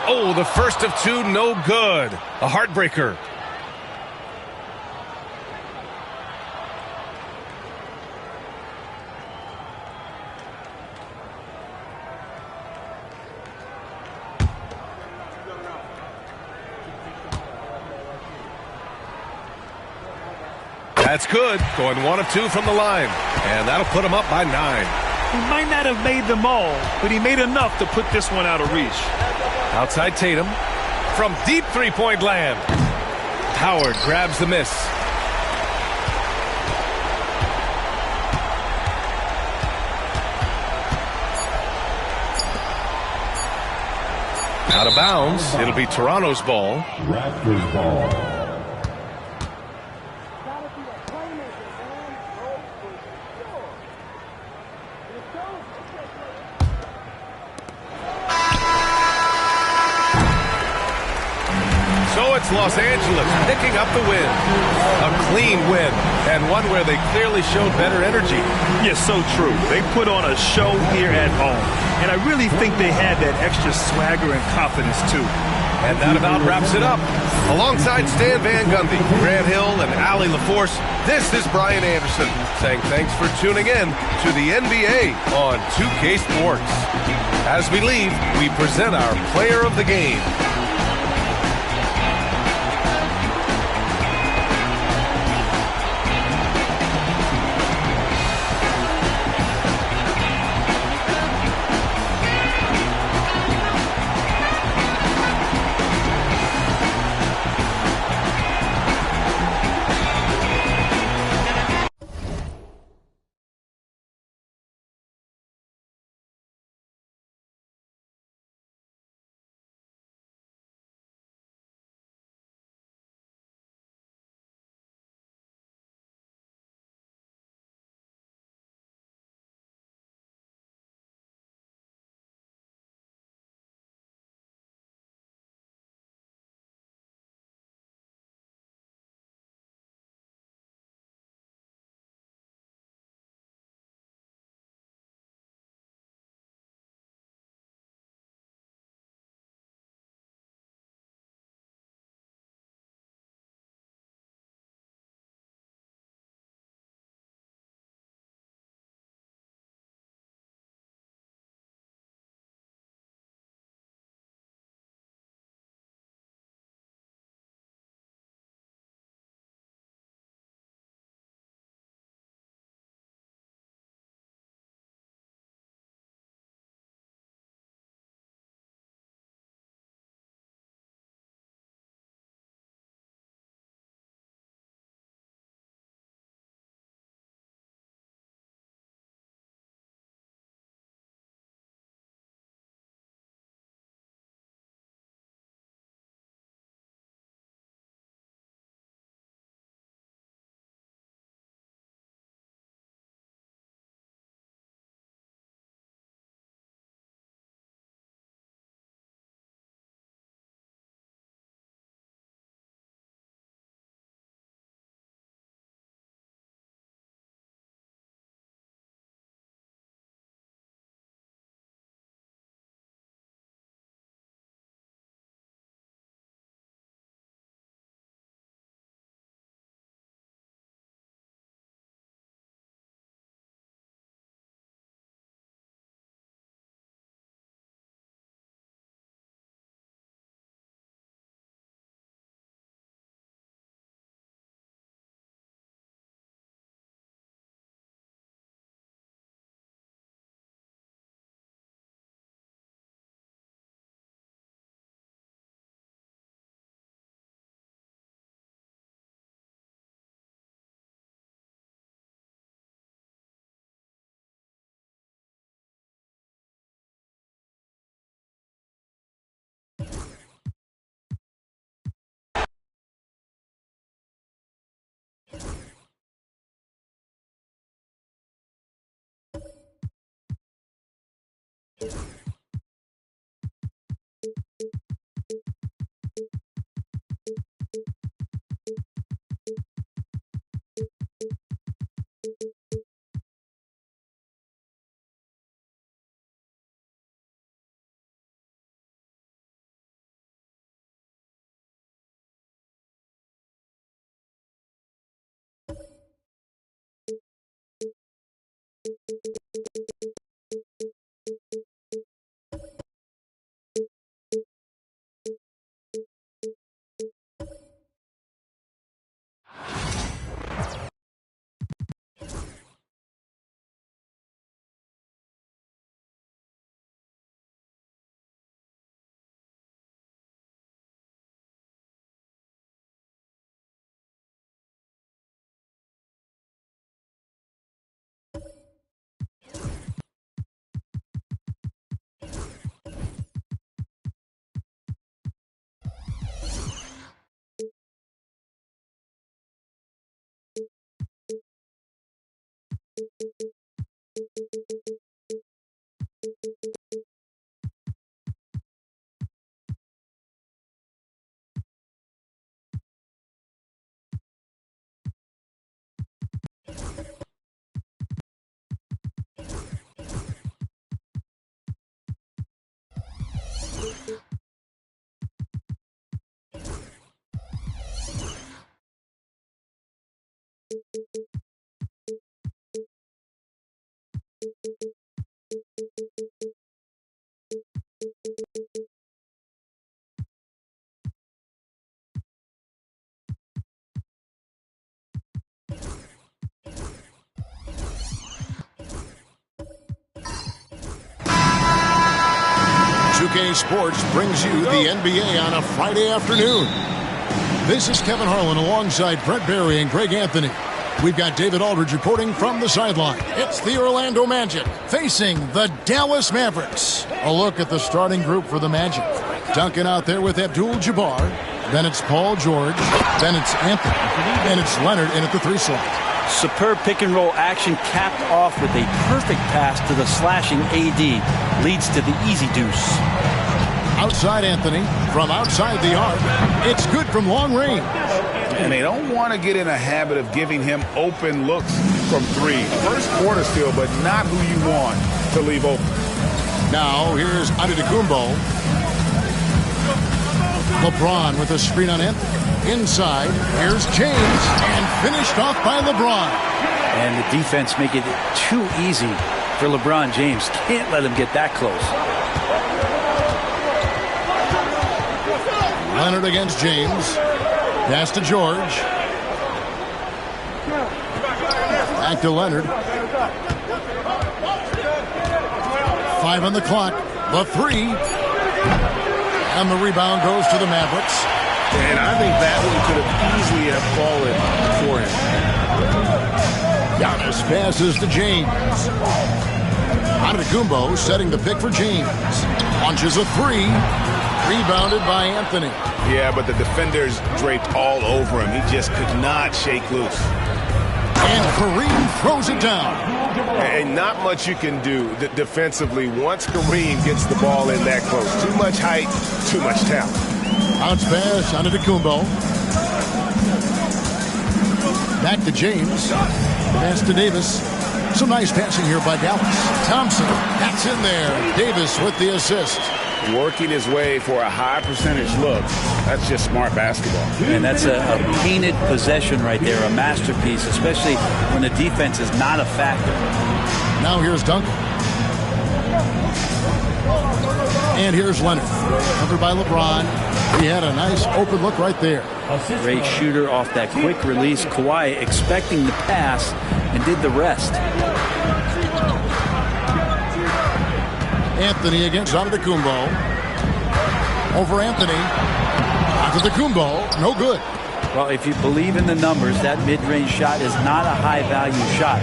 Oh, the first of 2, no good. A heartbreaker. That's good. Going 1 of 2 from the line. And that'll put him up by 9. He might not have made them all, but he made enough to put this one out of reach. Outside Tatum. From deep three-point land. Howard grabs the miss. Out of bounds. It'll be Toronto's ball. Raptors ball. So it's Los Angeles picking up the win. A clean win, and one where they clearly showed better energy. Yes, so true. They put on a show here at home, and I really think they had that extra swagger and confidence, too. And that about wraps it up. Alongside Stan Van Gundy, Grant Hill, and Allie LaForce, this is Brian Anderson saying thanks for tuning in to the NBA on 2K Sports. As we leave, we present our player of the game. 2K Sports brings you the NBA on a Friday afternoon. This is Kevin Harlan alongside Brent Barry and Greg Anthony. We've got David Aldridge reporting from the sideline. It's the Orlando Magic facing the Dallas Mavericks. A look at the starting group for the Magic. Duncan out there with Abdul-Jabbar. Then it's Paul George. Then it's Anthony. And it's Leonard in at the 3 slot. Superb pick-and-roll action capped off with a perfect pass to the slashing AD. Leads to the easy deuce. Outside Anthony. From outside the arc. It's good from long range. And they don't want to get in a habit of giving him open looks from 3. First quarter still, but not who you want to leave open. Now here's Antetokounmpo. LeBron with a screen on Anthony. Inside, here's James, and finished off by LeBron. And the defense make it too easy for LeBron James. Can't let him get that close. Leonard against James. Pass to George. Back to Leonard. 5 on the clock. The 3. And the rebound goes to the Mavericks. And I think that one could have easily have fallen for him. Giannis passes to James. Antetokounmpo setting the pick for James. Launches a 3. Rebounded by Anthony. Yeah, but the defenders draped all over him. He just could not shake loose. And Kareem throws it down. And not much you can do defensively once Kareem gets the ball in that close. Too much height, too much talent. Bounce pass onto Antetokounmpo. Back to James. Pass to Davis. Some nice passing here by Dallas. Thompson, that's in there. Davis with the assist. Working his way for a high percentage look. That's just smart basketball. And that's a painted possession right there, a masterpiece, especially when the defense is not a factor. Now here's Duncan. And here's Leonard. Covered by LeBron. He had a nice open look right there. Great shooter off that quick release. Kawhi expecting the pass and did the rest. Anthony against Antetokounmpo. Over Anthony. Antetokounmpo, no good. Well, if you believe in the numbers, that mid-range shot is not a high-value shot,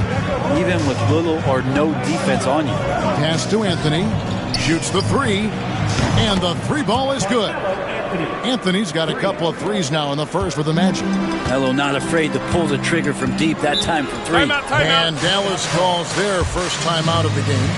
even with little or no defense on you. Pass to Anthony. Shoots the 3. And the 3 ball is good. Anthony's got a couple of 3s now in the first for the Magic. Melo not afraid to pull the trigger from deep, that time for 3. Timeout. And Dallas calls their first timeout of the game.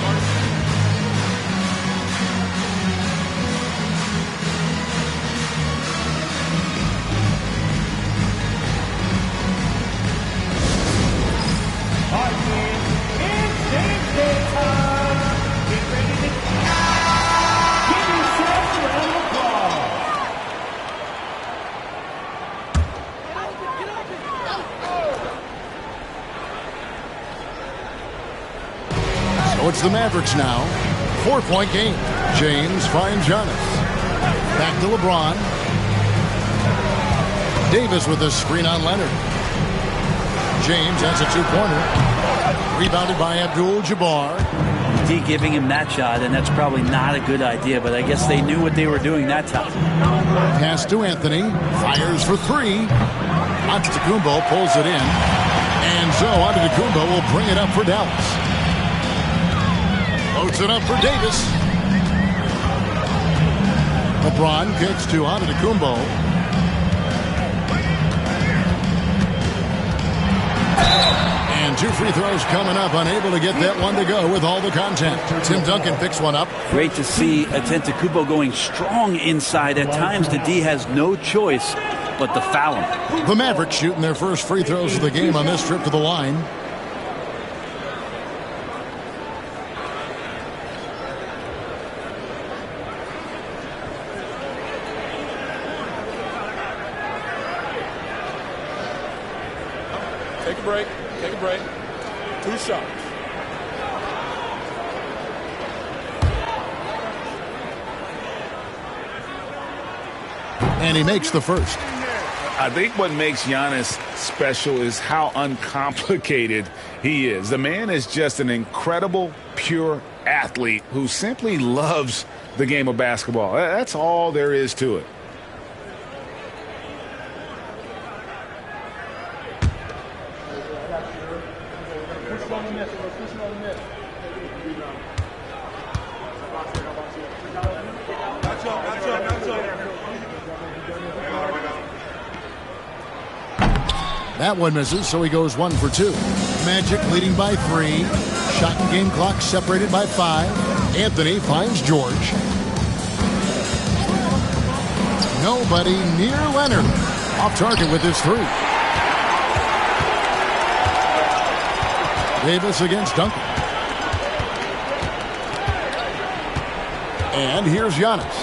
It's the Mavericks now. 4-point game. James finds Giannis. Back to LeBron. Davis with a screen on Leonard. James has a 2-pointer. Rebounded by Abdul-Jabbar. D giving him that shot, and that's probably not a good idea, but I guess they knew what they were doing that time. Pass to Anthony. Fires for 3. Antetokounmpo pulls it in. And so Antetokounmpo will bring it up for Dallas. Loads it up for Davis. LeBron kicks to Antetokounmpo. And to 2 free throws coming up, unable to get that one to go with all the contact. Tim Duncan picks one up. Great to see Antetokounmpo going strong inside. At times, the D has no choice but to foul him. The Mavericks shooting their first free throws of the game on this trip to the line. Take a break. Take a break. 2 shots. And he makes the first. I think what makes Giannis special is how uncomplicated he is. The man is just an incredible, pure athlete who simply loves the game of basketball. That's all there is to it. That one misses, so he goes 1 for 2. Magic leading by 3. Shot and game clock separated by 5. Anthony finds George. Nobody near Leonard. Off target with his 3. Davis against Duncan. And here's Giannis.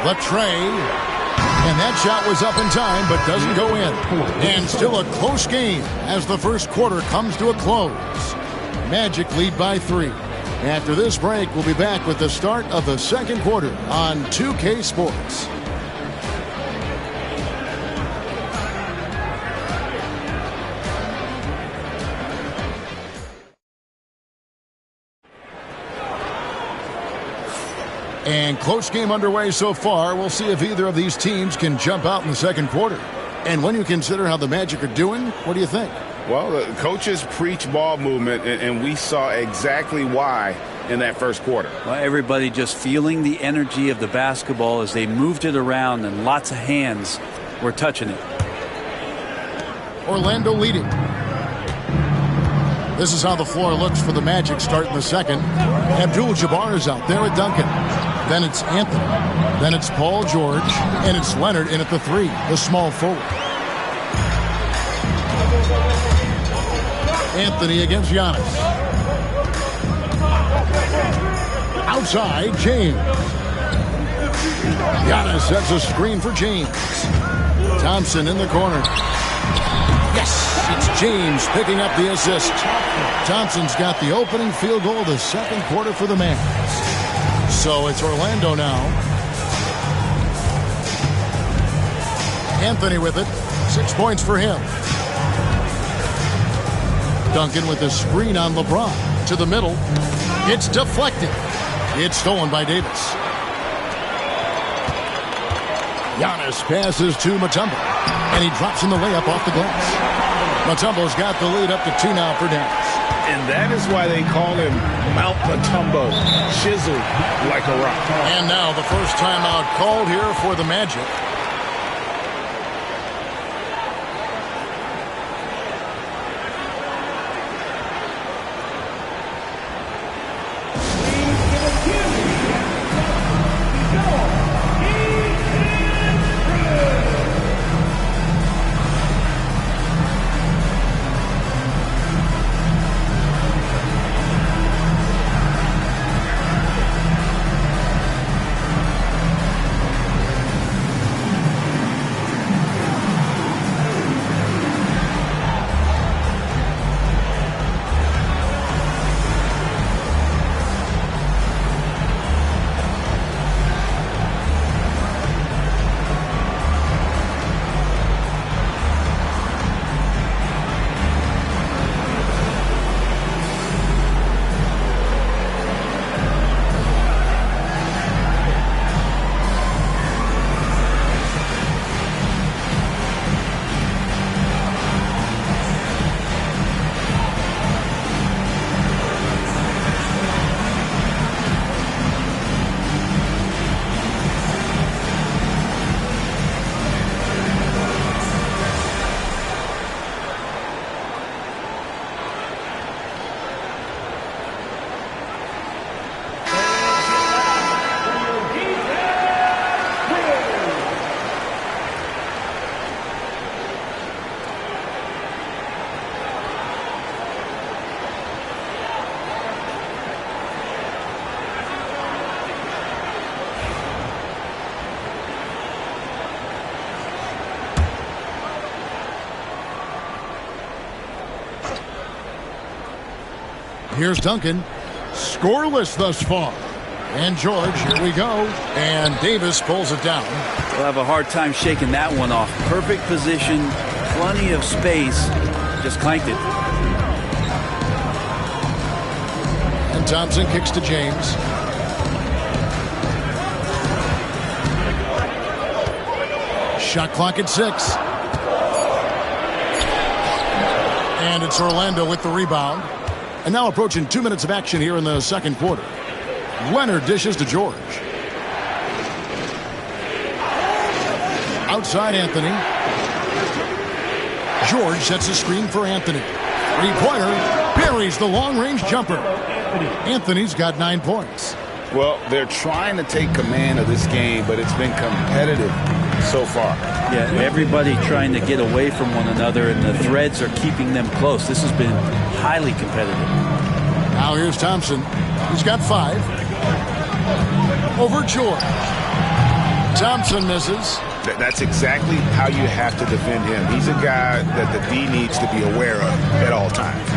The tray. And that shot was up in time, but doesn't go in. And still a close game as the first quarter comes to a close. Magic lead by 3. After this break, we'll be back with the start of the second quarter on 2K Sports. And close game underway so far. We'll see if either of these teams can jump out in the second quarter. And when you consider how the Magic are doing, what do you think? Well, the coaches preach ball movement, and we saw exactly why in that first quarter. Well, everybody just feeling the energy of the basketball as they moved it around, and lots of hands were touching it. Orlando leading. This is how the floor looks for the Magic starting the second. Abdul-Jabbar is out there with Duncan. Then it's Anthony. Then it's Paul George. And it's Leonard in at the 3, the small forward. Anthony against Giannis. Outside, James. Giannis sets a screen for James. Thompson in the corner. Yes, it's James picking up the assist. Thompson's got the opening field goal of the second quarter for the Mavs. So it's Orlando now. Anthony with it. 6 points for him. Duncan with the screen on LeBron. To the middle. It's deflected. It's stolen by Davis. Giannis passes to Mutombo. And he drops in the layup off the glass. Mutombo's got the lead up to 2 now for Dallas. And that is why they call him Mount Mutombo, chiseled like a rock. And now the first timeout called here for the Magic. Here's Duncan. Scoreless thus far. And George, here we go. And Davis pulls it down. We'll have a hard time shaking that one off. Perfect position, plenty of space. Just clanked it. And Thompson kicks to James. Shot clock at 6. And it's Orlando with the rebound. And now approaching 2 minutes of action here in the second quarter. Leonard dishes to George. Outside Anthony. George sets a screen for Anthony. Three-pointer. Buries the long-range jumper. Anthony's got 9 points. Well, they're trying to take command of this game, but it's been competitive so far. Yeah, everybody trying to get away from one another, and the threads are keeping them close. This has been highly competitive. Now here's Thompson. He's got 5. Over George. Thompson misses. That's exactly how you have to defend him. He's a guy that the D needs to be aware of at all times.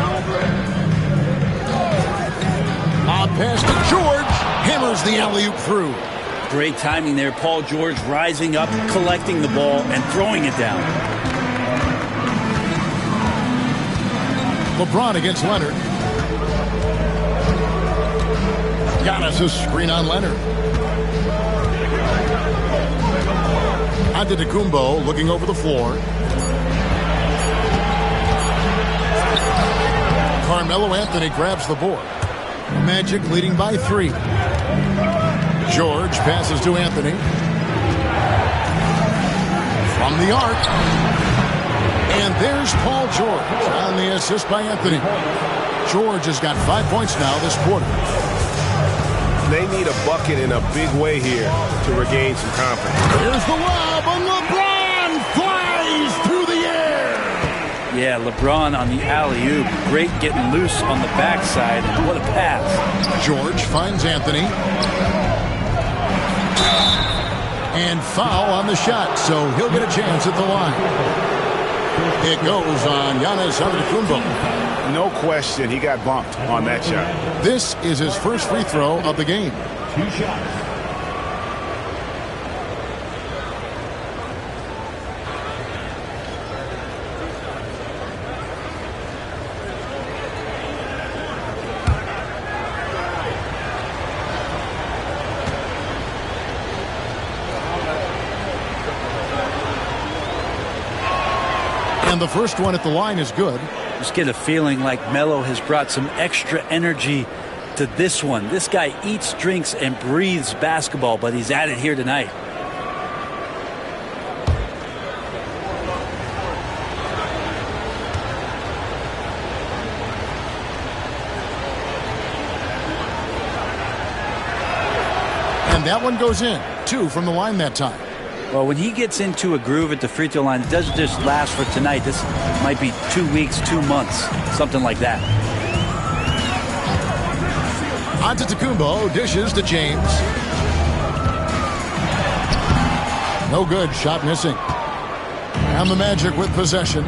Odd pass to George. Hammers the alley-oop through. Great timing there. Paul George rising up, collecting the ball, and throwing it down. LeBron against Leonard. Giannis a screen on Leonard. Antetokounmpo looking over the floor. Carmelo Anthony grabs the board. Magic leading by 3. George passes to Anthony. From the arc. And there's Paul George on the assist by Anthony. George has got 5 points now this quarter. They need a bucket in a big way here to regain some confidence. Here's the lob, and LeBron flies through the air. Yeah, LeBron on the alley-oop. Great getting loose on the backside, and what a pass. George finds Anthony. And foul on the shot, so he'll get a chance at the line. It goes on Giannis Antetokounmpo. No question, he got bumped on that shot. This is his first free throw of the game. 2 shots. And the first one at the line is good. Just get a feeling like Melo has brought some extra energy to this one. This guy eats, drinks, and breathes basketball, but he's at it here tonight. And that one goes in. 2 from the line that time. Well, when he gets into a groove at the free throw line, it doesn't just last for tonight. This might be 2 weeks, 2 months, something like that. Antetokounmpo dishes to James. No good. Shot missing. And the Magic with possession.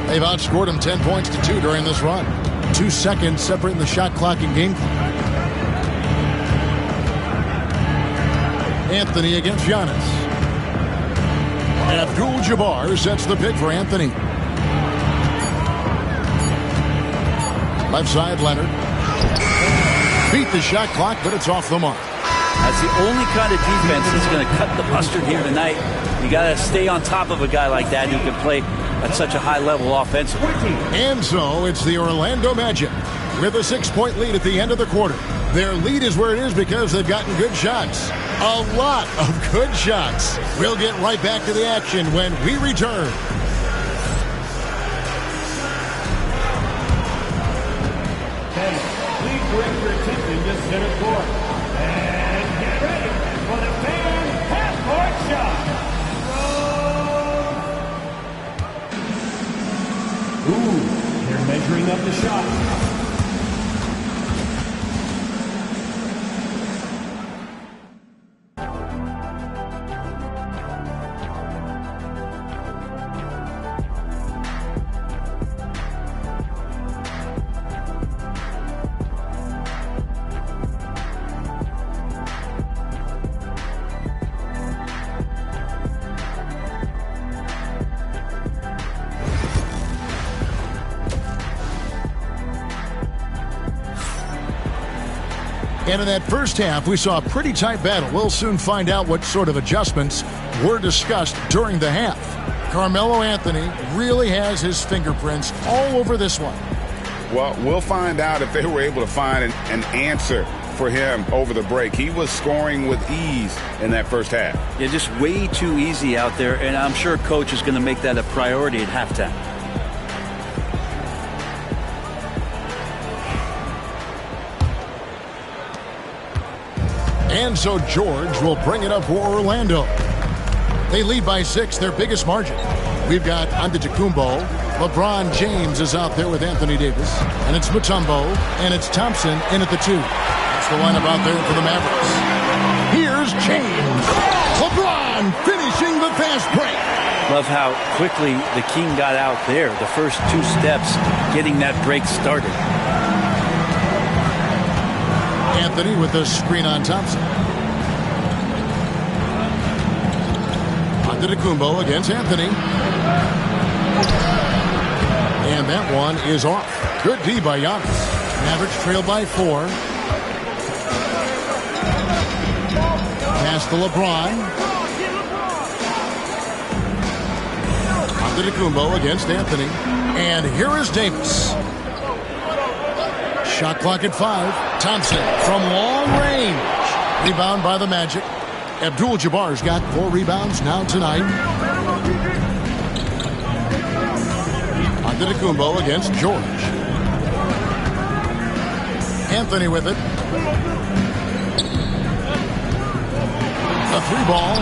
They've outscored him 10 points to 2 during this run. 2 seconds separating the shot clock and game clock. Anthony against Giannis. Abdul-Jabbar sets the pick for Anthony. Left side, Leonard. Beat the shot clock, but it's off the mark. That's the only kind of defense that's going to cut the mustard here tonight. You got to stay on top of a guy like that who can play at such a high level offensively. And so it's the Orlando Magic with a 6-point lead at the end of the quarter. Their lead is where it is because they've gotten good shots. A lot of good shots. We'll get right back to the action when we return. Please direct your attention to center court. And get ready for the fan half-court shot. Ooh, they're measuring up the shot. And in that first half, we saw a pretty tight battle. We'll soon find out what sort of adjustments were discussed during the half. Carmelo Anthony really has his fingerprints all over this one. Well, we'll find out if they were able to find an answer for him over the break. He was scoring with ease in that first half. Yeah, just way too easy out there, and I'm sure Coach is going to make that a priority at halftime. And so George will bring it up for Orlando. They lead by 6, their biggest margin. We've got Antetokounmpo. LeBron James is out there with Anthony Davis. And it's Mutombo. And it's Thompson in at the 2. That's the lineup out there for the Mavericks. Here's James. LeBron finishing the fast break. Love how quickly the King got out there. The first 2 steps getting that break started. Anthony with the screen on Thompson. Antetokounmpo against Anthony. And that one is off. Good D by Giannis. Mavericks trail by 4. Pass to LeBron. Antetokounmpo against Anthony. And here is Davis. Shot clock at 5. Thompson from long range. Rebound by the Magic. Abdul-Jabbar's got 4 rebounds now tonight. Antetokounmpo against George. Anthony with it. A 3-ball.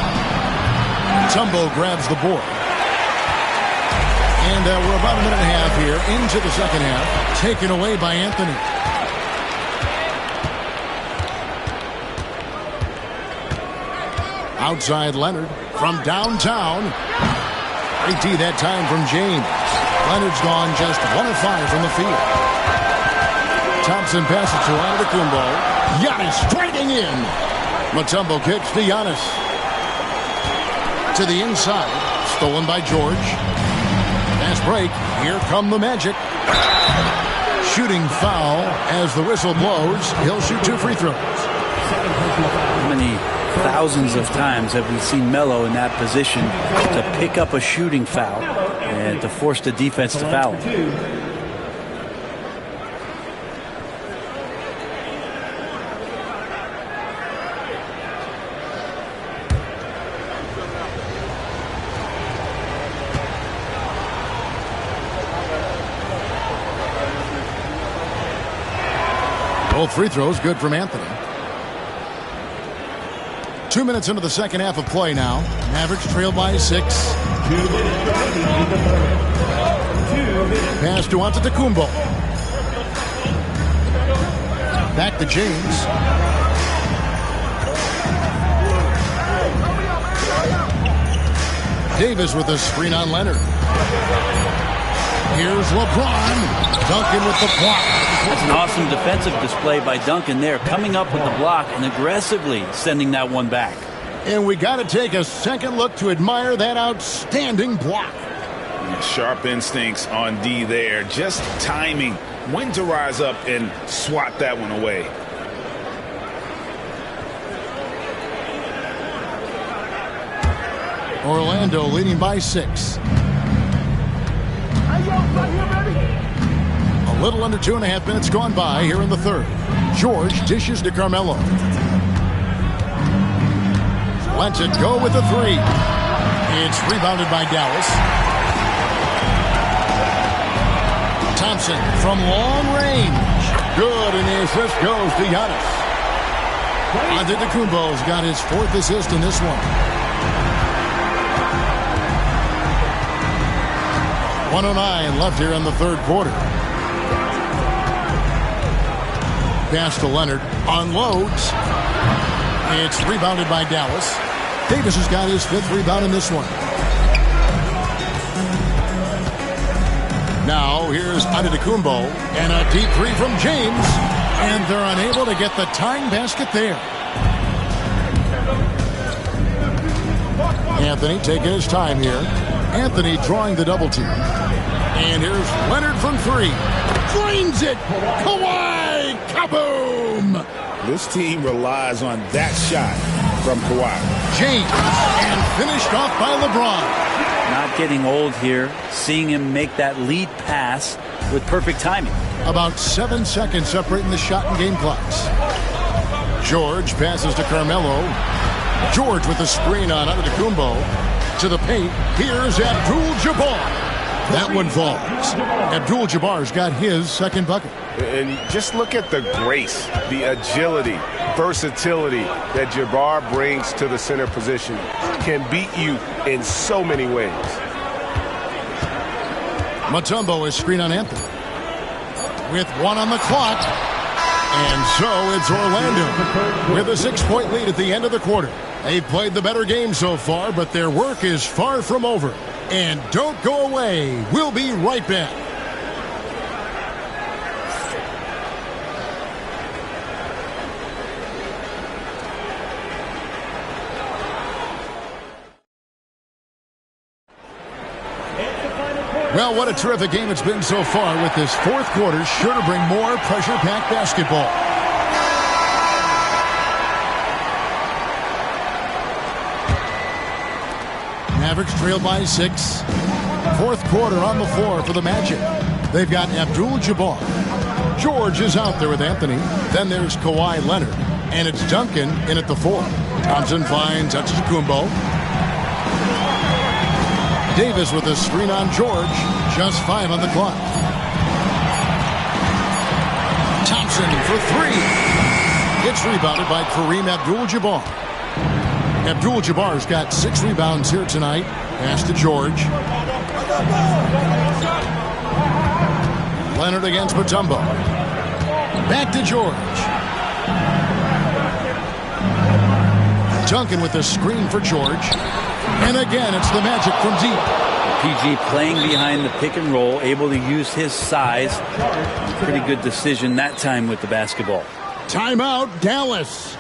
Tumbo grabs the board. And we're about a minute and a half here into the second half. Taken away by Anthony. Outside Leonard from downtown. Great D that time from James. Leonard's gone just 1 of 5 from the field. Thompson passes to Antetokounmpo. Giannis striking in. Mutombo kicks to Giannis. To the inside. Stolen by George. Fast break. Here come the Magic. Shooting foul as the whistle blows. He'll shoot 2 free throws. How many thousands of times have we seen Melo in that position to pick up a shooting foul and to force the defense to foul him? Both free throws good from Anthony. 2 minutes into the second half of play now. Mavericks trail by 6. Pass to Antetokounmpo. Back to James. Davis with a screen on Leonard. Here's LeBron. Duncan with the block. That's an awesome defensive display by Duncan there, coming up with the block and aggressively sending that one back. And we got to take a second look to admire that outstanding block. Sharp instincts on D there. Just timing when to rise up and swat that one away. Orlando leading by 6. A little under 2.5 minutes gone by here in the third. George dishes to Carmelo. Lets it go with the 3. It's rebounded by Dallas. Thompson from long range. Good, and the assist goes to Giannis. Antetokounmpo's got his 4th assist in this one. 1:09 left here in the third quarter. Pass to Leonard. Unloads. It's rebounded by Dallas. Davis has got his 5th rebound in this one. Now here's Antetokounmpo. And a deep 3 from James. And they're unable to get the tying basket there. Anthony taking his time here. Anthony drawing the double team. And here's Leonard from 3. Drains it. Kawhi. Kaboom. This team relies on that shot from Kawhi. James, and finished off by LeBron. Not getting old here. Seeing him make that lead pass with perfect timing. About 7 seconds separating the shot and game clocks. George passes to Carmelo. George with the screen on Antetokounmpo. To the paint. Here's Abdul-Jabbar. That one falls. Abdul-Jabbar's got his second bucket. And just look at the grace, the agility, versatility that Jabbar brings to the center position. Can beat you in so many ways. Mutombo is screen on Anthony. With 1 on the clock. And so it's Orlando with a 6-point lead at the end of the quarter. They've played the better game so far, but their work is far from over. And don't go away. We'll be right back. Well, what a terrific game it's been so far, with this fourth quarter sure to bring more pressure-packed basketball. Mavericks trail by 6. Fourth quarter on the floor for the Magic. They've got Abdul-Jabbar. George is out there with Anthony. Then there's Kawhi Leonard. And it's Duncan in at the 4. Thompson finds Antetokounmpo. Davis with a screen on George. Just 5 on the clock. Thompson for 3. It's rebounded by Kareem Abdul-Jabbar. Abdul-Jabbar's got 6 rebounds here tonight. Pass to George. Leonard against Mutombo. Back to George. Duncan with a screen for George. And again, it's the Magic from deep. PG playing behind the pick and roll, able to use his size. Pretty good decision that time with the basketball. Timeout, Dallas.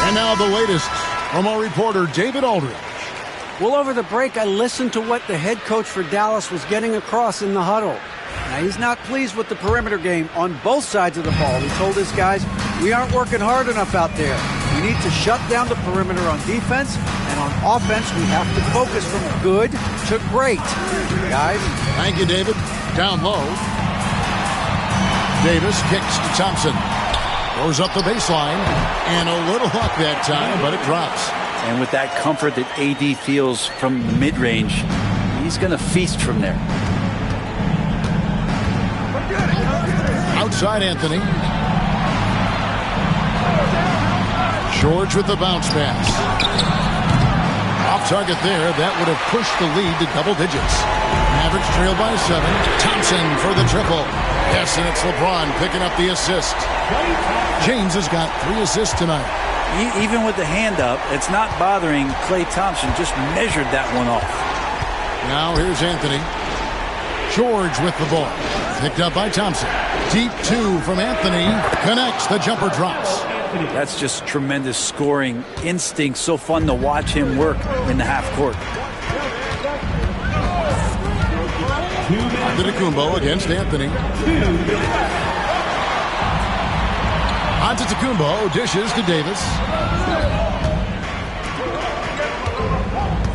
And now the latest from our reporter, David Aldridge. Well, over the break, I listened to what the head coach for Dallas was getting across in the huddle. Now, he's not pleased with the perimeter game on both sides of the ball. He told his guys, we aren't working hard enough out there. We need to shut down the perimeter on defense, and on offense, we have to focus from good to great. Guys. Thank you, David. Down low. Davis kicks to Thompson. Goes up the baseline, and a little luck that time, but it drops. And with that comfort that AD feels from mid-range, he's going to feast from there. Outside Anthony. George with the bounce pass. Off target there. That would have pushed the lead to double digits. Mavericks trail by 7. Thompson for the triple. Yes, and it's LeBron picking up the assist. James has got 3 assists tonight. Even with the hand up, it's not bothering Klay Thompson. Just measured that one off. Now here's Anthony. George with the ball. Picked up by Thompson. Deep 2 from Anthony. Connects. The jumper drops. That's just tremendous scoring instinct. So fun to watch him work in the half court. Antetokounmpo against Anthony. Antetokounmpo dishes to Davis.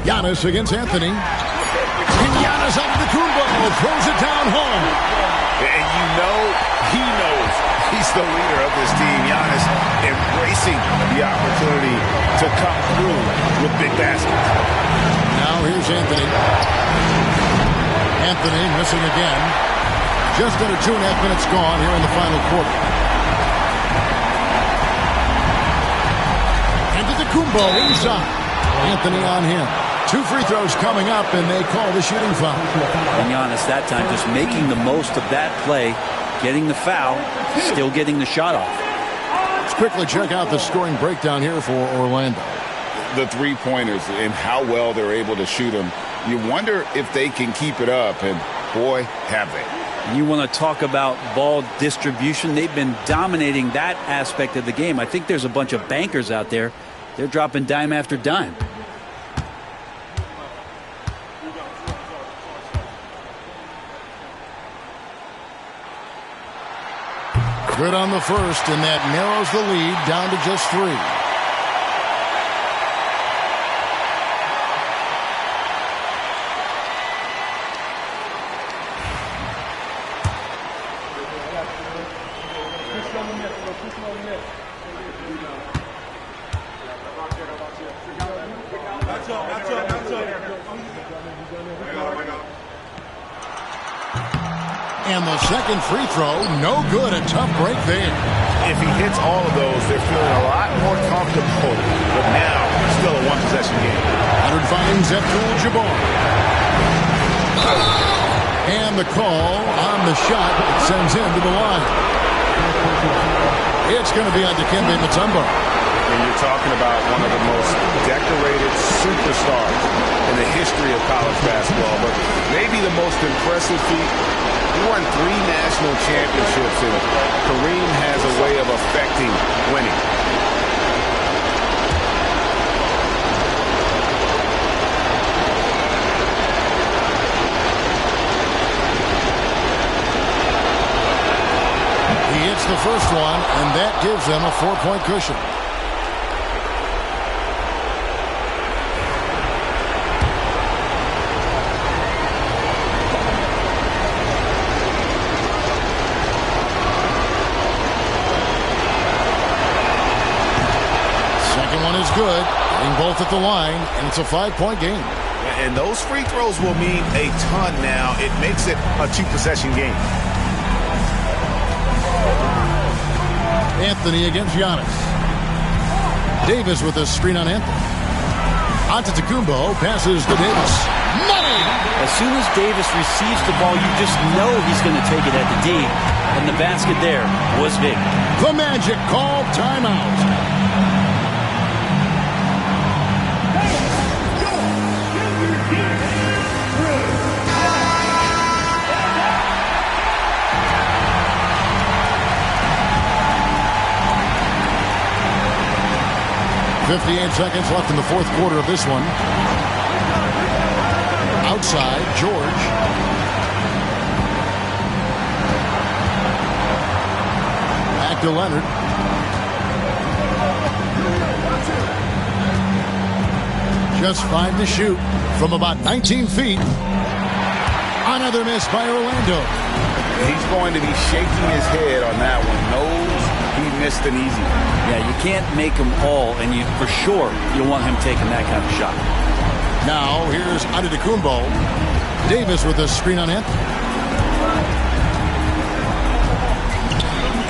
Giannis against Anthony. And Giannis Antetokounmpo throws it down home. And you know he knows he's the leader of this team. Giannis embracing the opportunity to come through with big baskets. Now here's Anthony. Anthony missing again. Just under 2.5 minutes gone here in the final quarter. Antetokounmpo inside. Anthony on him. 2 free throws coming up, and they call the shooting foul. Being honest, that time just making the most of that play, getting the foul, still getting the shot off. Let's quickly check out the scoring breakdown here for Orlando. The three-pointers and how well they're able to shoot them. You wonder if they can keep it up, and boy, have they. You want to talk about ball distribution. They've been dominating that aspect of the game. I think there's a bunch of bankers out there. They're dropping dime after dime. Good on the first, and that narrows the lead down to just 3. And the second free throw, no good. A tough break there. If he hits all of those, they're feeling a lot more comfortable. But now, still a one-possession game. 100 finds Abdul-Jabbar. And the call on the shot sends him to the line. It's going to be on Dikembe Mutombo. And you're talking about one of the most decorated superstars in the history of college basketball. But maybe the most impressive feat. He won 3 national championships, and Kareem has a way of affecting winning. He hits the first one, and that gives them a 4-point cushion. Good, getting both at the line, and it's a 5-point game. And those free throws will mean a ton now. It makes it a 2-possession game. Anthony against Giannis. Davis with a screen on Anthony. Antetokounmpo passes to Davis. Money! As soon as Davis receives the ball, you just know he's going to take it at the D. And the basket there was big. The Magic called timeout. 58 seconds left in the fourth quarter of this one. Outside, George. Back to Leonard. Just 5 to shoot from about 19 feet. Another miss by Orlando. He's going to be shaking his head on that one. Knows he missed an easy one. Yeah, you can't make them all, and you for sure you want him taking that kind of shot. Now, here's Antetokounmpo. Davis with a screen on Anthony.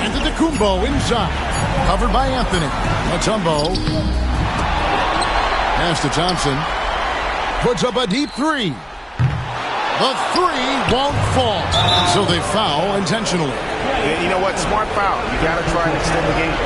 Antetokounmpo inside. Covered by Anthony. Mutombo. Pass to Thompson. Puts up a deep 3. The 3 won't fall. So they foul intentionally. You know what? Smart foul. You got to try and extend the game.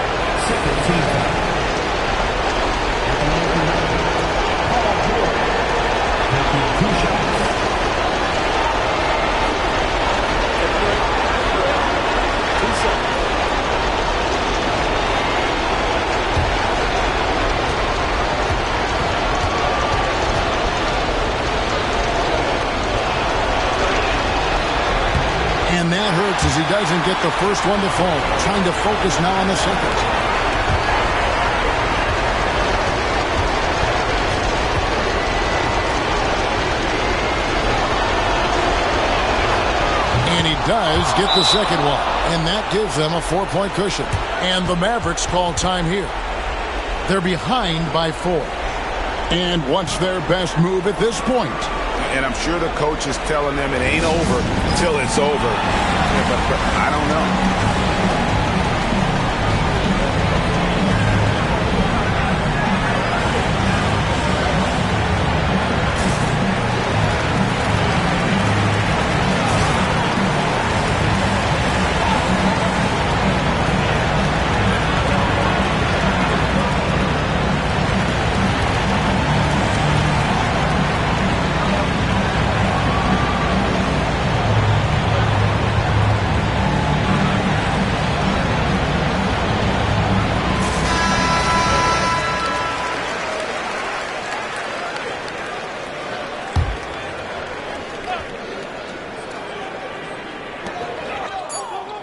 And that hurts as he doesn't get the first one to fall. Trying to focus now on the second. And he does get the second one. And that gives them a 4-point cushion. And the Mavericks call time here. They're behind by 4. And what's their best move at this point? And I'm sure the coach is telling them it ain't over until it's over. But I don't know.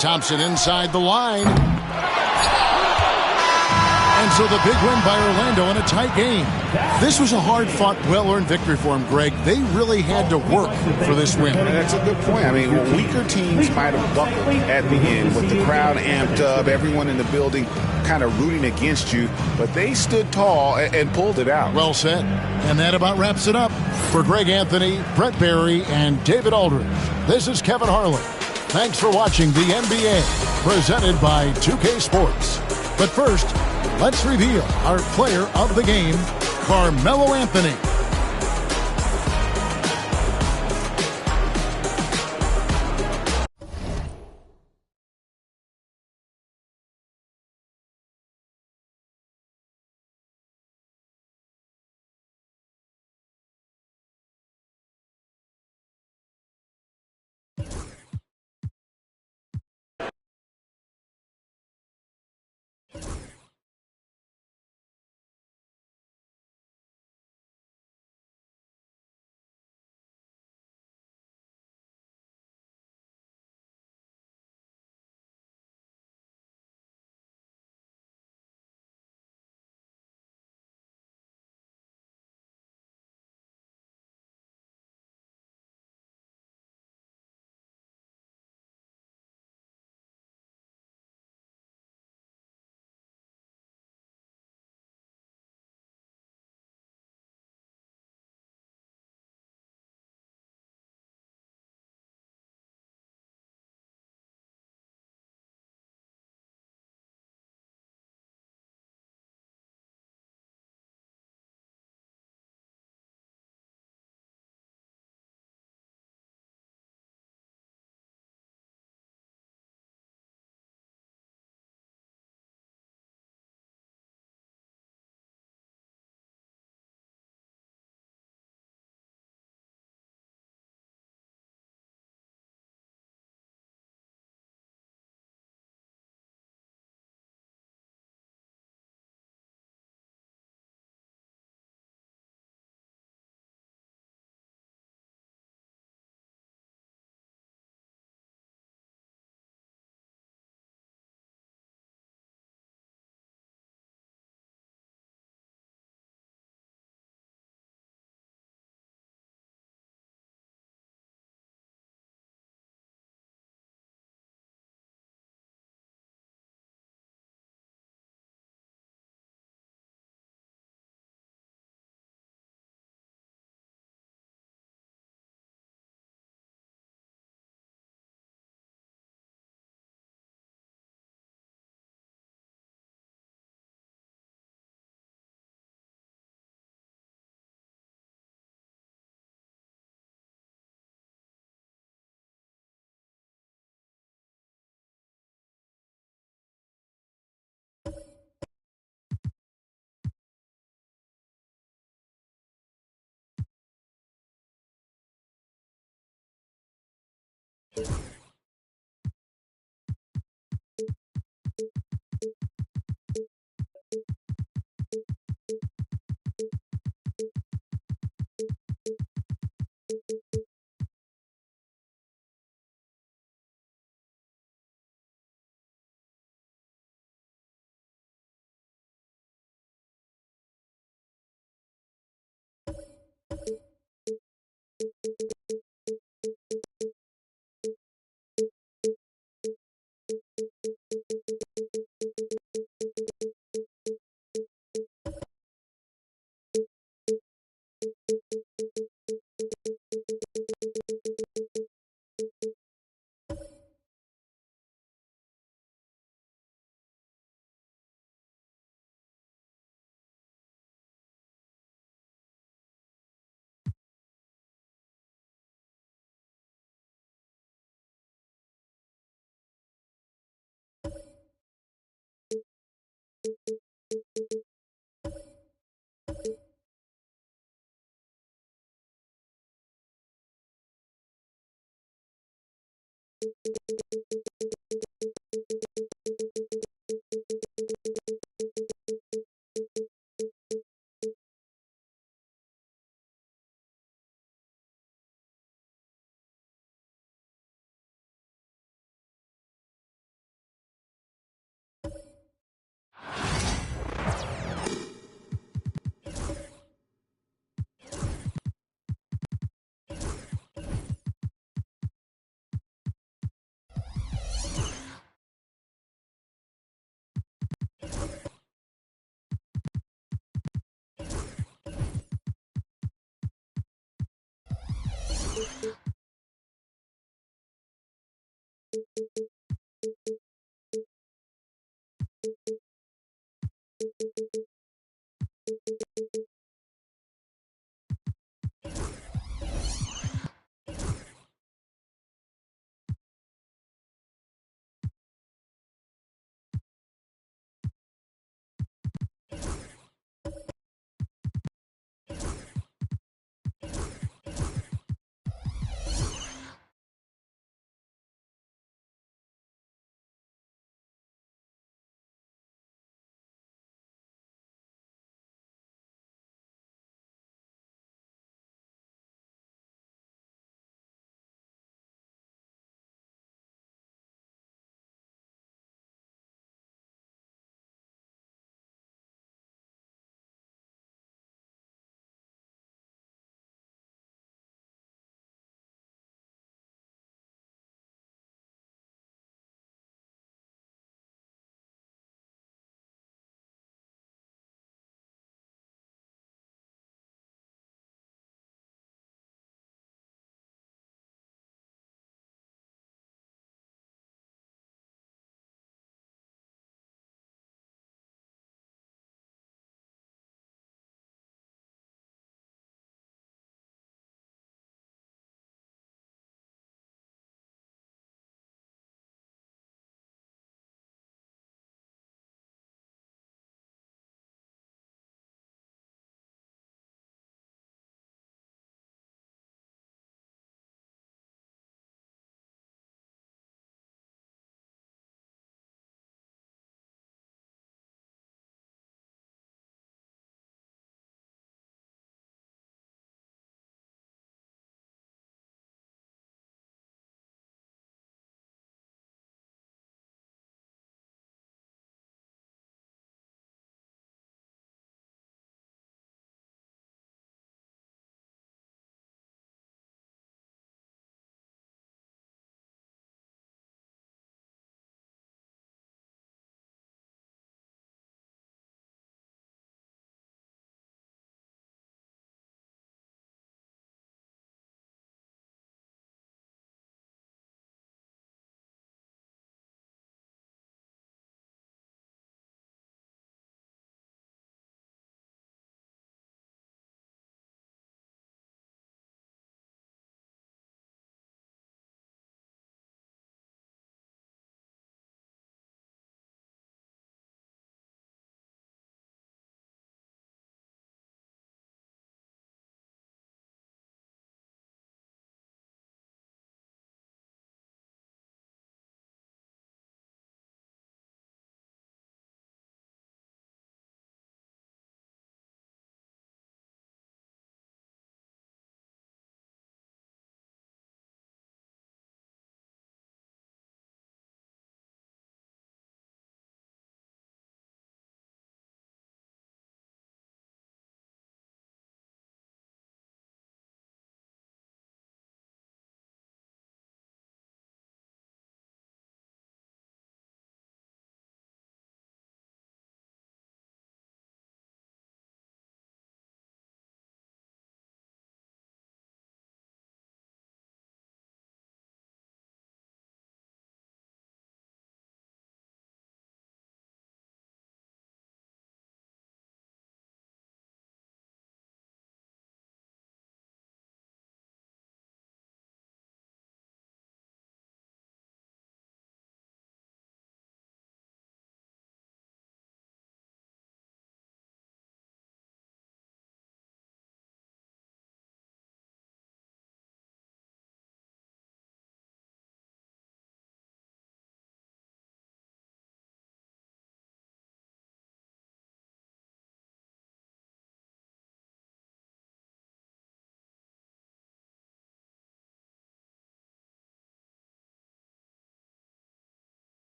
Thompson inside the line. And so the big win by Orlando in a tight game. This was a hard-fought, well-earned victory for them, Greg. They really had to work for this win. That's a good point. I mean, weaker teams might have buckled at the end with the crowd amped up, everyone in the building kind of rooting against you, but they stood tall and pulled it out. Well said. And that about wraps it up. For Greg Anthony, Brett Barry, and David Aldridge, this is Kevin Harlan. Thanks for watching the NBA, presented by 2K Sports. But first, let's reveal our player of the game, Carmelo Anthony.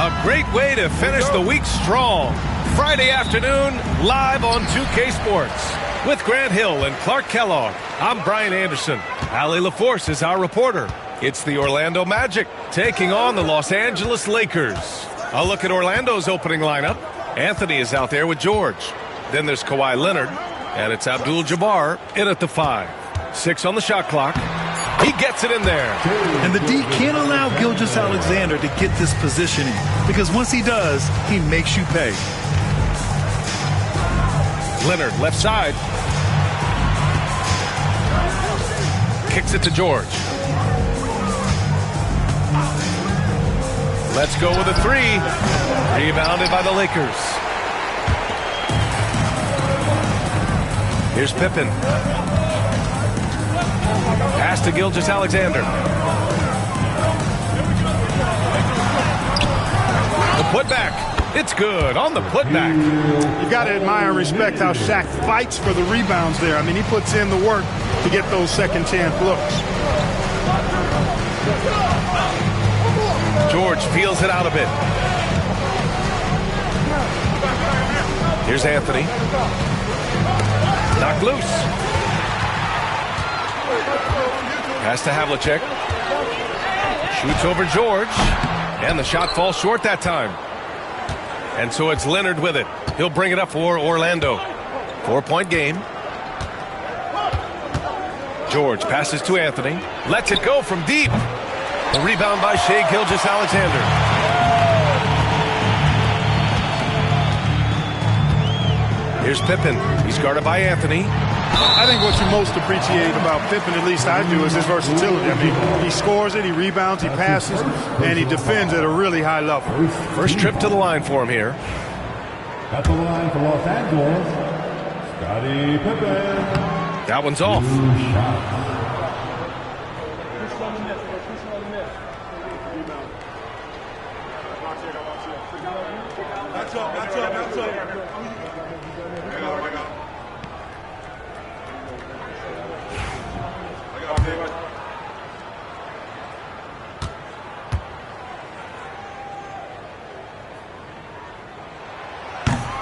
A great way to finish the week strong. Friday afternoon, live on 2K Sports. With Grant Hill and Clark Kellogg, I'm Brian Anderson. Allie LaForce is our reporter. It's the Orlando Magic taking on the Los Angeles Lakers. A look at Orlando's opening lineup. Anthony is out there with George. Then there's Kawhi Leonard, and it's Abdul-Jabbar in at the 5. 6 on the shot clock. He gets it in there. And the D can't allow Gilgeous-Alexander to get this positioning, because once he does, he makes you pay. Leonard, left side. Kicks it to George. Let's go with a 3. Rebounded by the Lakers. Here's Pippen. Pass to Gilgeous-Alexander. The putback. It's good on the putback. You've got to admire and respect how Shaq fights for the rebounds there. I mean, he puts in the work to get those second chance looks. George feels it out a bit. Here's Anthony. Knocked loose. Pass to Havlicek. Shoots over George. And the shot falls short that time. And so it's Leonard with it. He'll bring it up for Orlando. 4-point game. George passes to Anthony. Lets it go from deep. The rebound by Shai Gilgeous-Alexander. Here's Pippen. He's guarded by Anthony. I think what you most appreciate about Pippen, at least I do, is his versatility. I mean, he scores it, he rebounds, he passes, and he defends at a really high level. First trip to the line for him here. At the line for Los Angeles, Scottie Pippen. That one's off.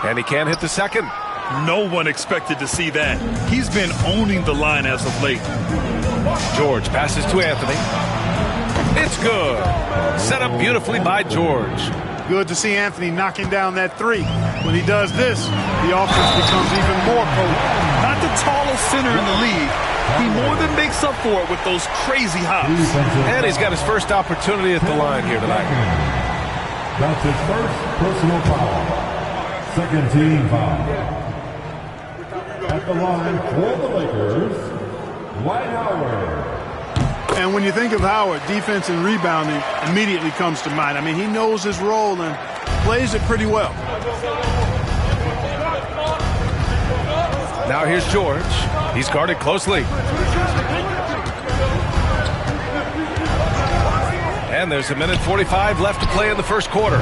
And he can't hit the second. No one expected to see that. He's been owning the line as of late. George passes to Anthony. It's good. Set up beautifully by George. Good to see Anthony knocking down that 3. When he does this, the offense becomes even more potent. Not the tallest center in the league. He more than makes up for it with those crazy hops. And he's got his first opportunity at the line here tonight. That's his first personal foul. Second team foul. At the line for the Lakers, Dwight Howard. And when you think of Howard, defense and rebounding immediately comes to mind. I mean, he knows his role and plays it pretty well. Now here's George. He's guarded closely. And there's 1:45 left to play in the first quarter.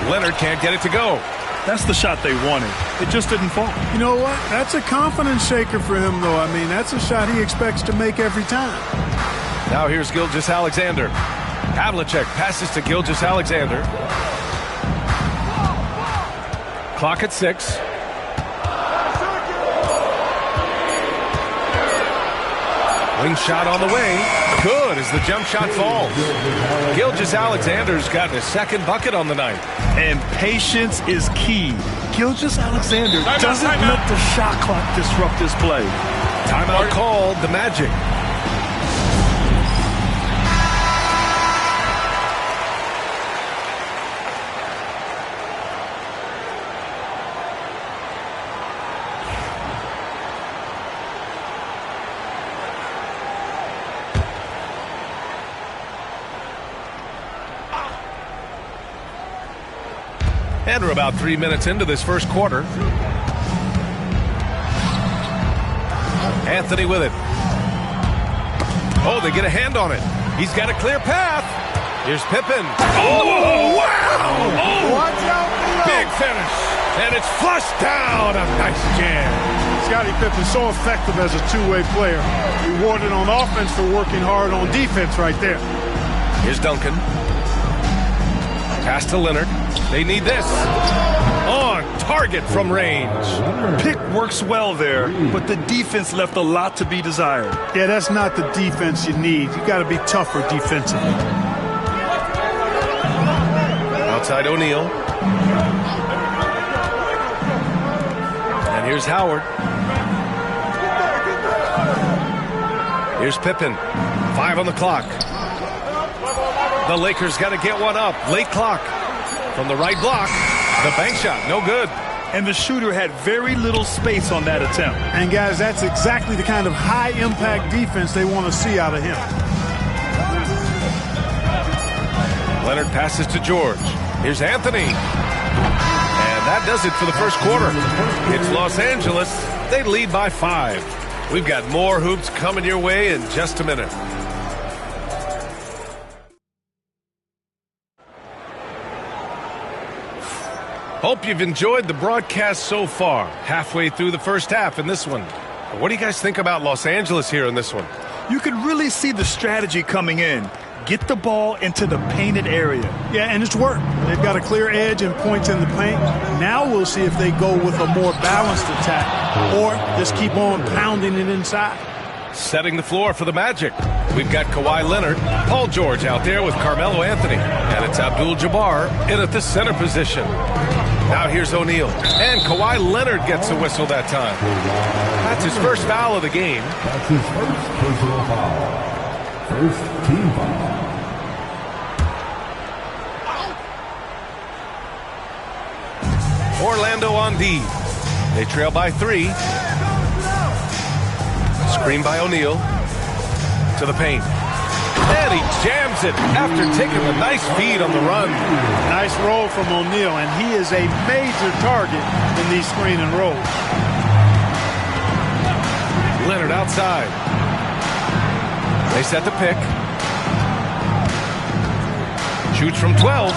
Leonard can't get it to go. That's the shot they wanted. It just didn't fall. You know what? That's a confidence shaker for him, though. I mean, that's a shot he expects to make every time. Now here's Gilgeous-Alexander. Havlicek passes to Gilgeous-Alexander. Clock at 6. Wing shot on the way. Good as the jump shot falls. Gilgeous-Alexander's gotten his second bucket on the night. And patience is key. Gilgeous-Alexander doesn't let the shot clock disrupt his play. Timeout called the Magic. And we're about 3 minutes into this first quarter. Anthony with it. Oh, they get a hand on it. He's got a clear path. Here's Pippen. Oh, wow! Oh, watch out below. Big finish. And it's flushed down. A nice jam. Scottie Pippen so effective as a two-way player. Rewarded on offense for working hard on defense right there. Here's Duncan. Pass to Leonard. They need this. On target from range. Pick works well there, but the defense left a lot to be desired. Yeah, that's not the defense you need. You got to be tougher defensively. Outside O'Neal. And here's Howard. Here's Pippen. 5 on the clock. The Lakers got to get one up. Late clock. From the right block. The bank shot. No good. And the shooter had very little space on that attempt. And, guys, that's exactly the kind of high-impact defense they want to see out of him. Leonard passes to George. Here's Anthony. And that does it for the first quarter. It's Los Angeles. They lead by 5. We've got more hoops coming your way in just a minute. Hope you've enjoyed the broadcast so far. Halfway through the first half in this one. What do you guys think about Los Angeles here in this one? You could really see the strategy coming in. Get the ball into the painted area. Yeah, and it's worked. They've got a clear edge and points in the paint. Now we'll see if they go with a more balanced attack or just keep on pounding it inside. Setting the floor for the Magic. We've got Kawhi Leonard, Paul George out there with Carmelo Anthony. And it's Abdul-Jabbar in at the center position. Now here's O'Neal. And Kawhi Leonard gets a whistle that time. That's his first foul of the game. That's his first personal foul. First team foul. Orlando on D. They trail by 3. Screen by O'Neal. To the paint. And he jams it after taking a nice feed on the run. Nice roll from O'Neal, and he is a major target in these screen and rolls. Leonard outside. They set the pick. Shoots from 12.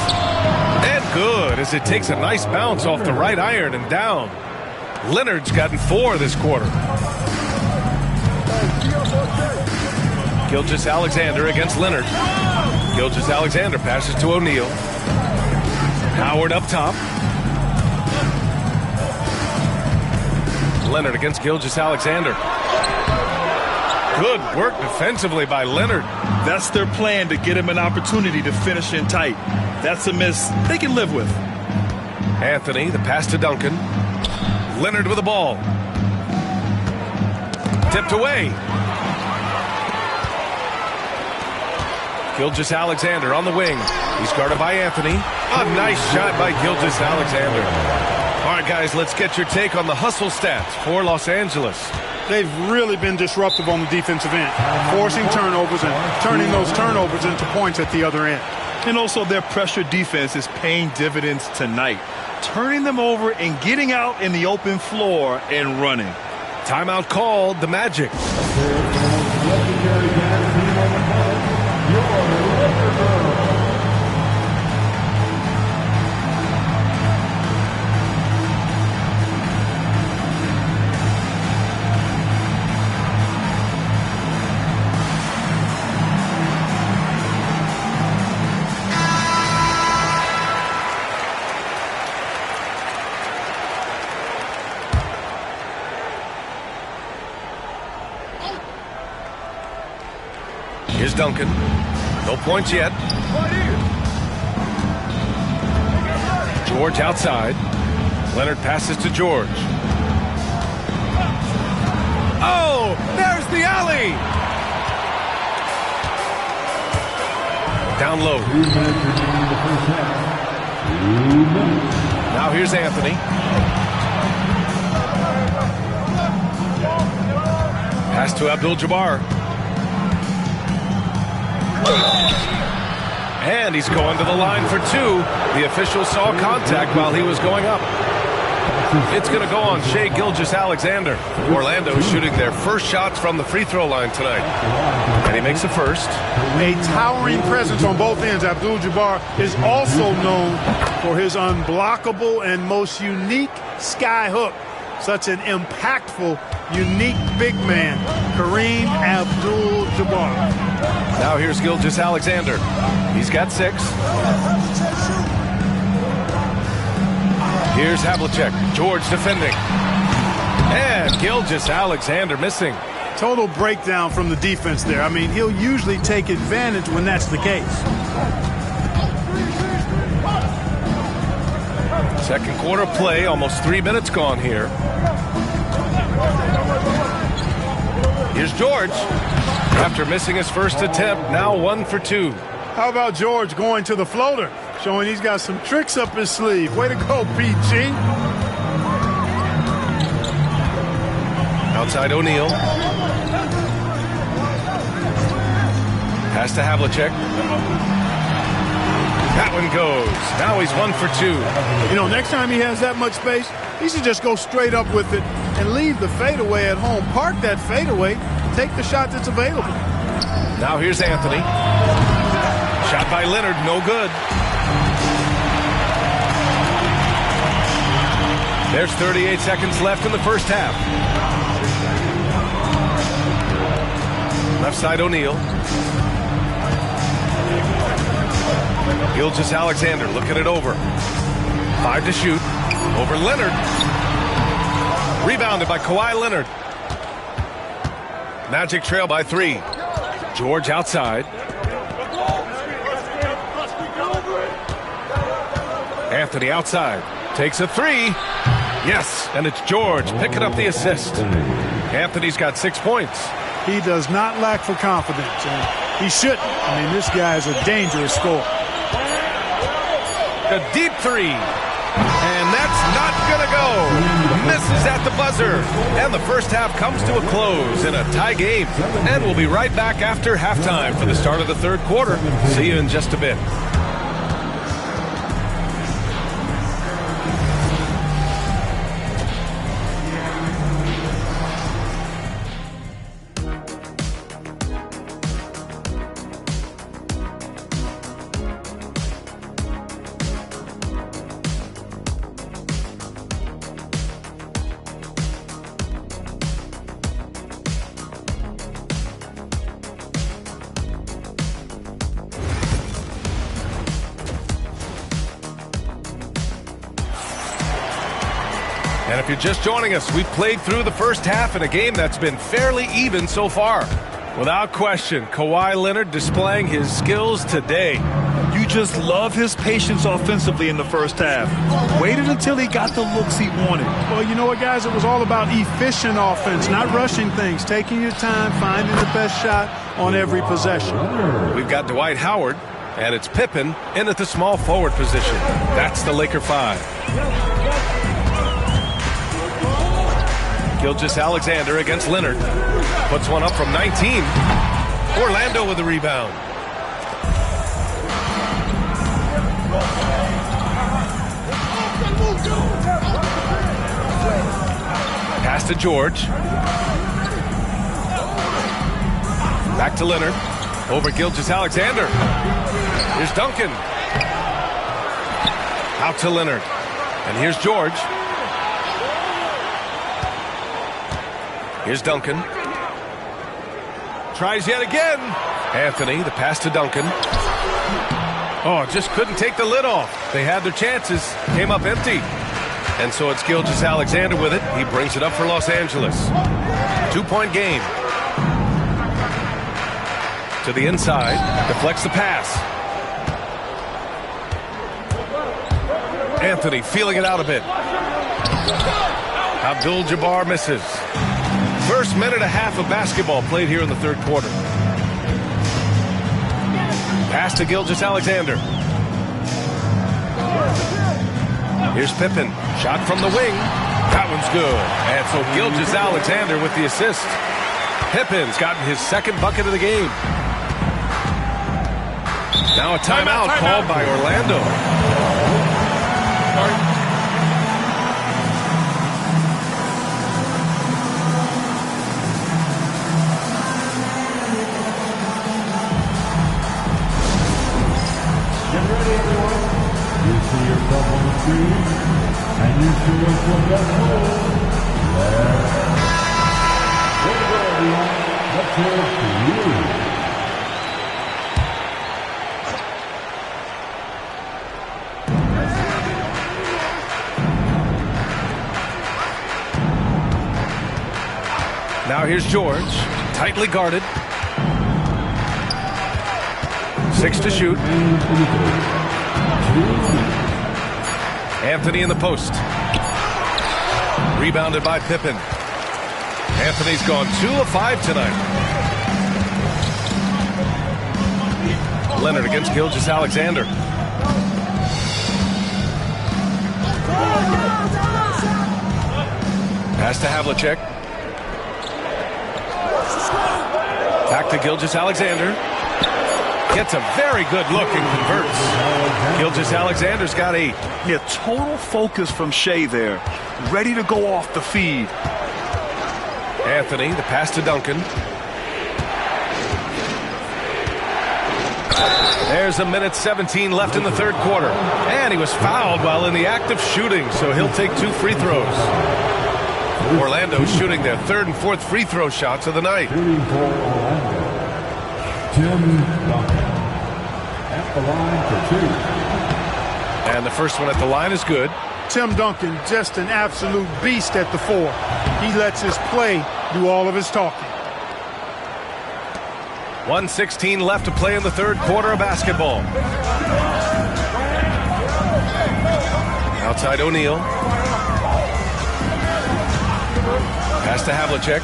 And good as it takes a nice bounce off the right iron and down. Leonard's gotten 4 this quarter. Gilgeous-Alexander against Leonard. Gilgeous-Alexander passes to O'Neal. Howard up top. Leonard against Gilgeous-Alexander. Good work defensively by Leonard. That's their plan, to get him an opportunity to finish in tight. That's a miss they can live with. Anthony, the pass to Duncan. Leonard with the ball. Tipped away. Gilgeous-Alexander on the wing. He's guarded by Anthony. A nice shot by Gilgeous-Alexander. All right, guys, let's get your take on the hustle stats for Los Angeles. They've really been disruptive on the defensive end, forcing turnovers and turning those turnovers into points at the other end. And also their pressure defense is paying dividends tonight, turning them over and getting out in the open floor and running. Timeout called, the Magic. Here's Duncan. No points yet. George outside. Leonard passes to George. Oh, there's the alley. Down low. Now here's Anthony. Pass to Abdul-Jabbar. And he's going to the line for two. The official saw contact while he was going up. It's going to go on Shai Gilgeous-Alexander. Orlando shooting their first shots from the free throw line tonight. And he makes the first. A towering presence on both ends. Abdul-Jabbar is also known for his unblockable and most unique sky hook. Such an impactful, unique big man, Kareem Abdul-Jabbar. Now here's Gilgeous-Alexander. He's got 6. Here's Havlicek. George defending. And Gilgeous-Alexander missing. Total breakdown from the defense there. I mean, he'll usually take advantage when that's the case. Second quarter play, almost 3 minutes gone here. Here's George. After missing his first attempt, now 1 for 2. How about George going to the floater? Showing he's got some tricks up his sleeve. Way to go, PG. Outside O'Neal. Pass to Havlicek. That one goes. Now he's 1 for 2. You know, next time he has that much space, he should just go straight up with it and leave the fadeaway at home. Park that fadeaway. Take the shot that's available. Now here's Anthony. Shot by Leonard, no good. There's 38 seconds left in the first half. Left side O'Neal. Gilgeous-Alexander looking it over. 5 to shoot. Over Leonard. Rebounded by Kawhi Leonard. Magic trail by 3. George outside. Anthony outside. Takes a 3. Yes, and it's George picking up the assist. Anthony's got 6 points. He does not lack for confidence, and he shouldn't. I mean, this guy is a dangerous scorer. A deep 3. And that's not going to go. Misses at the buzzer. And the first half comes to a close in a tie game. And we'll be right back after halftime for the start of the third quarter. See you in just a bit. And if you're just joining us, we've played through the first half in a game that's been fairly even so far. Without question, Kawhi Leonard displaying his skills today. You just love his patience offensively in the first half. Waited until he got the looks he wanted. Well, you know what, guys? It was all about efficient offense, not rushing things, taking your time, finding the best shot on every possession. We've got Dwight Howard, and it's Pippen in at the small forward position. That's the Laker 5. Gilgeous-Alexander against Leonard. Puts one up from 19. Orlando with the rebound. Pass to George. Back to Leonard. Over Gilgeous-Alexander. Here's Duncan. Out to Leonard. And here's George. Here's Duncan. Tries yet again. Anthony, the pass to Duncan. Oh, just couldn't take the lid off. They had their chances. Came up empty. And so it's Gilgeous-Alexander with it. He brings it up for Los Angeles. 2-point game. To the inside. Deflects the pass. Anthony feeling it out a bit. Abdul-Jabbar misses. First minute and a half of basketball played here in the third quarter. Pass to Gilgeous-Alexander. Here's Pippen. Shot from the wing. That one's good. And so Gilgeous-Alexander with the assist. Pippen's gotten his second bucket of the game. Now a timeout called by Orlando. Get ready, everyone. You see yourself on the screen, and you see yourself that goal. There you go, everyone. Let's hear it for you. Now here's George, tightly guarded. 6 to shoot. Anthony in the post. Rebounded by Pippen. Anthony's gone 2 of 5 tonight. Leonard against Gilgeous-Alexander. Pass to Havlicek. Back to Gilgeous-Alexander. Gets a very good look and converts. Gilgeous-Alexander's got 8. Yeah, total focus from Shea there. Ready to go off the feed. Anthony, the pass to Duncan. There's 1:17 left in the third quarter. And he was fouled while in the act of shooting, so he'll take 2 free throws. Orlando's shooting their 3rd and 4th free throw shots of the night. Tim Duncan at the line for 2. And the first one at the line is good. Tim Duncan, just an absolute beast at the 4. He lets his play do all of his talking. 1:16 left to play in the third quarter of basketball. Outside O'Neal. Pass to Havlicek.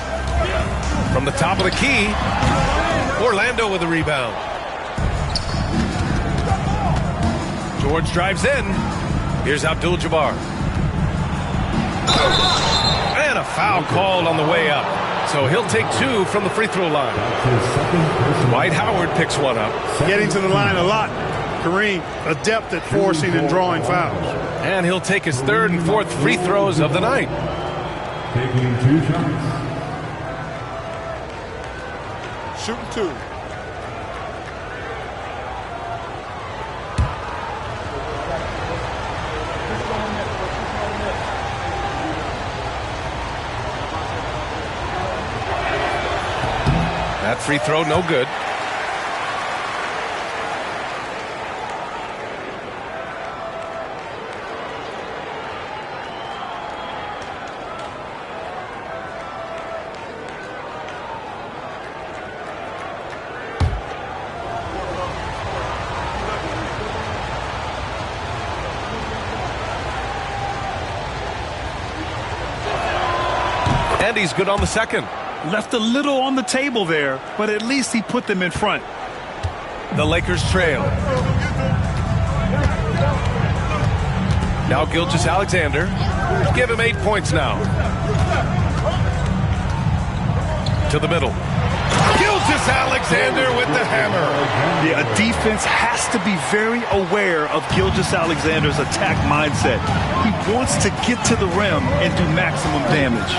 From the top of the key. Orlando with the rebound. George drives in. Here's Abdul-Jabbar. And a foul called on the way up. So he'll take 2 from the free throw line. Dwight Howard picks one up. Getting to the line a lot. Kareem, adept at forcing and drawing fouls. And he'll take his 3rd and 4th free throws of the night. Taking 2 shots. Shooting 2. That free throw, no good. And he's good on the second. Left a little on the table there, but at least he put them in front. The Lakers trail. Now Gilgeous-Alexander. Give him 8 points now. To the middle. Gilgeous-Alexander with the hammer. Yeah, a defense has to be very aware of Gilgeous-Alexander's attack mindset. He wants to get to the rim and do maximum damage.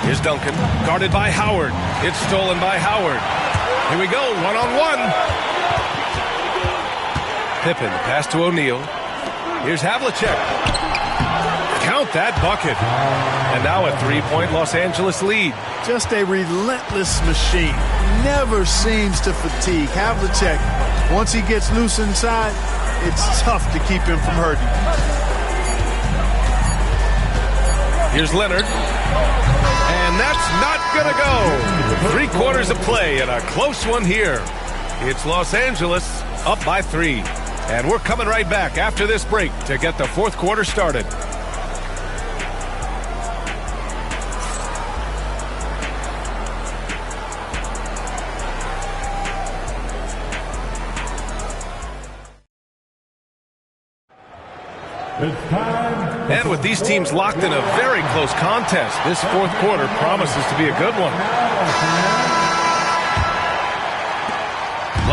Here's Duncan, guarded by Howard. It's stolen by Howard. Here we go, 1-on-1. Pippen, pass to O'Neal. Here's Havlicek. Count that bucket. And now a 3-point Los Angeles lead. Just a relentless machine. Never seems to fatigue. Havlicek, once he gets loose inside, it's tough to keep him from hurting. Here's Leonard. And that's not going to go. 3 quarters of play and a close one here. It's Los Angeles up by 3. And we're coming right back after this break to get the 4th quarter started. And with these teams locked in a very close contest, this 4th quarter promises to be a good one.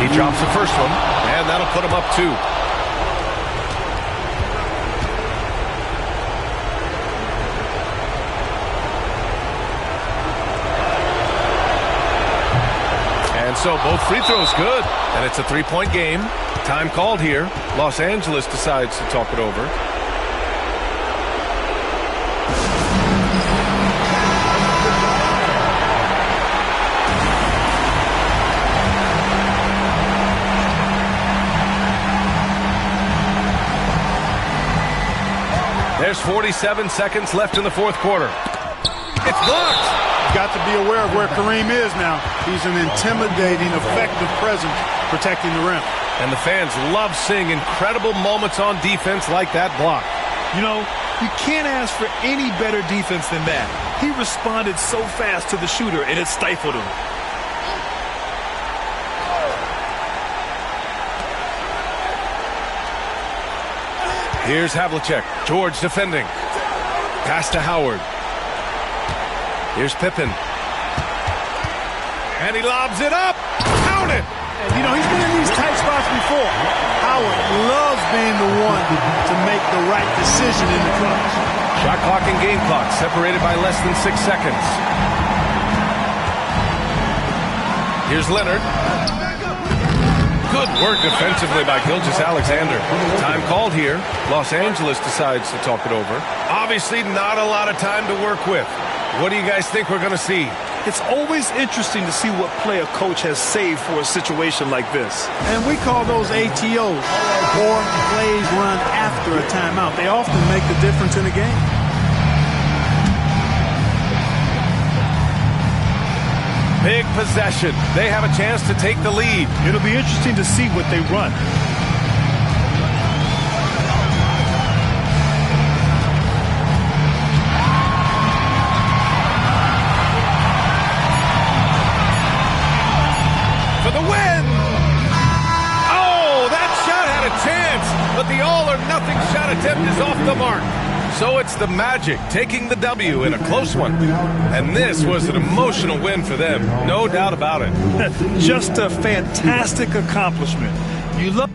He drops the first one, and that'll put him up 2. And so both free throws good, and it's a 3-point game. Time called here. Los Angeles decides to talk it over. There's 47 seconds left in the fourth quarter. It's blocked. Got to be aware of where Kareem is now. He's an intimidating, effective presence protecting the rim. And the fans love seeing incredible moments on defense like that block. You know, you can't ask for any better defense than that. He responded so fast to the shooter, and it stifled him. Here's Havlicek. George defending. Pass to Howard. Here's Pippen. And he lobs it up. Count it. And, you know, he's been in these tight spots before. Howard loves being the one to make the right decision in the clutch. Shot clock and game clock separated by less than 6 seconds. Here's Leonard. Good work defensively by Gilgeous-Alexander. Time called here. Los Angeles decides to talk it over. Obviously not a lot of time to work with. What do you guys think we're going to see? It's always interesting to see what play a coach has saved for a situation like this. And we call those ATOs, or plays run after a timeout. They often make the difference in a game. Big possession. They have a chance to take the lead. It'll be interesting to see what they run. For the win! Oh, that shot had a chance, but the all-or-nothing shot attempt is off the mark. So it's the Magic taking the W in a close one. And this was an emotional win for them, no doubt about it. Just a fantastic accomplishment. You love